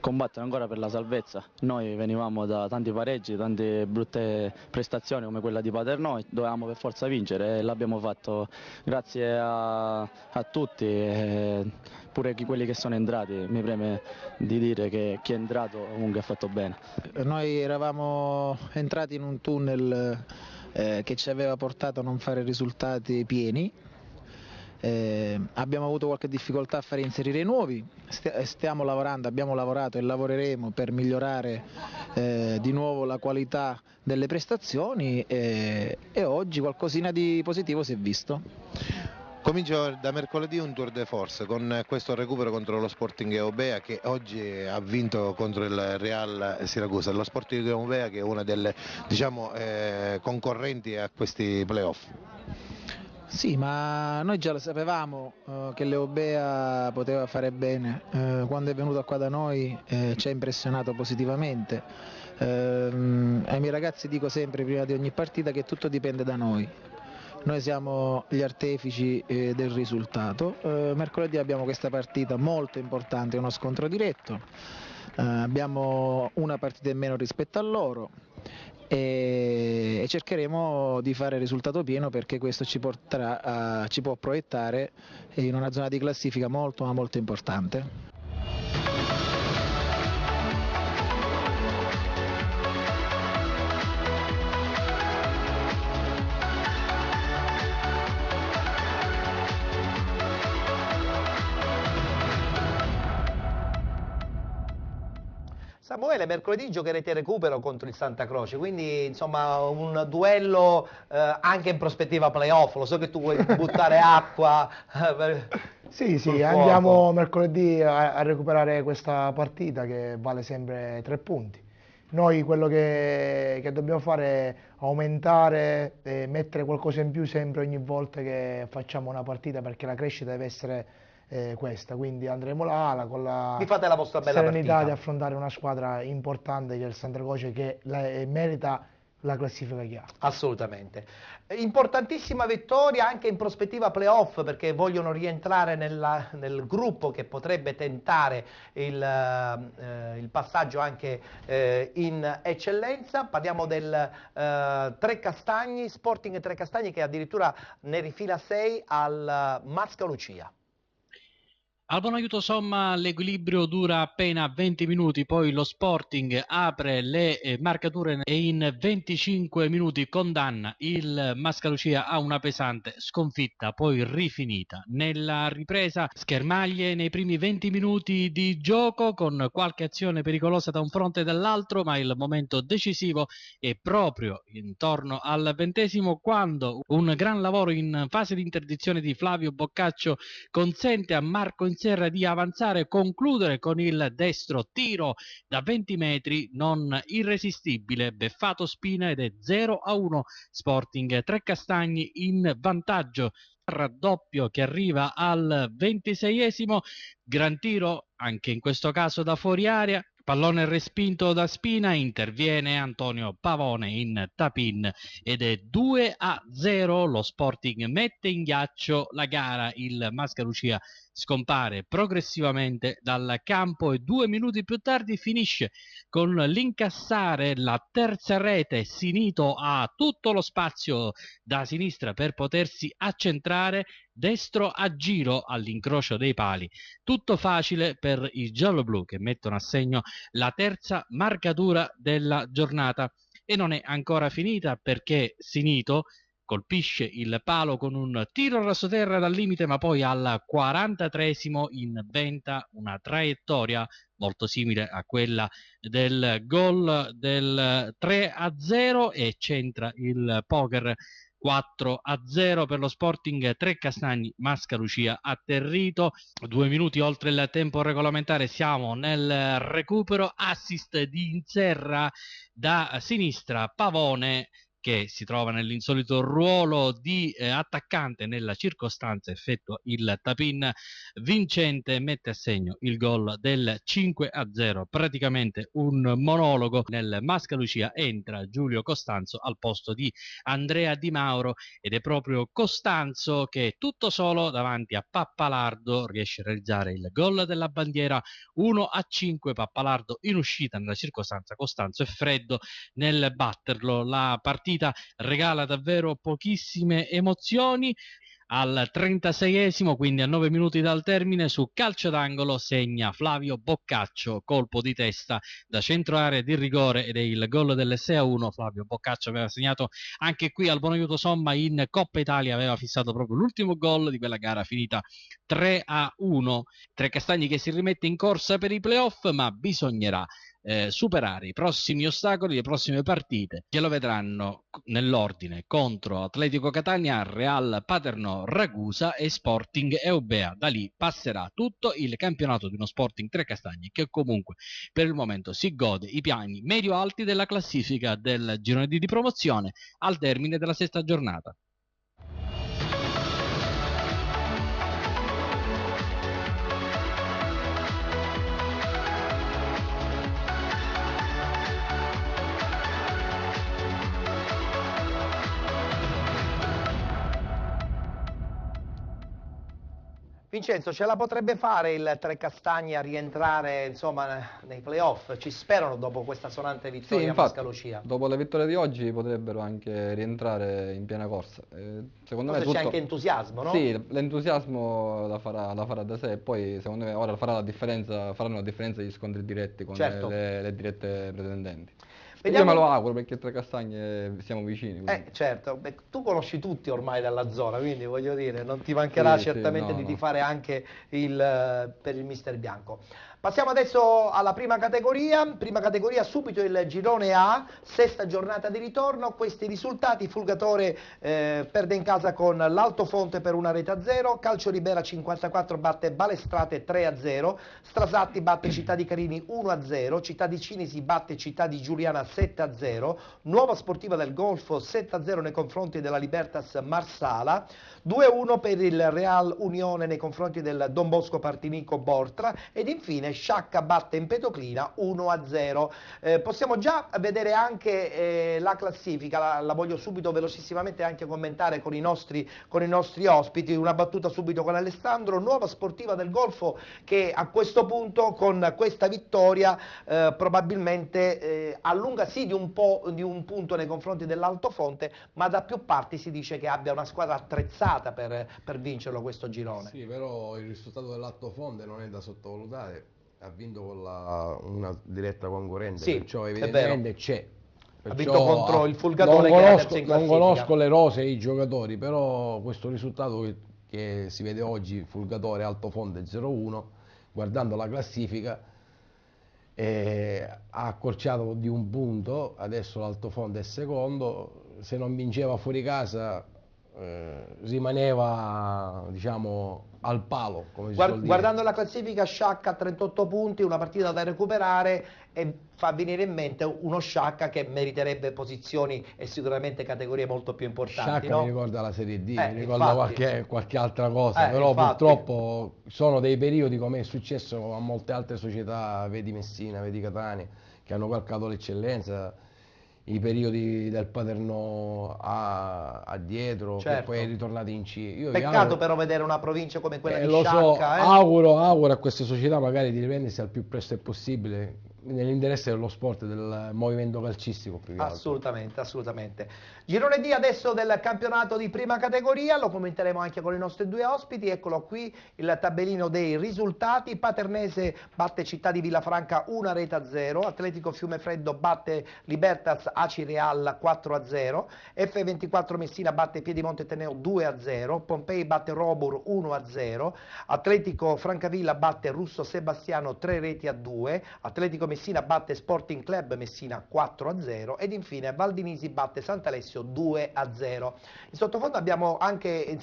combattono ancora per la salvezza. Noi venivamo da tanti pareggi, tante brutte prestazioni come quella di Paternò, dovevamo per forza vincere e l'abbiamo fatto grazie a tutti, pure quelli che sono entrati. Mi preme di dire che chi è entrato comunque ha fatto bene. Noi eravamo entrati in un tunnel che ci aveva portato a non fare risultati pieni. Abbiamo avuto qualche difficoltà a fare inserire i nuovi, stiamo lavorando, abbiamo lavorato e lavoreremo per migliorare di nuovo la qualità delle prestazioni e oggi qualcosina di positivo si è visto. Comincia da mercoledì un tour de force con questo recupero contro lo Sporting Eubea, che oggi ha vinto contro il Real Siracusa. Lo Sporting Eubea che è una delle concorrenti a questi playoff. Sì, ma noi già lo sapevamo che l'Eubea poteva fare bene. Quando è venuto qua da noi ci ha impressionato positivamente. Ai miei ragazzi dico sempre prima di ogni partita che tutto dipende da noi. Noi siamo gli artefici del risultato. Mercoledì abbiamo questa partita molto importante, uno scontro diretto. Abbiamo una partita in meno rispetto a loro. E cercheremo di fare il risultato pieno, perché questo ci può proiettare in una zona di classifica molto ma molto importante. Samuele, mercoledì giocherete recupero contro il Santa Croce, quindi insomma un duello anche in prospettiva playoff. Lo so che tu vuoi buttare acqua. Sì, andiamo mercoledì a recuperare questa partita che vale sempre 3 punti. Noi quello che dobbiamo fare è aumentare e mettere qualcosa in più sempre ogni volta che facciamo una partita, perché la crescita deve essere questa, quindi andremo là con la Vi fate la vostra bella serenità partita di affrontare una squadra importante che è il Santa Croce, che merita la classifica che ha. Assolutamente. Importantissima vittoria anche in prospettiva playoff, perché vogliono rientrare nel gruppo che potrebbe tentare il passaggio anche in eccellenza. Parliamo del Trecastagni, Sporting Trecastagni, che addirittura ne rifila 6 al Mascalucia. Al buon aiuto somma l'equilibrio dura appena 20 minuti, poi lo Sporting apre le marcature e in 25 minuti condanna il Mascalucia a una pesante sconfitta, poi rifinita. Nella ripresa schermaglie nei primi 20 minuti di gioco, con qualche azione pericolosa da un fronte e dall'altro, ma il momento decisivo è proprio intorno al 20°, quando un gran lavoro in fase di interdizione di Flavio Boccaccio consente a Marco Serra di avanzare e concludere con il destro, tiro da 20 metri non irresistibile, beffato Spina, ed è 0-1 Sporting Trecastagni in vantaggio. Raddoppio che arriva al 26°, gran tiro anche in questo caso da fuori area. Pallone respinto da Spina, interviene Antonio Pavone in tap-in ed è 2-0. Lo Sporting mette in ghiaccio la gara. Il Mascalucia scompare progressivamente dal campo e 2 minuti più tardi finisce con l'incassare la terza rete. Sinito ha tutto lo spazio da sinistra per potersi accentrare, destro a giro all'incrocio dei pali. Tutto facile per i gialloblu, che mettono a segno la terza marcatura della giornata. E non è ancora finita, perché Sinito colpisce il palo con un tiro rasoterra dal limite, ma poi al 43esimo inventa una traiettoria molto simile a quella del gol del 3-0 e centra il poker. 4-0 per lo Sporting Trecastagni Mascalucia atterrito. 2 minuti oltre il tempo regolamentare, siamo nel recupero. Assist di Inserra da sinistra, Pavone, che si trova nell'insolito ruolo di attaccante nella circostanza, effettua il tap-in vincente e mette a segno il gol del 5-0. Praticamente un monologo. Nel Mascalucia entra Giulio Costanzo al posto di Andrea Di Mauro, ed è proprio Costanzo che tutto solo davanti a Pappalardo riesce a realizzare il gol della bandiera. 1-5, Pappalardo in uscita nella circostanza, Costanzo è freddo nel batterlo. La partita regala davvero pochissime emozioni. Al 36esimo, quindi a 9 minuti dal termine, su calcio d'angolo segna Flavio Boccaccio, colpo di testa da centro area di rigore, ed è il gol del 6-1. Flavio Boccaccio aveva segnato anche qui al Buonaiuto Somma in Coppa Italia, aveva fissato proprio l'ultimo gol di quella gara finita 3-1. Trecastagni che si rimette in corsa per i playoff, ma bisognerà superare i prossimi ostacoli, le prossime partite che lo vedranno nell'ordine contro Atletico Catania, Real Paternò, Ragusa e Sporting Eubea. Da lì passerà tutto il campionato di uno Sporting Trecastagni che comunque per il momento si gode i piani medio-alti della classifica del girone di promozione al termine della sesta giornata. Vincenzo, ce la potrebbe fare il Trecastagni a rientrare, insomma, nei playoff? Ci sperano dopo questa sonante vittoria Sì, a infatti, Mascalucia? dopo la vittoria di oggi potrebbero anche rientrare in piena corsa. Secondo me Forse c'è anche entusiasmo, no? Sì, l'entusiasmo la farà da sé, e poi secondo me ora faranno la differenza gli scontri diretti con Certo. le dirette pretendenti. Vediamo- Io me lo auguro, perché Trecastagni siamo vicini. quindi. Certo, beh, tu conosci tutti ormai dalla zona, quindi voglio dire, non ti mancherà Sì, certamente no, di no. tifare anche per il mister bianco. Passiamo adesso alla prima categoria subito il girone A, sesta giornata di ritorno. Questi risultati: Fulgatore perde in casa con l'Altofonte per 1-0, Calcio Ribera 54 batte Balestrate 3-0, Strasatti batte Città di Carini 1-0, Città di Cinisi batte Città di Giuliana 7-0, Nuova Sportiva del Golfo 7-0 nei confronti della Libertas Marsala, 2-1 per il Real Unione nei confronti del Don Bosco Partinico Bortra, ed infine Sciacca batte Empedoclina 1-0. Possiamo già vedere anche la classifica, la voglio subito velocissimamente anche commentare con i nostri ospiti. Una battuta subito con Alessandro. Nuova Sportiva del Golfo che a questo punto, con questa vittoria, probabilmente allunga sì di un punto nei confronti dell'Altofonte, ma da più parti si dice che abbia una squadra attrezzata per vincerlo questo girone. Sì, però il risultato dell'Altofonte non è da sottovalutare, ha vinto con una diretta concorrente, Sì, perciò è evidentemente vero. c'è. Ha Perciò vinto contro il Fulgatore, che era terzo in non classifica. conosco le rose e i giocatori, però questo risultato che si vede oggi, Fulgatore Altofonte 0-1, guardando la classifica, ha accorciato di un punto. Adesso l'Altofonte è secondo, se non vinceva fuori casa rimaneva, diciamo, al palo, come si suol dire. Guardando la classifica, Sciacca a 38 punti, una partita da recuperare, e fa venire in mente uno Sciacca che meriterebbe posizioni e sicuramente categorie molto più importanti. Sciacca no? mi ricorda la Serie D, mi ricorda infatti. qualche altra cosa, però infatti. purtroppo sono dei periodi, come è successo a molte altre società, vedi Messina, vedi Catania, che hanno calcato l'eccellenza. I periodi del Paternò a addietro, Certo. che poi è ritornato in C. Io Peccato però vedere una provincia come quella di lo so, Sciacca. auguro a queste società magari di riprendersi al più presto possibile, nell'interesse dello sport e del movimento calcistico più che altro. Assolutamente, assolutamente. Girone D adesso del campionato di prima categoria, lo commenteremo anche con i nostri due ospiti. Eccolo qui il tabellino dei risultati. Paternese batte Città di Villafranca 1-0, Atletico Fiumefreddo batte Libertas Aci Real 4-0, F24 Messina batte Piedimonte Teneo 2-0, Pompei batte Robur 1-0, Atletico Francavilla batte Russo Sebastiano 3-2, Atletico Messina batte Sporting Club Messina 4-0 ed infine Valdinisi batte Sant'Alessio 2-0. In sottofondo abbiamo anche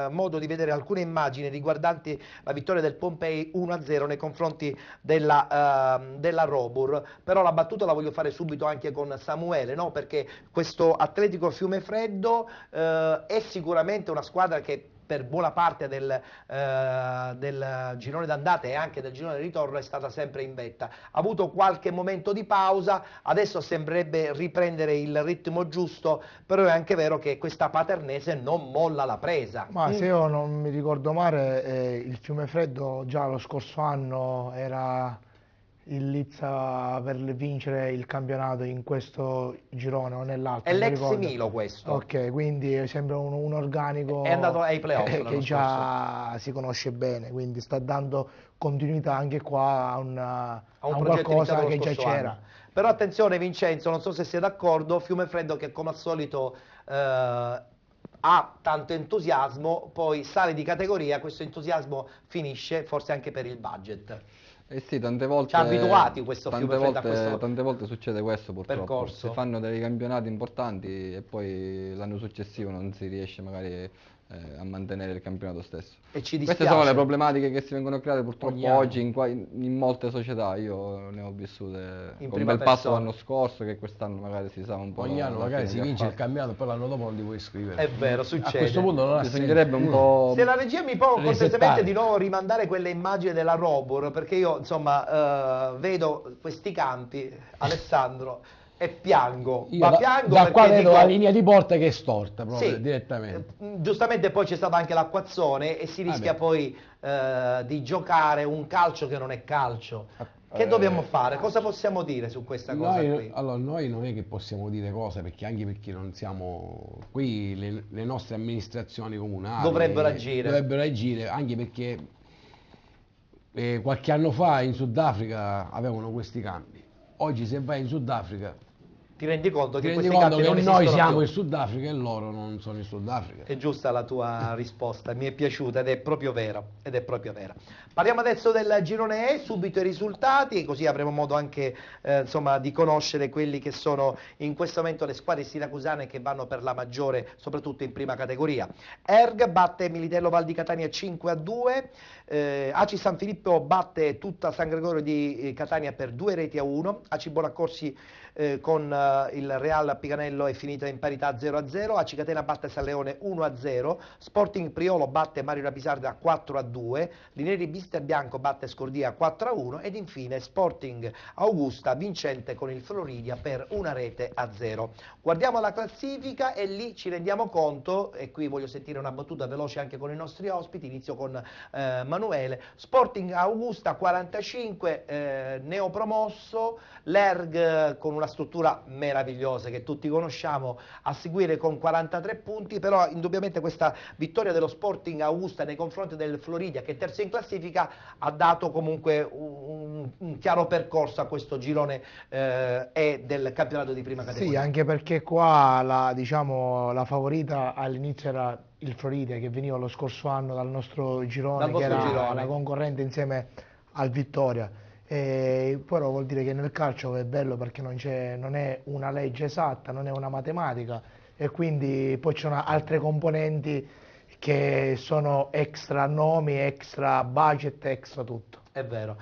modo di vedere alcune immagini riguardanti la vittoria del Pompei 1-0 nei confronti della Robur, però la battuta la voglio fare subito anche con Samuele, no? Perché questo Atletico Fiumefreddo è sicuramente una squadra che per buona parte del girone d'andata e anche del girone di ritorno è stata sempre in vetta. Ha avuto qualche momento di pausa, adesso sembrerebbe riprendere il ritmo giusto, però è anche vero che questa Paternese non molla la presa. Ma se io non mi ricordo male, il Fiumefreddo già lo scorso anno era in lizza per vincere il campionato in questo girone o nell'altro. È l'ex Milo questo. Ok, quindi sembra un organico è andato ai playoff che già si conosce bene, quindi sta dando continuità anche qua a un qualcosa che già c'era. Però attenzione Vincenzo, non so se sei d'accordo, Fiumefreddo che come al solito ha tanto entusiasmo, poi sale di categoria, questo entusiasmo finisce forse anche per il budget. Eh sì, tante volte, ci ha abituati questo Fiumefreddo a questo tante volte succede questo purtroppo, percorso. Si fanno dei campionati importanti e poi l'anno successivo non si riesce magari a mantenere il campionato stesso. E ci dispiace. Queste sono le problematiche che si vengono create purtroppo oggi anno. in molte società. Io ne ho vissute in con bel passo l'anno scorso, che quest'anno magari si sa un po'. Ogni anno magari si vince il campionato, poi l'anno dopo non ti puoi iscrivere. È vero, succede. A questo punto non bisognerebbe un po'. Se la regia mi può cortesemente di nuovo rimandare quelle immagini della Robur, perché io vedo questi campi, Alessandro, e piango. Piango da qua vedo dico, la linea di porta che è storta proprio sì, direttamente. Giustamente poi c'è stato anche l'acquazzone e si rischia poi di giocare un calcio che non è calcio. Che dobbiamo fare? Cosa possiamo dire su questa cosa qui? Allora, noi non è che possiamo dire cose, perché anche perché non siamo qui, le nostre amministrazioni comunali dovrebbero agire, anche perché qualche anno fa in Sudafrica avevano questi campi. Oggi se vai in Sudafrica ti rendi conto che noi siamo in Sudafrica e loro non sono in Sudafrica. È giusta la tua risposta, mi è piaciuta ed è proprio vera. Parliamo adesso del girone E, subito i risultati, così avremo modo anche di conoscere quelli che sono in questo momento le squadre siracusane che vanno per la maggiore, soprattutto in prima categoria. Erg batte Militello Val di Catania 5-2, Aci San Filippo batte tutta San Gregorio di Catania per 2-1, Aci Bonaccorsi con il Real Piganello è finita in parità 0-0, Aci Catena batte San Leone 1-0, Sporting Priolo batte Mario Rapisarda 4-2, Lineri Bister Bianco batte Scordia 4-1 ed infine Sporting Augusta vincente con il Floridia per 1-0. Guardiamo la classifica e lì ci rendiamo conto, e qui voglio sentire una battuta veloce anche con i nostri ospiti, inizio con Manuele. Sporting Augusta 45, neopromosso, l'Erg con una struttura meravigliosa che tutti conosciamo a seguire con 43 punti, però indubbiamente questa vittoria dello Sporting Augusta nei confronti del Floridia, che è terzo in classifica, ha dato comunque un chiaro percorso a questo girone E del campionato di prima categoria. Sì, anche perché qua la favorita all'inizio era il Floridia, che veniva lo scorso anno dal nostro girone, che era la concorrente insieme al Vittoria. Però vuol dire che nel calcio è bello perché non è una legge esatta, non è una matematica, e quindi poi ci sono altre componenti che sono extra nomi, extra budget, extra tutto. È vero.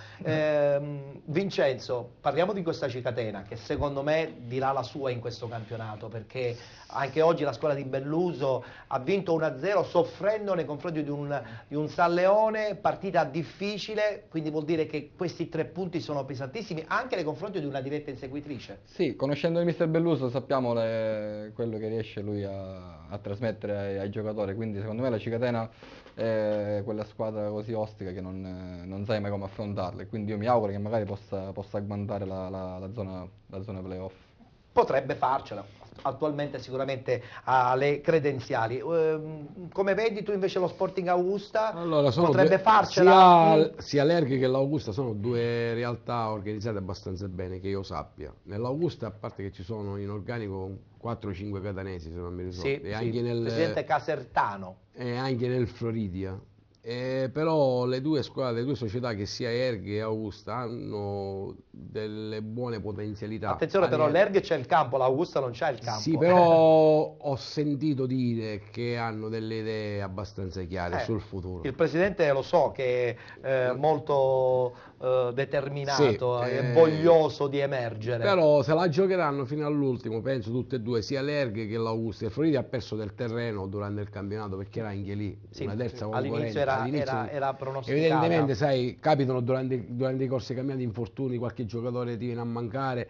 Vincenzo, parliamo di questa Cicatena che secondo me dirà la sua in questo campionato, perché anche oggi la squadra di Belluso ha vinto 1-0 soffrendo nei confronti di un San Leone, partita difficile, quindi vuol dire che questi 3 punti sono pesantissimi anche nei confronti di una diretta inseguitrice. Sì, conoscendo il mister Belluso sappiamo quello che riesce lui a trasmettere ai giocatori, quindi secondo me la Cicatena è quella squadra così ostica che non sai mai come affrontarla, e quindi io mi auguro che magari possa agguantare la zona playoff. Potrebbe farcela, attualmente sicuramente ha le credenziali. Come vedi tu invece lo Sporting Augusta? Allora, potrebbe farcela? Sia l'Erg che l'Augusta sono 2 realtà organizzate abbastanza bene, che io sappia. Nell'Augusta, a parte che ci sono in organico 4-5 catanesi, se non mi ricordo, Sì, e anche nel presidente Casertano. E anche nel Floridia. Però le due squadre, le 2 società, che sia Erg che Augusta, hanno delle buone potenzialità. Attenzione però, l'Erg c'è il campo, l'Augusta non c'è il campo. Sì, però ho sentito dire che hanno delle idee abbastanza chiare sul futuro. Il presidente lo so che è molto determinato, Sì, è voglioso di emergere. Però se la giocheranno fino all'ultimo, penso tutte e 2, sia l'Erg che l'Augusta. Il Floridia ha perso del terreno durante il campionato perché era anche lì una terza concorrenza. All'inizio era pronosticata. Evidentemente, sai, capitano durante i corsi cambiati infortuni, qualche giocatore ti viene a mancare.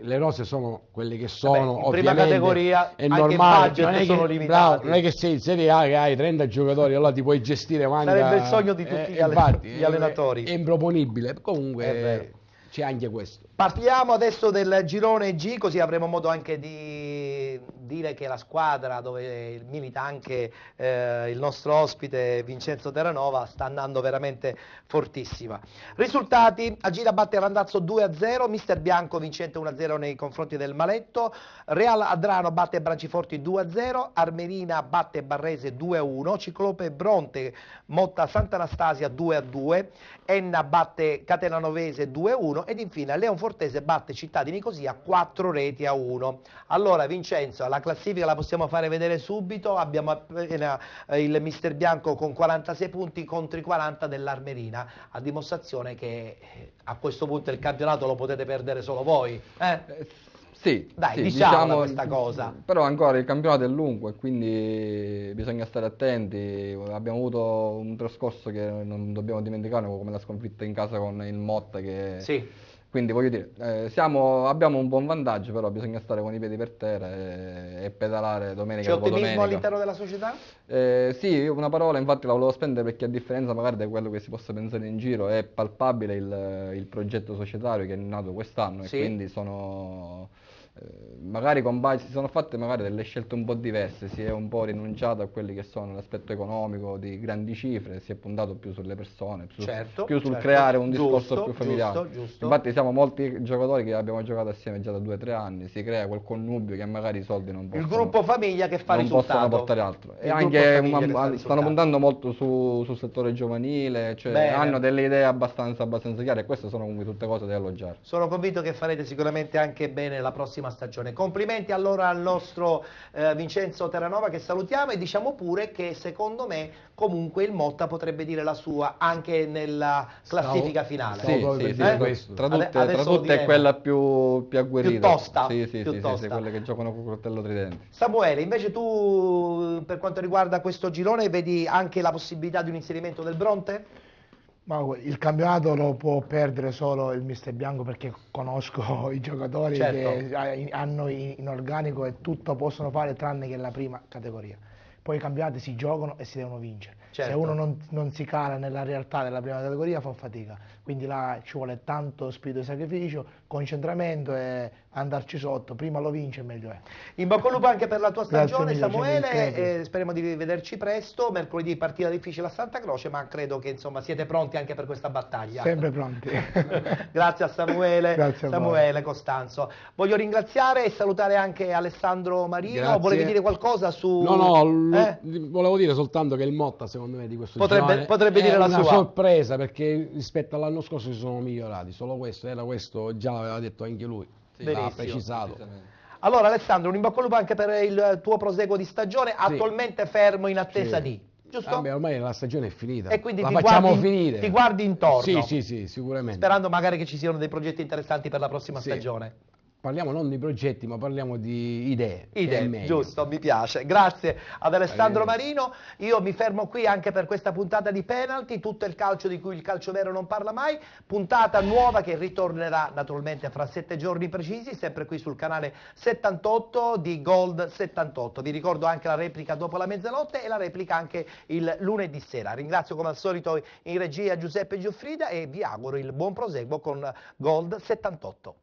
Le rose sono quelle che sono. In prima categoria è anche normale, i budget sono limitati. Bravo, non è che sei in Serie A che hai 30 giocatori, allora ti puoi gestire manca. Sarebbe il sogno di tutti gli allenatori. È improponibile, comunque c'è anche questo. Parliamo adesso del girone G, così avremo modo anche di dire che la squadra dove milita anche il nostro ospite Vincenzo Terranova sta andando veramente fortissima. Risultati: Agira batte Randazzo 2-0, Mister Bianco vincente 1-0 nei confronti del Maletto, Real Adrano batte Branciforti 2-0, Armerina batte Barrese 2-1, Ciclope Bronte Motta Sant'Anastasia 2-2, Enna batte Catelanovese 2-1 ed infine Leon Fortese batte Città di Nicosia 4-1. Allora Vincenzo, la classifica la possiamo fare vedere subito. Abbiamo appena il Mister Bianco con 46 punti contro i 40 dell'Armerina, a dimostrazione che a questo punto il campionato lo potete perdere solo voi. Sì, dai, sì, diciamo questa cosa. Però ancora il campionato è lungo e quindi bisogna stare attenti. Abbiamo avuto un trascorso che non dobbiamo dimenticare, come la sconfitta in casa con il Motta, che sì. Quindi voglio dire, abbiamo un buon vantaggio, però bisogna stare con i piedi per terra e pedalare domenica C'è dopo domenica. ottimismo all'interno della società? Sì, una parola infatti la volevo spendere, perché a differenza magari di quello che si possa pensare in giro, è palpabile il progetto societario che è nato quest'anno, sì. E quindi magari si sono fatte magari delle scelte un po' diverse, si è un po' rinunciato a quelli che sono l'aspetto economico di grandi cifre, si è puntato più sulle persone, più sul creare un discorso più familiare. Giusto. Infatti siamo molti giocatori che abbiamo giocato assieme già da 2 o 3 anni, si crea quel connubio che magari i soldi non possono. Il gruppo famiglia che fa risultato. Non possono portare altro. E anche stanno puntando molto sul settore giovanile, cioè hanno delle idee abbastanza chiare, e queste sono comunque tutte cose da elogiare. Sono convinto che farete sicuramente anche bene la prossima stagione. Complimenti allora al nostro Vincenzo Terranova, che salutiamo, e diciamo pure che secondo me comunque il Motta potrebbe dire la sua anche nella classifica finale. Sì. Tra tutte è quella più agguerrita. Più tosta. Sì, quelle che giocano con coltello tridente. Samuele, invece tu per quanto riguarda questo girone vedi anche la possibilità di un inserimento del Bronte? Ma il campionato lo può perdere solo il Mister Bianco, perché conosco i giocatori che hanno in organico e tutto possono fare tranne che la prima categoria. Poi i campionati si giocano e si devono vincere. Se uno non si cala nella realtà della prima categoria fa fatica, quindi là ci vuole tanto spirito di sacrificio, concentramento e andarci sotto. Prima lo vince meglio è. In bocca al lupo anche per la tua stagione, mille, Samuele, speriamo di vederci presto. Mercoledì partita difficile a Santa Croce, ma credo che insomma siete pronti anche per questa battaglia. Sempre pronti. Grazie a Samuele. Grazie a Samuele Costanzo. Voglio ringraziare e salutare anche Alessandro Marino. Grazie. Volevi dire qualcosa su... Volevo dire soltanto che il Motta secondo me di questo potrebbe dire la sua. È una sorpresa, perché rispetto all'anno scorso si sono migliorati, solo questo, era questo, già l'aveva detto anche lui, l'ha precisato. Allora Alessandro, un in bocca al lupo anche per il tuo proseguo di stagione, attualmente fermo in attesa di... giusto? Vabbè, ormai la stagione è finita. E quindi la ti facciamo guardi, finire. Ti guardi intorno. Sì, sicuramente. Sperando magari che ci siano dei progetti interessanti per la prossima stagione. Parliamo non di progetti, ma parliamo di idee. Idee, giusto, mi piace. Grazie ad Alessandro Marino. Io mi fermo qui anche per questa puntata di Penalty, tutto il calcio di cui il calcio vero non parla mai. Puntata nuova che ritornerà naturalmente fra 7 giorni precisi, sempre qui sul canale 78 di Gold 78. Vi ricordo anche la replica dopo la mezzanotte e la replica anche il lunedì sera. Ringrazio come al solito in regia Giuseppe Giuffrida e vi auguro il buon proseguo con Gold 78.